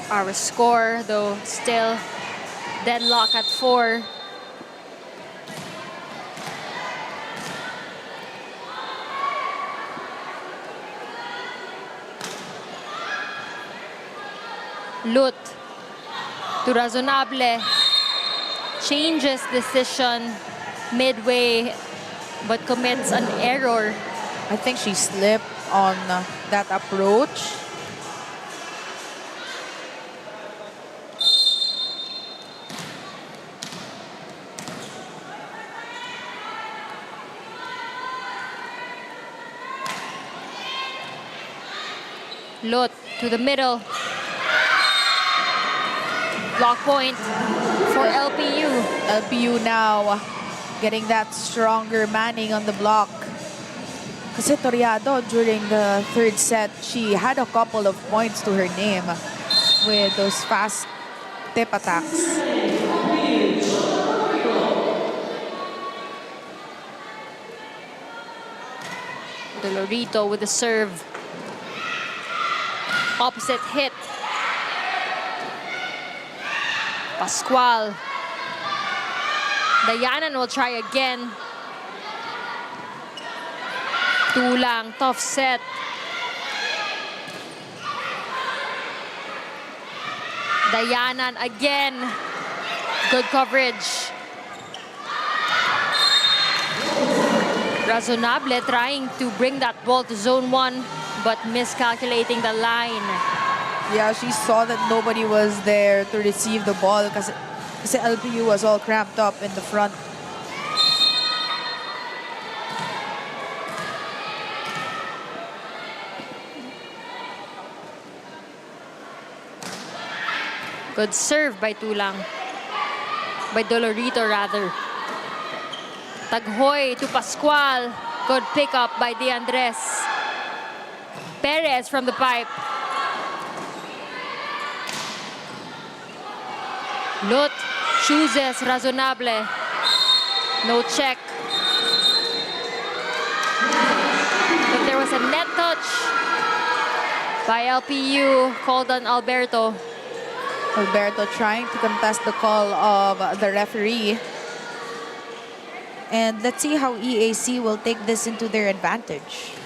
Our score, though, still deadlock at 4. Lut to Razonable changes decision midway but commits an error. I think she slipped on that approach. Lot to the middle. Block point for LPU. LPU now getting that stronger manning on the block. Kasi Toriado, during the third set, she had a couple of points to her name with those fast tip attacks. Dolorito with the serve. Opposite hit. Pascual. Dayanan will try again. Tulang, tough set. Dayanan again. Good coverage. Razonable trying to bring that ball to zone 1, but miscalculating the line. Yeah, she saw that nobody was there to receive the ball kasi LPU was all cramped up in the front. Good serve by Tulang. By Dolorito, rather. Taghoy to Pascual. Good pickup by De Andres. Perez from the pipe. Lot chooses Razonable. No check. But there was a net touch by LPU, called on Alberto. Alberto trying to contest the call of the referee. And let's see how EAC will take this into their advantage.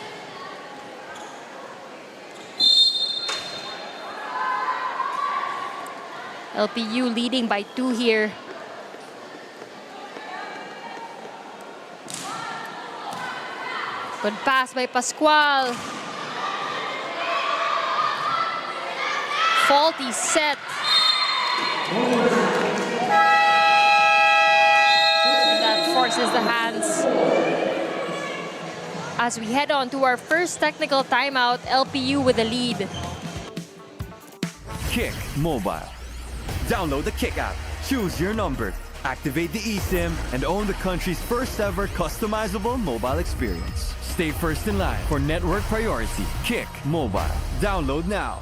LPU leading by 2 here. Good pass by Pascual. Faulty set. That forces the hands. As we head on to our first technical timeout, LPU with the lead. Kick Mobile. Download the Kick app, choose your number, activate the eSIM, and own the country's first ever customizable mobile experience. Stay first in line for network priority. Kick Mobile. Download now.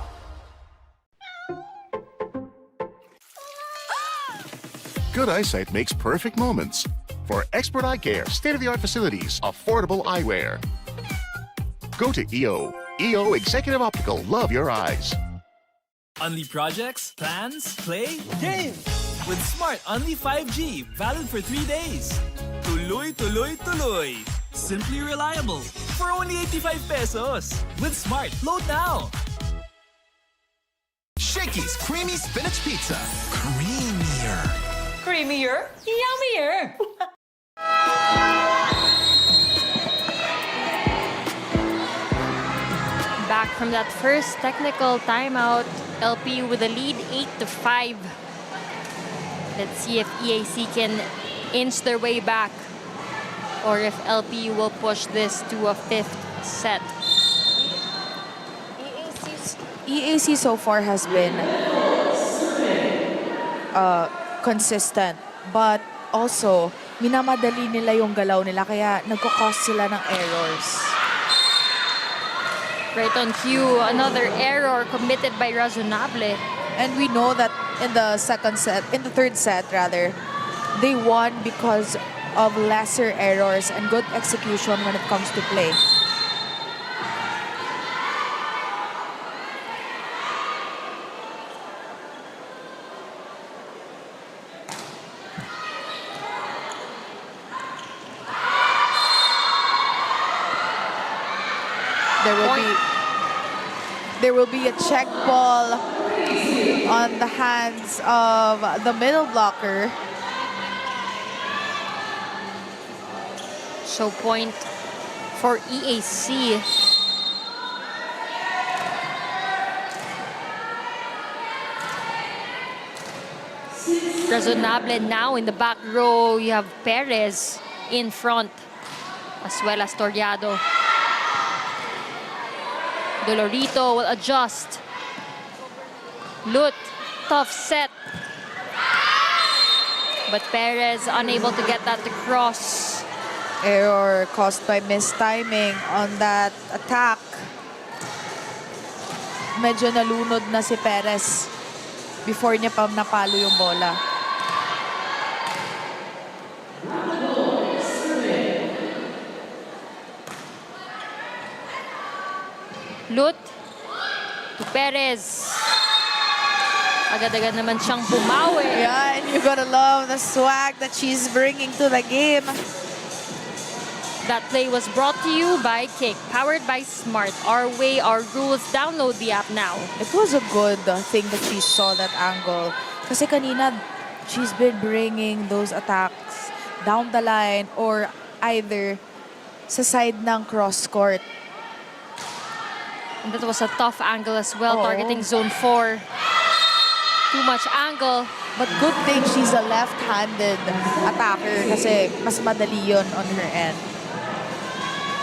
Good eyesight makes perfect moments. For expert eye care, state-of-the-art facilities, affordable eyewear. Go to EO. EO Executive Optical. Love your eyes. Unli projects, plans, play, games. With Smart Unli 5G, valid for 3 days. Tuloy, tuloy, tuloy. Simply reliable. For only 85 pesos. With Smart, load now. Shakey's Creamy Spinach Pizza. Creamier. Creamier, yummier. Back from that first technical timeout, LPU with the lead 8-5. Let's see if EAC can inch their way back or if LPU will push this to a 5th set. EAC so far has been consistent, but also minamadali nila yung galaw nila kaya nagko-cause sila ng errors. Right on cue, another error committed by Razonable. And we know that in the third set rather, they won because of lesser errors and good execution when it comes to play. There will be a check ball on the hands of the middle blocker. So point for EAC. Razonable now in the back row. You have Perez in front, as well as Toriado. Dolorito will adjust. Lut, tough set. But Perez unable to get that to cross. Error caused by mistiming on that attack. Medyo nalunod na si Perez before niya pa napalo yung bola. Lut to Perez. Agad-agad naman siyang bumawi. Yeah, and you're gonna love the swag that she's bringing to the game. That play was brought to you by Kick, powered by Smart. Our way, our rules. Download the app now. It was a good thing that she saw that angle. Kasi kanina, she's been bringing those attacks down the line or either sa side ng cross court. And that was a tough angle as well, Oo. targeting zone 4. Too much angle. But good thing she's a left-handed attacker kasi mas madali yun on her end.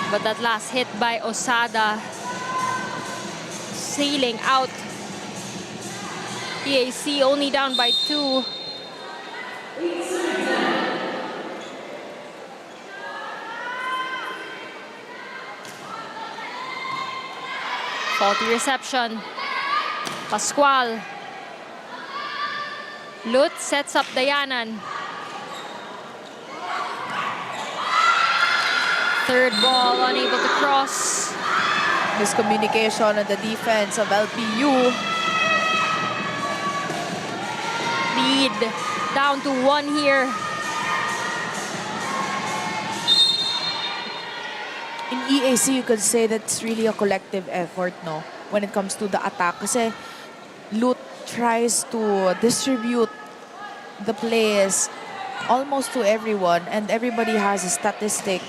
But that last hit by Osada, sailing out. EAC only down by 2. Faulty reception. Pascual. Lut sets up Dayanan. Third ball, unable to cross. Miscommunication on the defense of LPU. Lead down to 1 here. In EAC, you could say that's really a collective effort, no? When it comes to the attack. Kasi Lut tries to distribute the plays almost to everyone and everybody has a statistic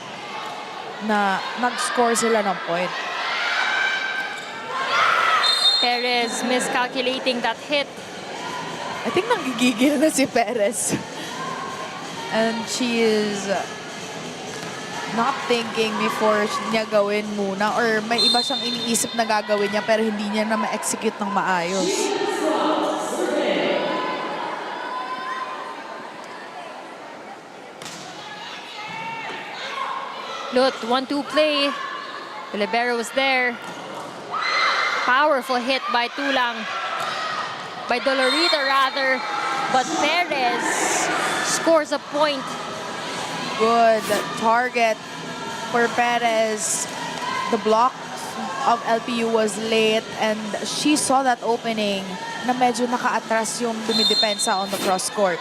na nag-score sila ng point. Perez miscalculating that hit. I think nanggigigil na si Perez. And she is not thinking before niya gawin muna or may iba siyang iniisip na gagawin niya pero hindi niya na ma-execute ng maayos. Lut, 1-2 play. The libero was there. Powerful hit by Tulang. By Dolorito rather. But Perez scores a point. Good target for Perez. The block of LPU was late and she saw that opening na medyo naka-atras yung dumidepensa on the cross court.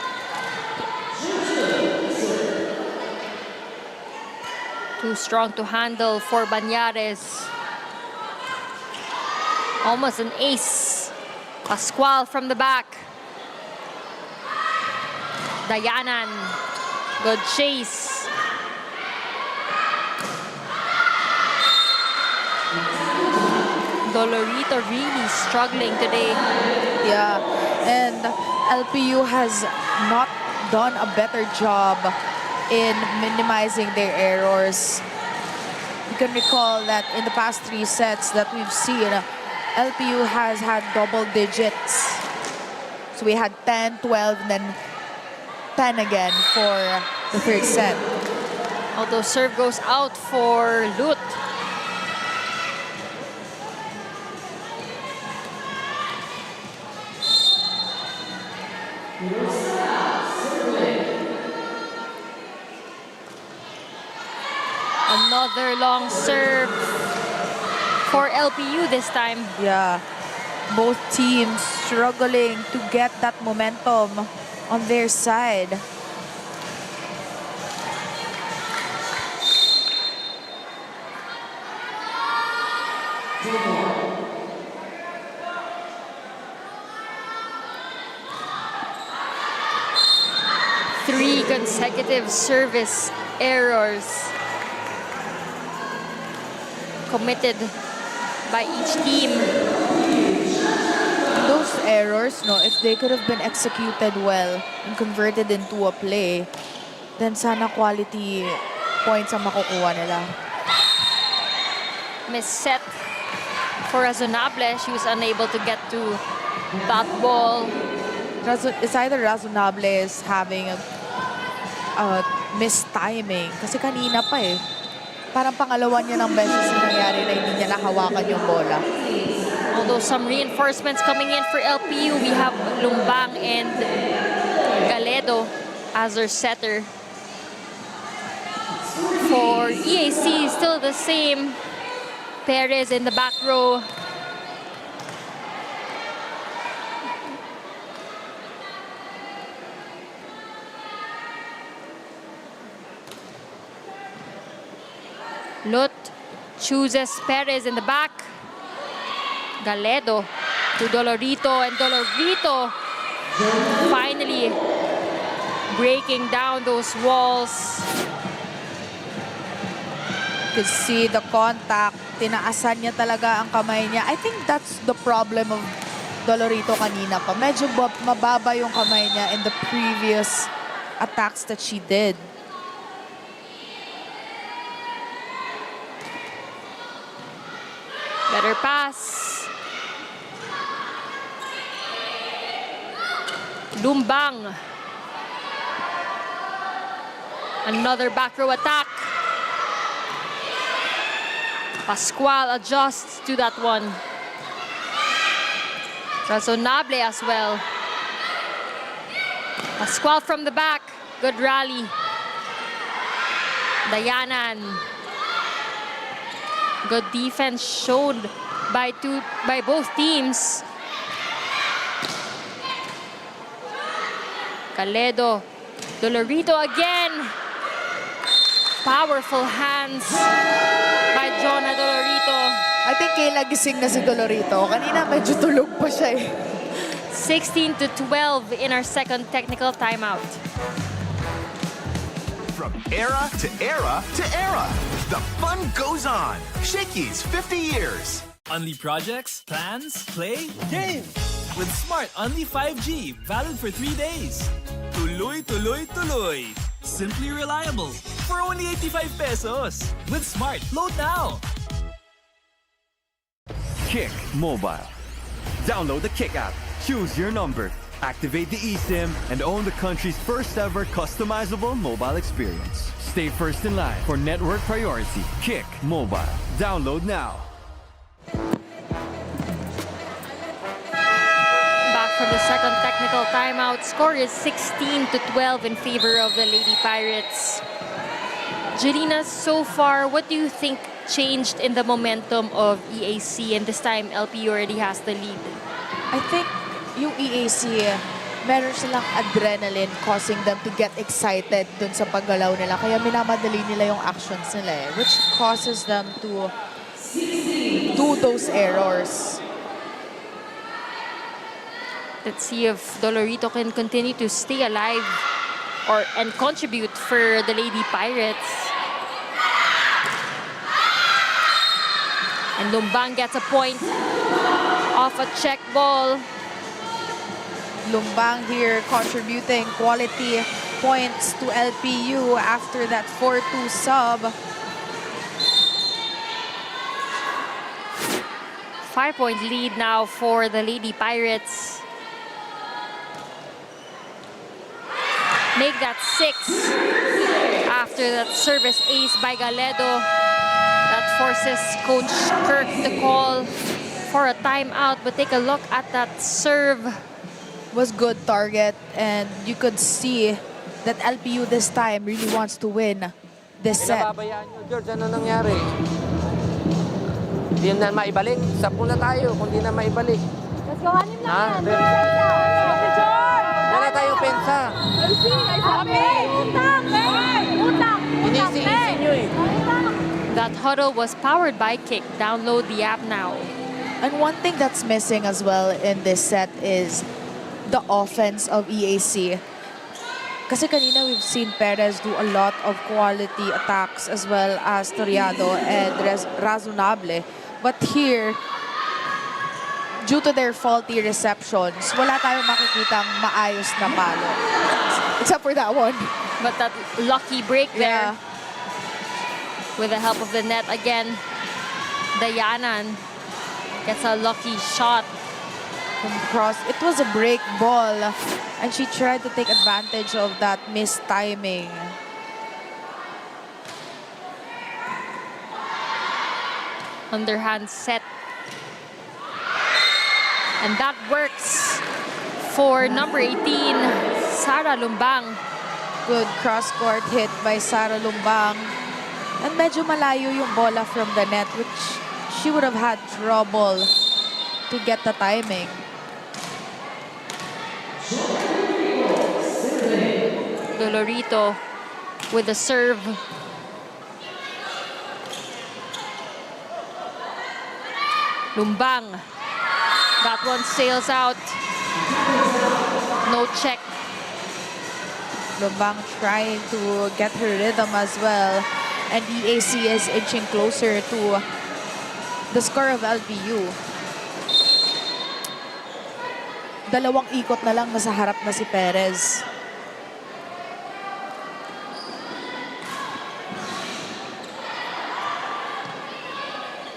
Too strong to handle for Banyares. Almost an ace. Pascual from the back. Dayanan. Good chase. Dolorito really struggling today. Yeah, and LPU has not done a better job in minimizing their errors. You can recall that in the past 3 sets that we've seen, LPU has had double digits. So we had 10, 12, and then 10 again for the third set. Although serve goes out for Lut. Another long serve for LPU this time. Yeah, both teams struggling to get that momentum on their side. Three consecutive service errors committed by each team. Those errors, no, if they could have been executed well and converted into a play, then sana quality points ang makukuha nila. Miss set for Razonable. She was unable to get to that ball. It's either Razonable is having a mistiming. Kasi kanina pa eh. Parang pangalawa niya ng beses na nangyari na hindi niya nakawakan yung bola. Although some reinforcements coming in for LPU, we have Lumbang and Galedo as their setter. For EAC, still the same. Perez in the back row. Lut chooses Perez in the back. Galedo to Dolorito, and Dolorito finally breaking down those walls. You could see the contact. Tinaasan niya talaga ang kamay niya. I think that's the problem of Dolorito kanina pa. Medyo mababa yung kamay niya in the previous attacks that she did. Better pass. Lumbang. Another back row attack. Pascual adjusts to that one. Razonable as well. Pascual from the back. Good rally. Dayanan. Good defense showed by both teams. Galedo. Dolorito again. Powerful hands by Jonah Dolorito. I think gising na si Dolorito. Kanina medyo tulog pa siya eh. 16-12 in our second technical timeout. From era to era to era, the fun goes on. Shakey's 50 years. Only projects, plans, play, games. With Smart Only 5G, valid for 3 days. Tuloy, tuloy, tuloy. Simply reliable. For only 85 pesos. With Smart, load now. Kick Mobile. Download the Kick app. Choose your number. Activate the eSIM and own the country's first ever customizable mobile experience. Stay first in line for network priority. Kick Mobile. Download now. Back from the second technical timeout. Score is 16-12 in favor of the Lady Pirates. Jelena, so far, what do you think changed in the momentum of EAC? And this time, LPU already has the lead. I think yung EAC, meron silang adrenaline causing them to get excited dun sa paggalaw nila. Kaya minamadali nila yung actions nila eh, which causes them to do those errors. Let's see if Dolorito can continue to stay alive and contribute for the Lady Pirates. And Lumbang gets a point off a check ball. Lumbang here contributing quality points to LPU after that 4-2 sub. 5-point lead now for the Lady Pirates. Make that 6 after that service ace by Galedo. That forces Coach Kirk to call for a timeout. But take a look at that serve. Was good target, and you could see that LPU this time really wants to win this set. Pinababayaan nyo, George. Ano nangyari? Hindi na maibalik. Sapo na tayo kung di na maibalik. Let's go, hanim lang yan. Wala tayong pensa. Inisi-isi nyo eh. That huddle was powered by Kick. Download the app now. And one thing that's missing as well in this set is the offense of EAC. Kasi kanina we've seen Perez do a lot of quality attacks as well as Toriado and Razonable. But here, due to their faulty receptions, wala tayong makikitang maayos na palo. Except for that one. But that lucky break there, with the help of the net again, Dayanan gets a lucky shot. From cross. It was a break ball and she tried to take advantage of that missed timing. Underhand set. And that works for number 18, Sara Lumbang. Good cross-court hit by Sara Lumbang. And medyo malayo yung bola from the net, which she would have had trouble to get the timing. Dolorito with the serve. Lumbang. That one sails out. No check. Lumbang trying to get her rhythm as well. And EAC is inching closer to the score of LPU. Dalawang ikot na lang, nasa harap na si Perez.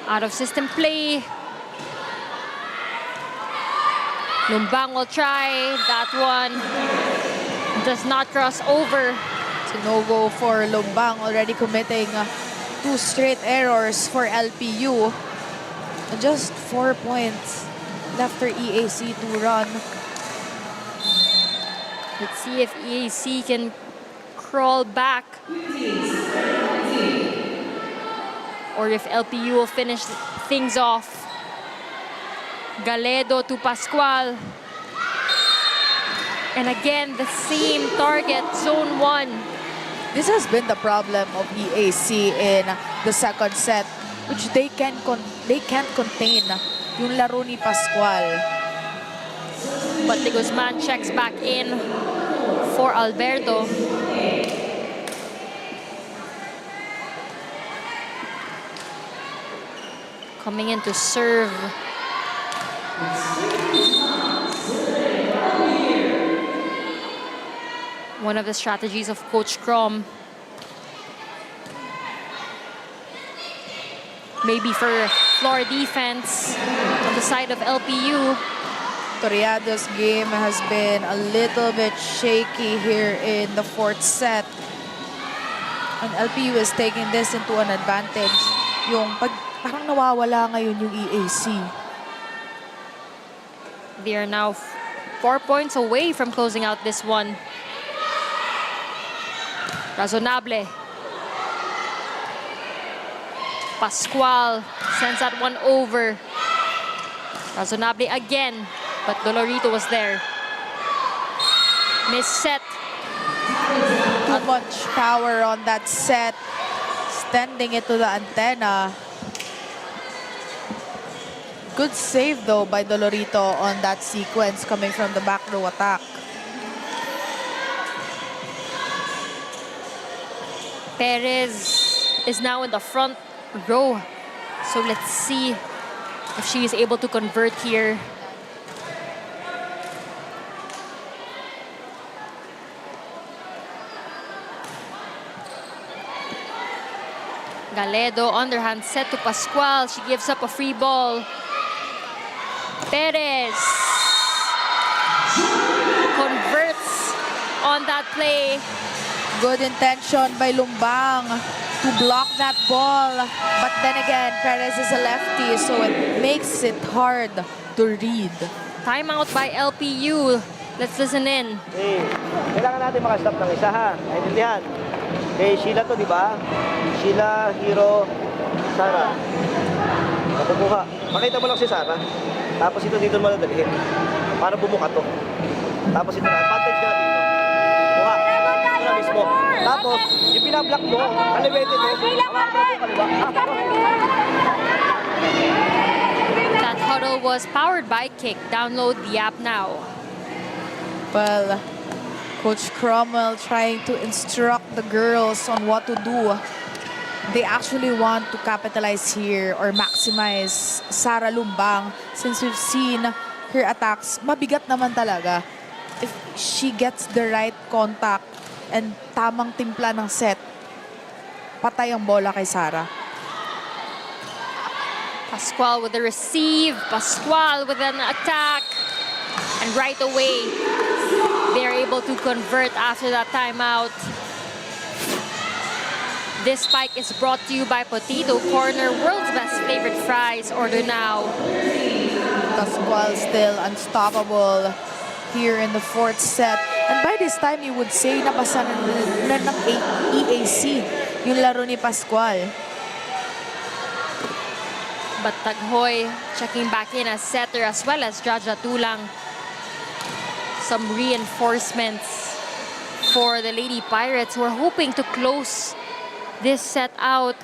Out of system play. Lumbang will try. That one does not cross over. It's a no-go for Lumbang, already committing 2 straight errors for LPU. And just 4 points left for EAC to run. Let's see if EAC can crawl back. Or if LPU will finish things off. Galedo to Pascual. And again, the same target, zone 1. This has been the problem of EAC in the second set, which they can't contain yung laro ni Pascual. But de Guzman checks back in for Alberto. Coming in to serve. One of the strategies of Coach Crom. Maybe for floor defense on the side of LPU. Toriado's game has been a little bit shaky here in the 4th set. And LPU is taking this into an advantage. Yung parang nawawala ngayon yung EAC. They are now 4 points away from closing out this one. Razonable. Pascual sends that one over. Razonable again, but Dolorito was there. Miss set. Too much power on that set. Extending it to the antenna. Good save though by Dolorito on that sequence coming from the back row attack. Perez is now in the front row. So let's see if she is able to convert here. Galedo, underhand set to Pascual. She gives up a free ball. Perez converts on that play. Good intention by Lumbang to block that ball. But then again, Perez is a lefty, so it makes it hard to read. Timeout by LPU. Let's listen in. Eh, kailangan natin makastop ng isa ha. Naintindihan? Eh, Sheila to, di ba? Sheila, Hero, Sara. Makukuha. Makita mo lang si Sara. Tapos ito dito mo nadalhin. Para bumuka to. Tapos ito na. Advantage ka na dito. Buka. Ito na mismo. Tapos, yung pinablock mo, kaliwete to. That huddle was powered by Kick. Download the app now. Well, Coach Cromwell trying to instruct the girls on what to do. They actually want to capitalize here or maximize Sara Lumbang since we've seen her attacks. Mabigat naman talaga. If she gets the right contact and tamang timpla ng set, patay ang bola kay Sara. Pascual with the receive. Pascual with an attack. And right away, they're able to convert after that timeout. This spike is brought to you by Potato Corner, world's best favorite fries. Order now. Pascual still unstoppable here in the fourth set. And by this time, you would say nabasa na ng EAC yung laro ni Pascual. But Taghoy checking back in as setter as well as Jaja Tulang. Some reinforcements for the Lady Pirates who are hoping to close this set out.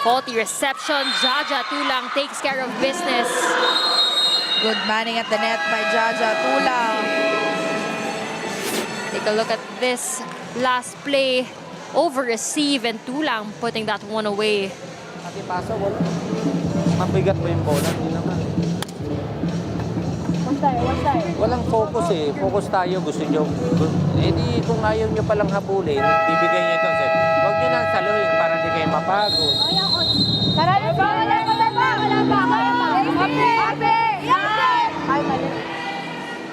Faulty reception. Jaja Tulang takes care of business. Good manning at the net by Jaja Tulang. Take a look at this last play. Over receive and Tulang putting that one away. Pati paso, wala. Mabigat ba yung bola? Hindi naman. Walang focus eh. Focus tayo. Gusto nyo. Eh di kung ayaw nyo palang habulin, bibigay nyo ito. Huwag nyo nang saluhin para di kayo mapagod.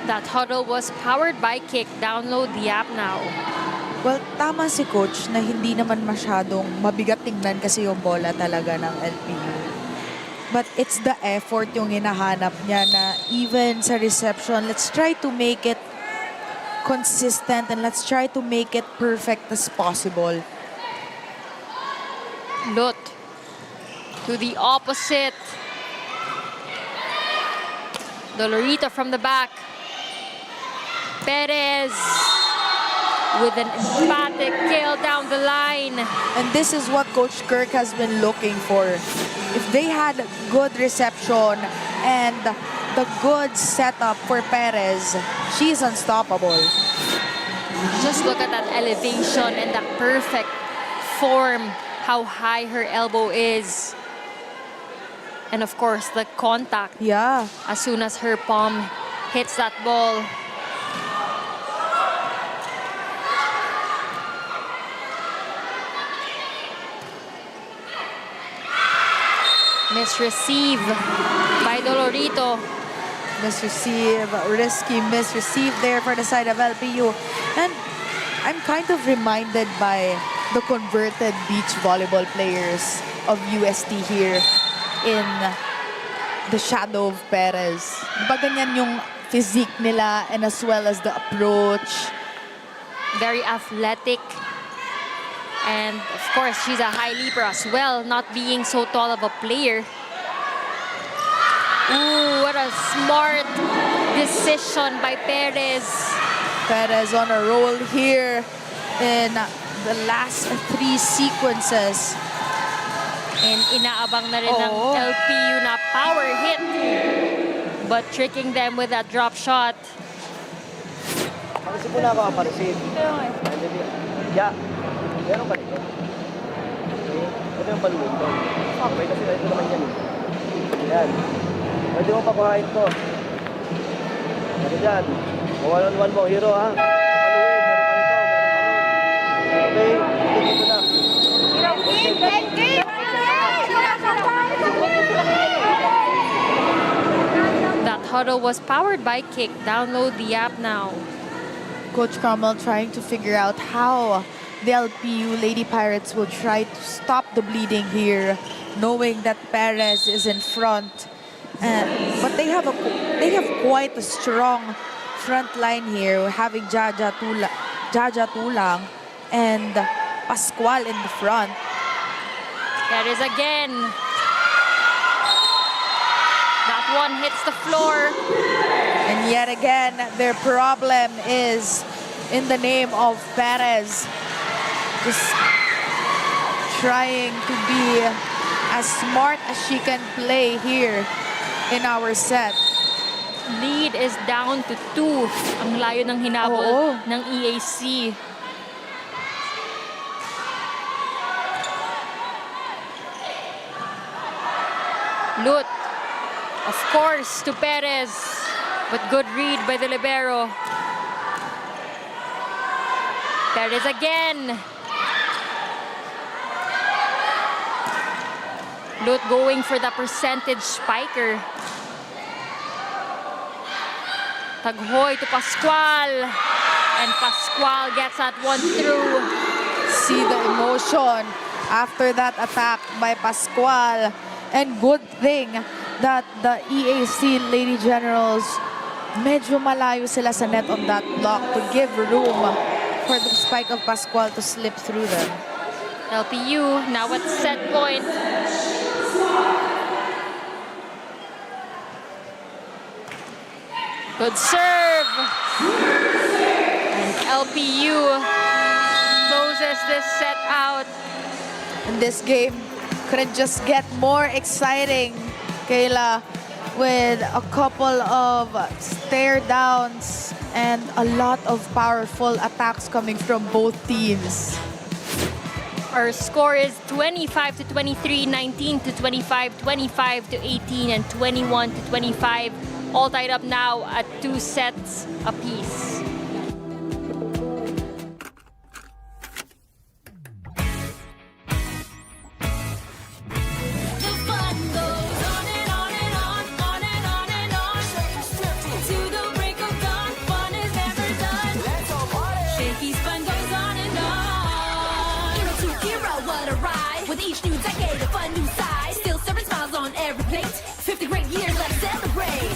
That huddle was powered by Kick. Download the app now. Well, tama si Coach na hindi naman masyadong mabigat tingnan kasi yung bola talaga ng LPU. But it's the effort yung hinahanap niya na even sa reception, let's try to make it consistent and let's try to make it perfect as possible. Lut to the opposite. Dolorito from the back. Perez with an emphatic kill down the line. And this is what Coach Kirk has been looking for. If they had good reception and the good setup for Perez, she's unstoppable. Just look at that elevation and that perfect form, how high her elbow is. And of course, the contact. Yeah. As soon as her palm hits that ball. Misreceive by Dolorito. Misreceive, risky misreceive there for the side of LPU. And I'm kind of reminded by the converted beach volleyball players of UST here in the shadow of Perez. Diba ganyan yung physique nila and as well as the approach. Very athletic. And of course, she's a high leaper as well, not being so tall of a player. Ooh, what a smart decision by Perez. Perez on a roll here in the last three sequences. And inaabang na rin ng LPU na power hit. But tricking them with that drop shot. Parisip mo na ako, parisip. Yeah. Meron pa rin. Okay. Ito yung paluin ko. Okay, kasi ito naman yan. Yan. Pwede mo pakuhain ko. Ano dyan? One-on-one mo, hero ha. Paluin, meron pa rin ito. Meron pa rin. Okay, dito na. That huddle was powered by Kick. Download the app now. Coach Cromwell trying to figure out how the LPU Lady Pirates will try to stop the bleeding here, knowing that Perez is in front. But they have quite a strong front line here, having Jaja Tulang and Pascual in the front. Perez again. That one hits the floor. And yet again, their problem is in the name of Perez. Just trying to be as smart as she can play here in our set. lead is down to 2. Ang layo ng hinabol ng EAC. Lut, of course, to Perez. But good read by the libero. Perez again. Lut going for the percentage spiker. Taghoy to Pascual. And Pascual gets that one through. See the emotion after that attack by Pascual. And good thing that the EAC Lady Generals medyo malayo sila sa net on that block to give room for the spike of Pascual to slip through them. LPU now at set point. Good serve. And LPU closes this set out. And this game couldn't just get more exciting, Kayla, with a couple of stare downs and a lot of powerful attacks coming from both teams. Our score is 25 to 23, 19 to 25, 25 to 18, and 21 to 25. All tied up now at 2 sets apiece. The fun goes on and on and on, on and on and on. To the break of dawn, fun is never done. Shakey's fun goes on and on. Hero to hero, what a ride. With each new decade, a fun new side. Still serving smiles on every plate. 50 great years, let's celebrate.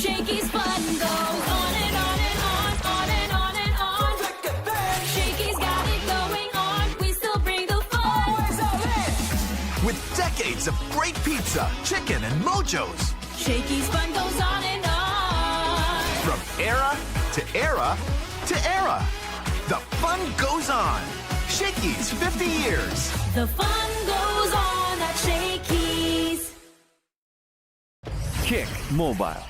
Shakey's fun goes on and on and on, on and on and on. Shakey's got it going on, we still bring the fun. With decades of great pizza, chicken, and mojos. Shakey's fun goes on and on. From era to era to era. The fun goes on. Shakey's 50 years. The fun goes on at Shakey's. Kick Mobile.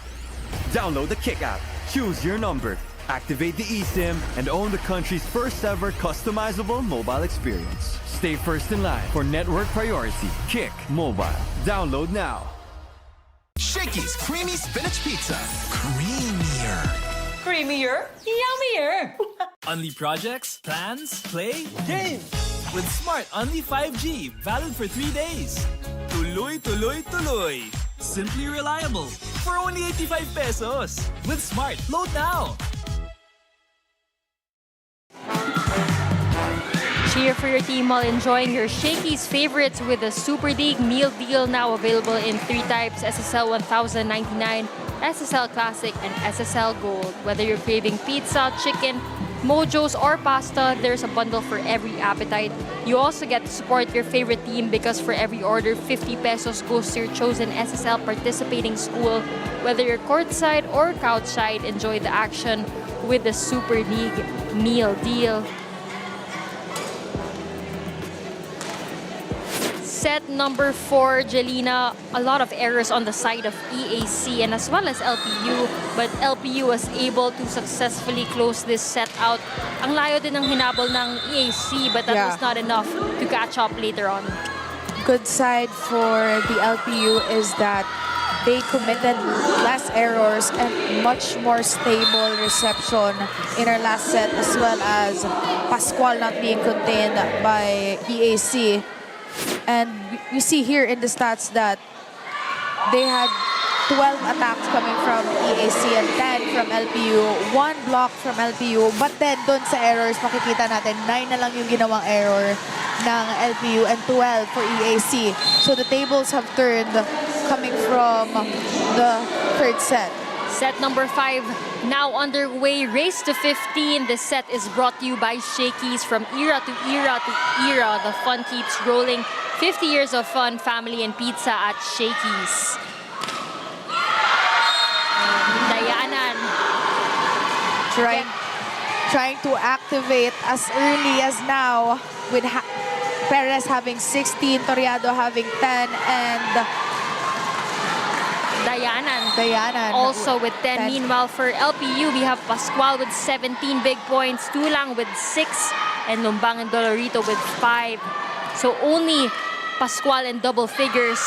Download the Kick app, choose your number, activate the eSIM, and own the country's first ever customizable mobile experience. Stay first in line for network priority. Kick Mobile. Download now. Shakey's creamy spinach pizza. Creamier. Creamier, yummier. Only projects, plans, play, games. With Smart Only 5G, valid for 3 days. Tuloy, tuloy, tuloy. Simply reliable. For only 85 pesos. With Smart, load now. Cheer for your team while enjoying your Shakey's favorites with the Super League meal deal, now available in 3 types: SSL 1099, SSL Classic, and SSL Gold. Whether you're craving pizza, chicken, mojos, or pasta, there's a bundle for every appetite. You also get to support your favorite team because for every order, 50 pesos goes to your chosen SSL participating school. Whether you're courtside or couchside, enjoy the action with the Super League meal deal. Set number 4, Jelena, a lot of errors on the side of EAC and as well as LPU, but LPU was able to successfully close this set out. Ang layo din ng hinabol ng EAC, but that was not enough to catch up later on. Good side for the LPU is that they committed less errors and much more stable reception in our last set, as well as Pascual not being contained by EAC. And we see here in the stats that they had 12 attacks coming from EAC and 10 from LPU, 1 block from LPU. But then doon sa errors, makikita natin 9 na lang yung ginawang error ng LPU and 12 for EAC. So the tables have turned coming from the third set. Set number 5 now underway. Race to 15. This set is brought to you by Shakey's. From era to era to era, the fun keeps rolling. 50 years of fun, family, and pizza at Shakey's. Dayanan. Trying to activate as early as now with Perez having 16, Toriado having 10, and Dayanan. also with 10. 10. Meanwhile, for LPU, we have Pascual with 17 big points, Tulang with 6, and Lumbang and Dolorito with 5. So only Pascual in double figures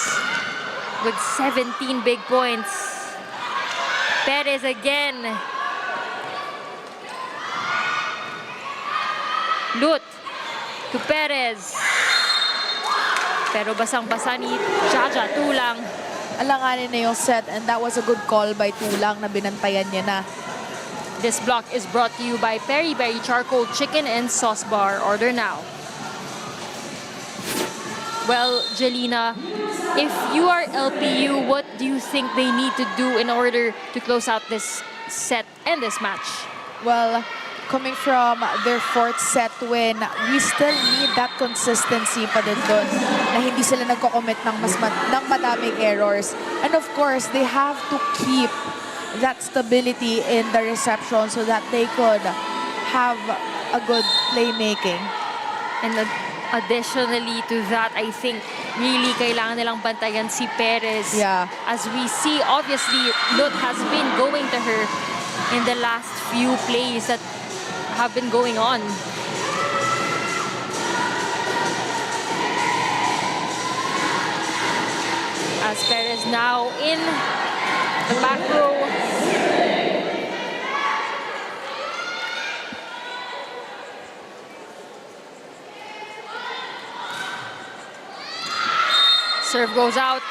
with 17 big points. Perez again. Lut to Perez. Pero basang-basa ni Jaja Tulang. Alanganin na yung set, and that was a good call by Tulang na binantayan niya na. This block is brought to you by Peri Peri Charcoal Chicken and Sauce Bar. Order now. Well, Jelena, if you are LPU, what do you think they need to do in order to close out this set and this match? Well, coming from their 4th set win, we still need that consistency pa din doon na hindi sila nagko-commit ng ng madaming errors. And of course, they have to keep that stability in the reception so that they could have a good playmaking. And additionally to that, I think really kailangan nilang bantayan si Perez. Yeah. As we see, obviously, Lut has been going to her in the last few plays that have been going on. As Perez now in the back row. Serve goes out.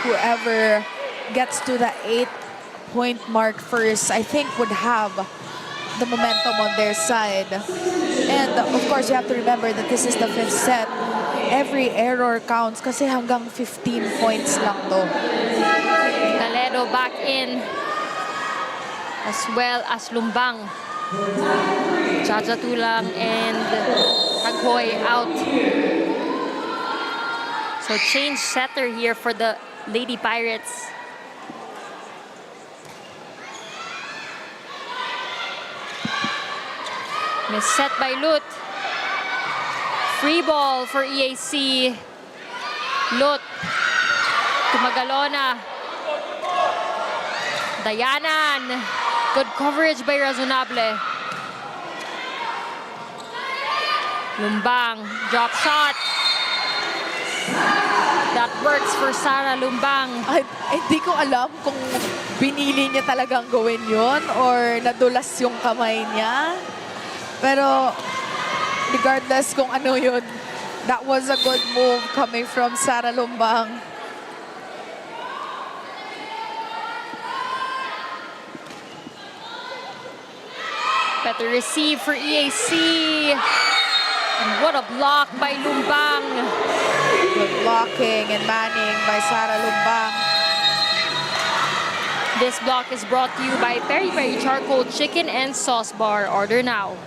Whoever gets to the 8-point mark first, I think would have the momentum on their side. And of course, you have to remember that this is the 5th set. Every error counts kasi hanggang 15 points lang to. Toledo back in, as well as Lumbang. Jaja Tulang and Taghoy out. So change setter here for the Lady Pirates. Miss set by Lut. Free ball for EAC. Lut to Magalona. Dayanan. Good coverage by Razonable. Lumbang, drop shot. That works for Sara Lumbang. Ay, hindi ko alam kung binili niya talagang gawin yon or nadulas yung kamay niya. Pero regardless kung ano yun, that was a good move coming from Sara Lumbang. Better receive for EAC. And what a block by Lumbang. Good blocking and manning by Sara Lumbang. This block is brought to you by Peri Peri Charcoal Chicken and Sauce Bar. Order now.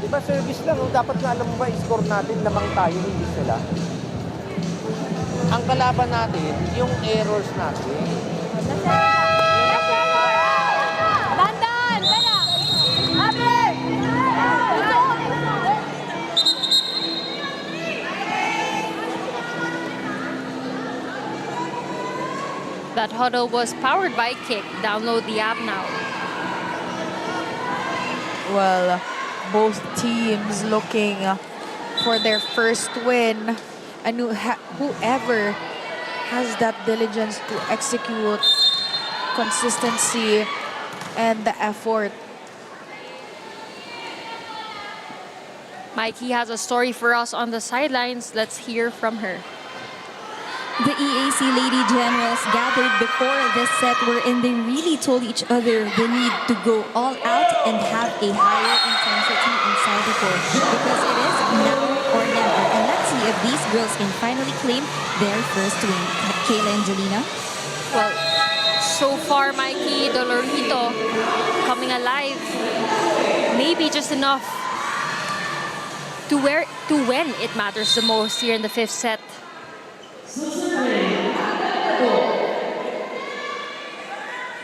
Diba service lang, dapat nga alam mo ba, score natin lamang tayo, hindi sila. Ang kalaban natin, yung errors natin. That huddle was powered by Kick. Download the app now. Well, both teams looking for their first win. And whoever has that diligence to execute, consistency, and the effort. Mikey has a story for us on the sidelines. Let's hear from her. The EAC Lady Generals gathered before this set wherein they really told each other the need to go all out and have a higher intensity inside the court because it is now or never. And let's see if these girls can finally claim their first win. Kayla and Jelena? Well, so far, Mikey, Dolorito coming alive. Maybe just enough to when it matters the most here in the 5th set.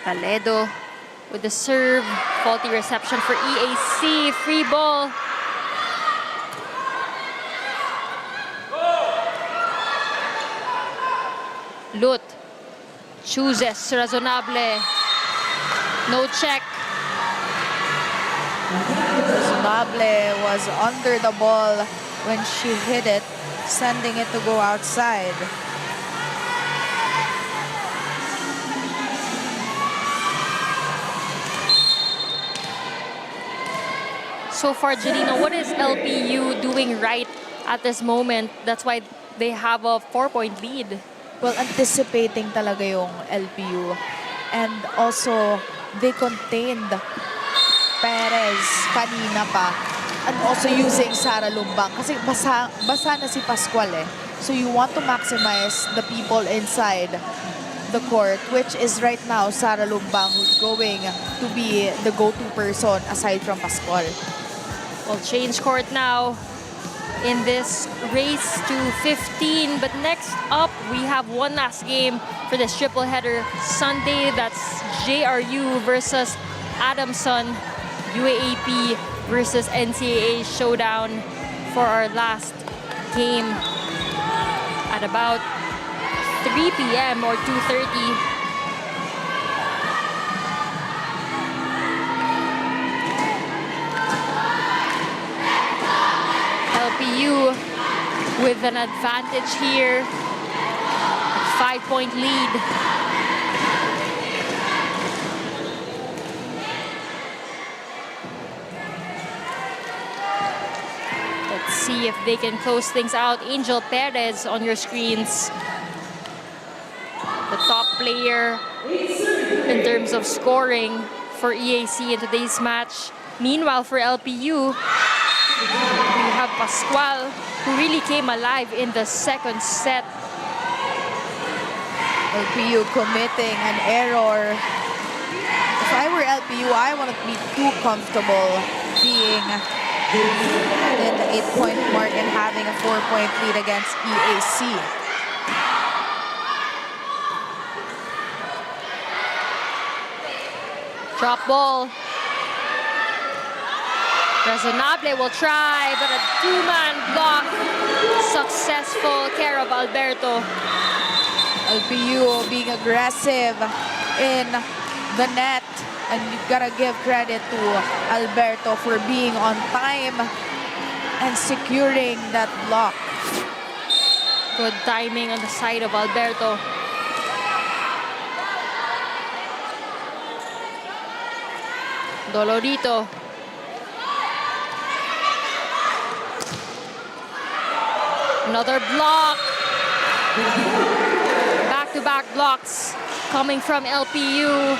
Toledo with the serve. Faulty reception for EAC. Free ball. Lut chooses Razonable. No check. Razonable was under the ball when she hit it, sending it to go outside. So far, Janino, what is LPU doing right at this moment? That's why they have a 4-point lead. Well, anticipating talaga yung LPU. And also, they contained Perez kanina pa. And also using Sara Lumbang. Kasi basa na si Pascual eh. So you want to maximize the people inside the court, which is right now Sara Lumbang, who's going to be the go-to person aside from Pascual. We'll change court now in this race to 15. But next up, we have one last game for this triple header Sunday. That's JRU versus Adamson, UAAP versus NCAA showdown for our last game at about 3 p.m. or 2:30. LPU with an advantage here, 5-point lead. Let's see if they can close things out. Angel Perez on your screens, the top player in terms of scoring for EAC in today's match. Meanwhile, for LPU, we have Pascual, who really came alive in the second set. LPU committing an error. If I were LPU, I wouldn't be too comfortable being in the 8-point mark and having a 4-point lead against EAC. Drop ball. Razonable will try, but a two-man block. Successful care of Alberto. LPU being aggressive in the net. And you've got to give credit to Alberto for being on time and securing that block. Good timing on the side of Alberto. Dolorito. Another block. Back-to-back blocks coming from LPU.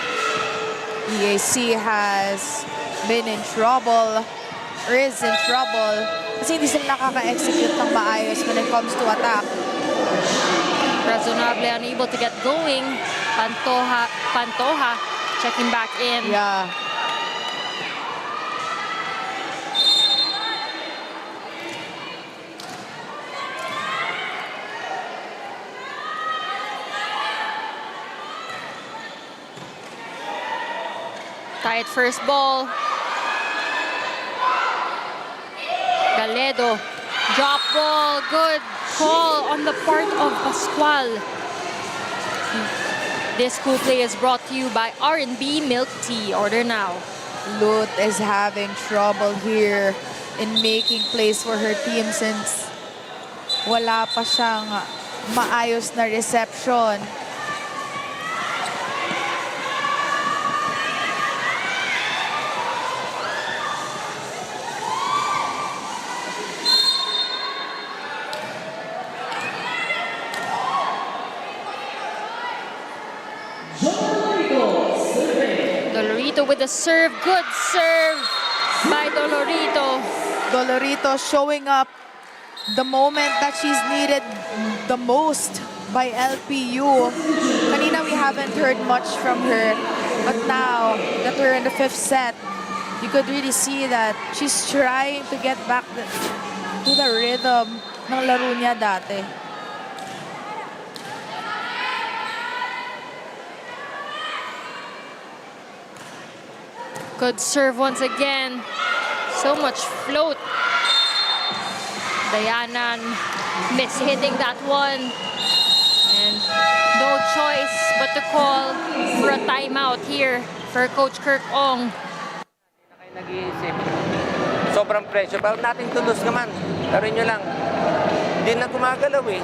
EAC has been in trouble, or is in trouble, kasi hindi sila nakaka-execute ng maayos when it comes to attack. Razonable unable to get going. Pantoja checking back in. Yeah. Tight first ball. Galedo. Drop ball. Good call on the part of Pascual. This cool play is brought to you by R&B Milk Tea. Order now. Lut is having trouble here in making plays for her team since wala pa siyang maayos na reception. Dolorito with the serve. Good serve by Dolorito. Dolorito showing up the moment that she's needed the most by LPU. Kanina we haven't heard much from her, but now that we're in the 5th set, you could really see that she's trying to get back to the rhythm ng laro niya dati. Good serve once again. So much float. Dayanan miss hitting that one. And No choice but to call for a timeout here for Coach Kirk Ong. Kayo nag-iisip. Sobrang pressure. Pero natin to lose naman. Pero nyo lang, hindi na gumagalaw eh.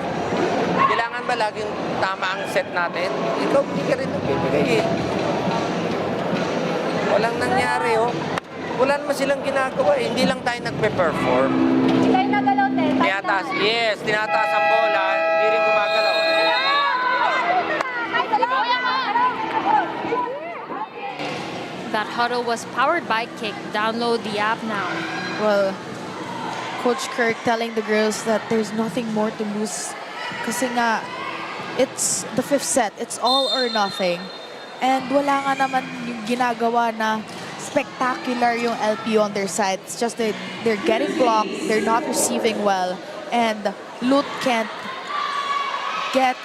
Kailangan ba laging tama ang set natin? Ikaw, hindi ka rin nagbibigay eh. Walang nangyari oh. Wala naman silang ginagawa eh. Hindi lang tayo nagpe-perform. Kayo nagalaw, te. Tinataas, yes, tinataas ang bola, hindi rin gumagalaw. That huddle was powered by Kick. Download the app now. Well, Coach Kirk telling the girls that there's nothing more to lose. Kasi nga, it's the fifth set. It's all or nothing. And wala nga naman yung ginagawa na spectacular yung LPU on their side. It's just that they're getting blocked, they're not receiving well, and Lut can't get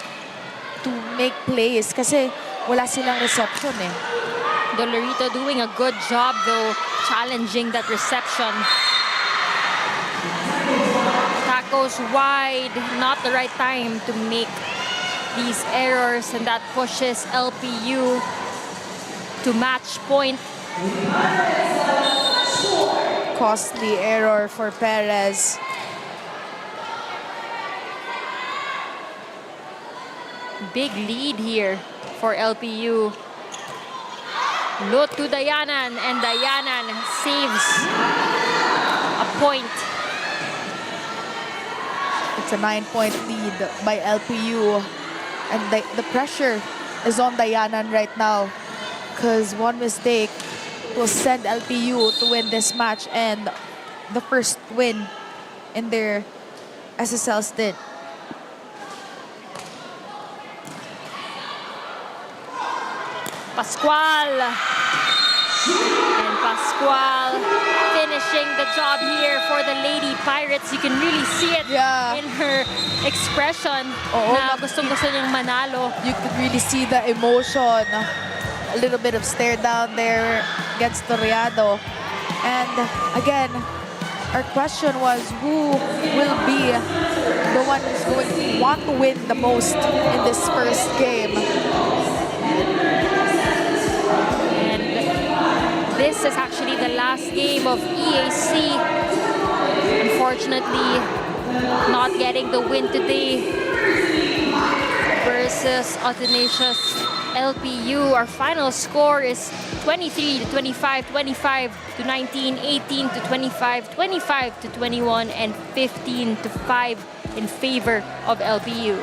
to make plays kasi wala silang reception eh. Dolorito doing a good job though, challenging that reception. Tacos wide, not the right time to make these errors, and that pushes LPU to match point. Costly error for Perez. Big lead here for LPU. Lut to Dayanan, and Dayanan saves a point. It's a 9-point lead by LPU. And the pressure is on Dayanan right now. Because one mistake will send LPU to win this match and the first win in their SSL stint. Pascual. And Pascual finishing the job here for the Lady Pirates. You can really see it in her expression na gustong-gusto niyang manalo. You could really see the emotion. A little bit of stare down there against Toriado. And again, our question was who will be the one who's going to want to win the most in this first game. This is actually the last game of EAC. Unfortunately, not getting the win today versus Audacious LPU. Our final score is 23-25, 25-19, 18-25, 25-21, and 15-5 in favor of LPU.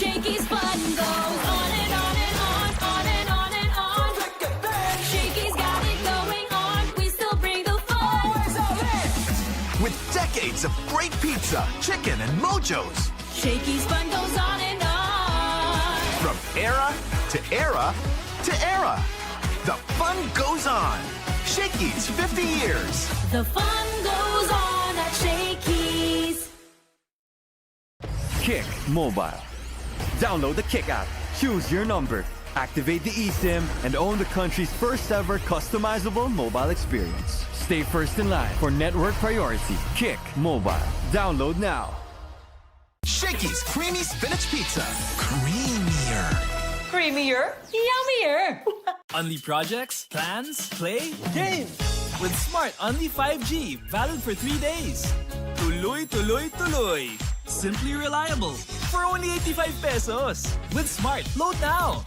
Shakey's fun goes on and on and on, on and on and on. Shakey's got it going on, we still bring the fun. With decades of great pizza, chicken, and mojos. Shakey's fun goes on and on. From era to era to era. The fun goes on. Shakey's 50 years. The fun goes on at Shakey's. Kick Mobile. Download the Kick app, choose your number, activate the eSIM, and own the country's first ever customizable mobile experience. Stay first in line for network priority. Kick Mobile. Download now. Shakey's Creamy Spinach Pizza. Creamier. Creamier, yummier. Only projects, plans, play, games. With Smart Only 5G, valid for 3 days. Tuloy, tuloy, tuloy. Simply reliable. For only 85 pesos. With Smart, load now.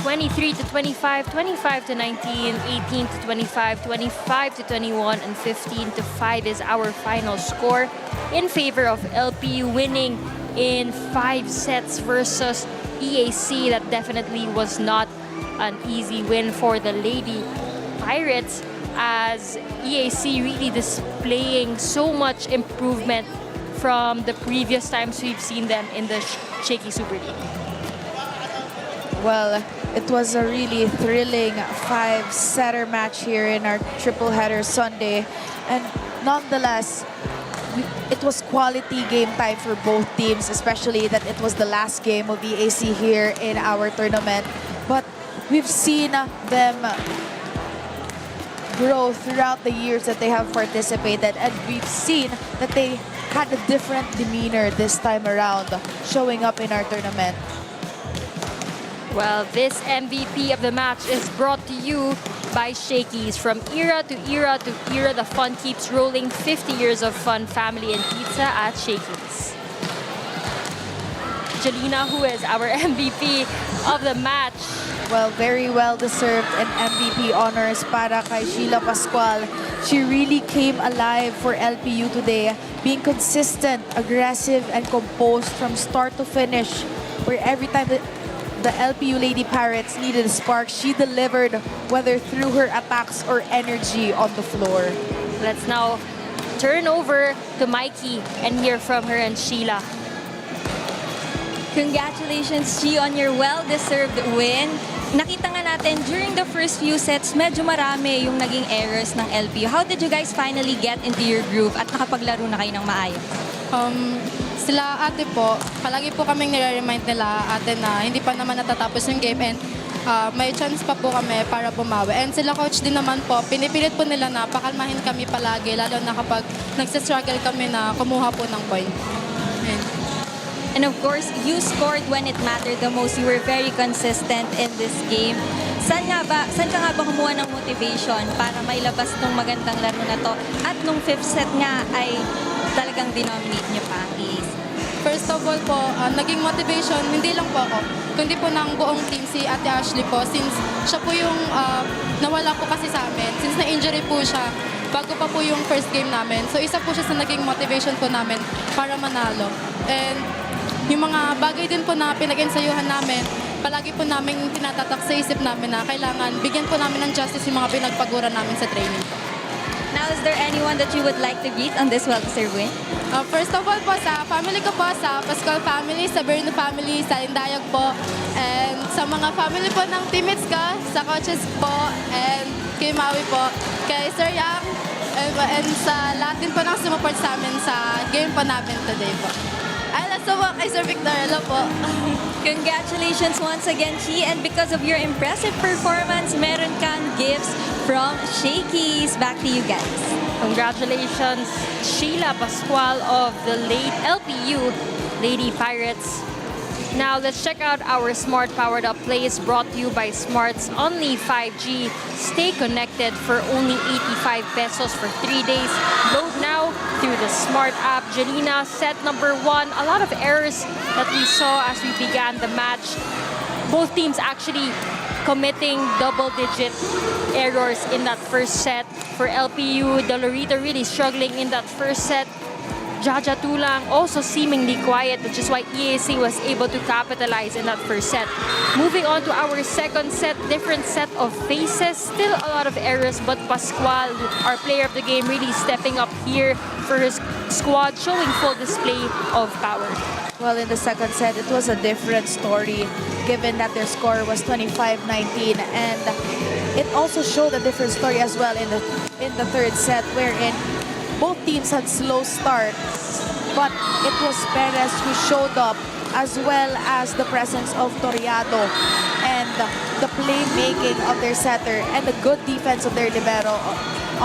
(23 to 25, 25 to 19, 18 to 25, 25 to 21, and 15 to 5 is our final score in favor of LPU winning in 5 sets versus EAC. That definitely was not an easy win for the Lady Pirates, as EAC really displaying so much improvement from the previous times we've seen them in the Shakey Super League? Well, it was a really thrilling 5-setter match here in our triple header Sunday. And nonetheless, it was quality game time for both teams, especially that it was the last game of EAC here in our tournament. But we've seen them grow throughout the years that they have participated, and we've seen that they had a different demeanor this time around, showing up in our tournament. Well, this MVP of the match is brought to you by Shakey's. From era to era to era, the fun keeps rolling. 50 years of fun, family, and pizza at Shakey's. Jelena, who is our MVP of the match? Well, very well-deserved and MVP honors para kay Sheila Pascual. She really came alive for LPU today, being consistent, aggressive, and composed from start to finish, where every time the LPU Lady Pirates needed a spark, she delivered, whether through her attacks or energy on the floor. Let's now turn over to Mikey and hear from her and Sheila. Congratulations, Chi, on your well-deserved win. Nakita nga natin, during the first few sets, medyo marami yung naging errors ng LPU. How did you guys finally get into your groove at nakapaglaro na kayo ng maayos? Sila ate po, palagi po kaming nire-remind nila ate na hindi pa naman natatapos yung game and may chance pa po kami para bumawi. And sila coach din naman po, pinipilit po nila na pakalmahin kami palagi, lalo na kapag nagsistruggle kami na kumuha po ng point. Amen. And of course, you scored when it mattered the most. You were very consistent in this game. Saan ka nga ba kumuha ng motivation para mailabas tong magandang laro na to? At nung 5th set nga ay talagang dinominate nyo pa ang EAC. First of all po, naging motivation, hindi lang po ako, kundi po ng buong team, si Ate Ashley po, since siya po yung nawala po kasi sa amin, since na-injury po siya, bago pa po yung first game namin. So isa po siya sa naging motivation po namin para manalo. And yung mga bagay din po na pinag-ensayuhan namin, palagi po namin tinatatak sa isip namin na kailangan bigyan po namin ng justice yung mga pinagpagura namin sa training. Now, is there anyone that you would like to greet on this well-deserved win? First of all po, sa family ko po, sa Pascual family, sa Berno family, sa Indayag po, and sa mga family po ng teammates ko, sa coaches po, and kay Maui po, kay Sir Yang, and sa lahat din po ng sumuport sa amin sa game po namin today po. Ay, last po kay Sir Victor, hello po. Congratulations once again, Chi. And because of your impressive performance, meron kang gifts from Shakey's. Back to you guys. Congratulations, Sheila Pascual of the late LPU Lady Pirates. Now, let's check out our Smart Powered Up plays brought to you by Smart's Only 5G. Stay connected for only 85 pesos for 3 days. Load now through the Smart app. Jelena, set number 1. A lot of errors that we saw as we began the match. Both teams actually committing double-digit errors in that first set. For LPU, Dolorita really struggling in that first set. Jaja Tulang also seemingly quiet, which is why EAC was able to capitalize in that first set. Moving on to our second set, different set of faces. Still a lot of errors, but Pascual, our player of the game, really stepping up here for his squad, showing full display of power. Well, in the second set, it was a different story, given that their score was 25-19, and it also showed a different story as well in the third set, wherein both teams had slow starts, but it was Perez who showed up, as well as the presence of Toriado and the playmaking of their setter and the good defense of their libero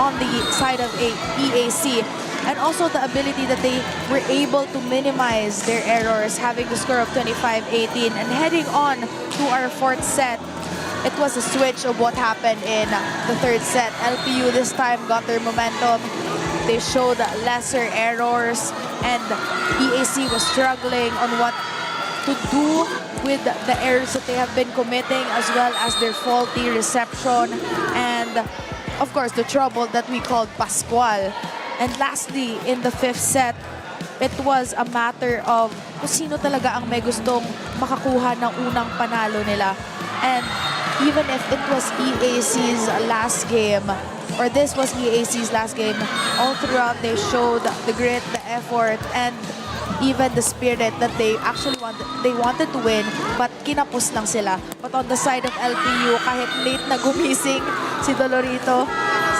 on the side of EAC. And also the ability that they were able to minimize their errors, having the score of 25-18. And heading on to our fourth set, it was a switch of what happened in the third set. LPU this time got their momentum. They showed lesser errors, and EAC was struggling on what to do with the errors that they have been committing, as well as their faulty reception, and of course the trouble that we called Pascual. And lastly, in the fifth set, it was a matter of kung sino talaga ang may gustong makakuha ng unang panalo nila. And even if it was EAC's last game, or this was EAC's last game, all throughout they showed the grit, the effort, and even the spirit that they actually wanted to win, but kinapos lang sila. But on the side of LPU, kahit late na gumising si Dolorito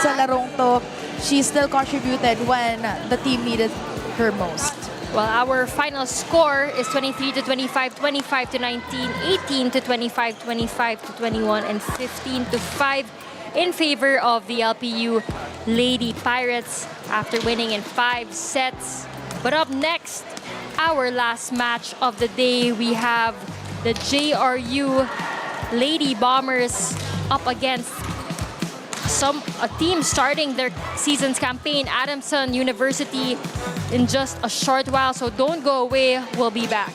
sa larong to, she still contributed when the team needed her most. Well, our final score is 23 to 25, 25 to 19, 18 to 25, 25 to 21, and 15 to 5 in favor of the LPU Lady Pirates after winning in 5 sets. But up next, our last match of the day, we have the JRU Lady Bombers up against a team starting their season's campaign, Adamson University, in just a short while. So don't go away, we'll be back.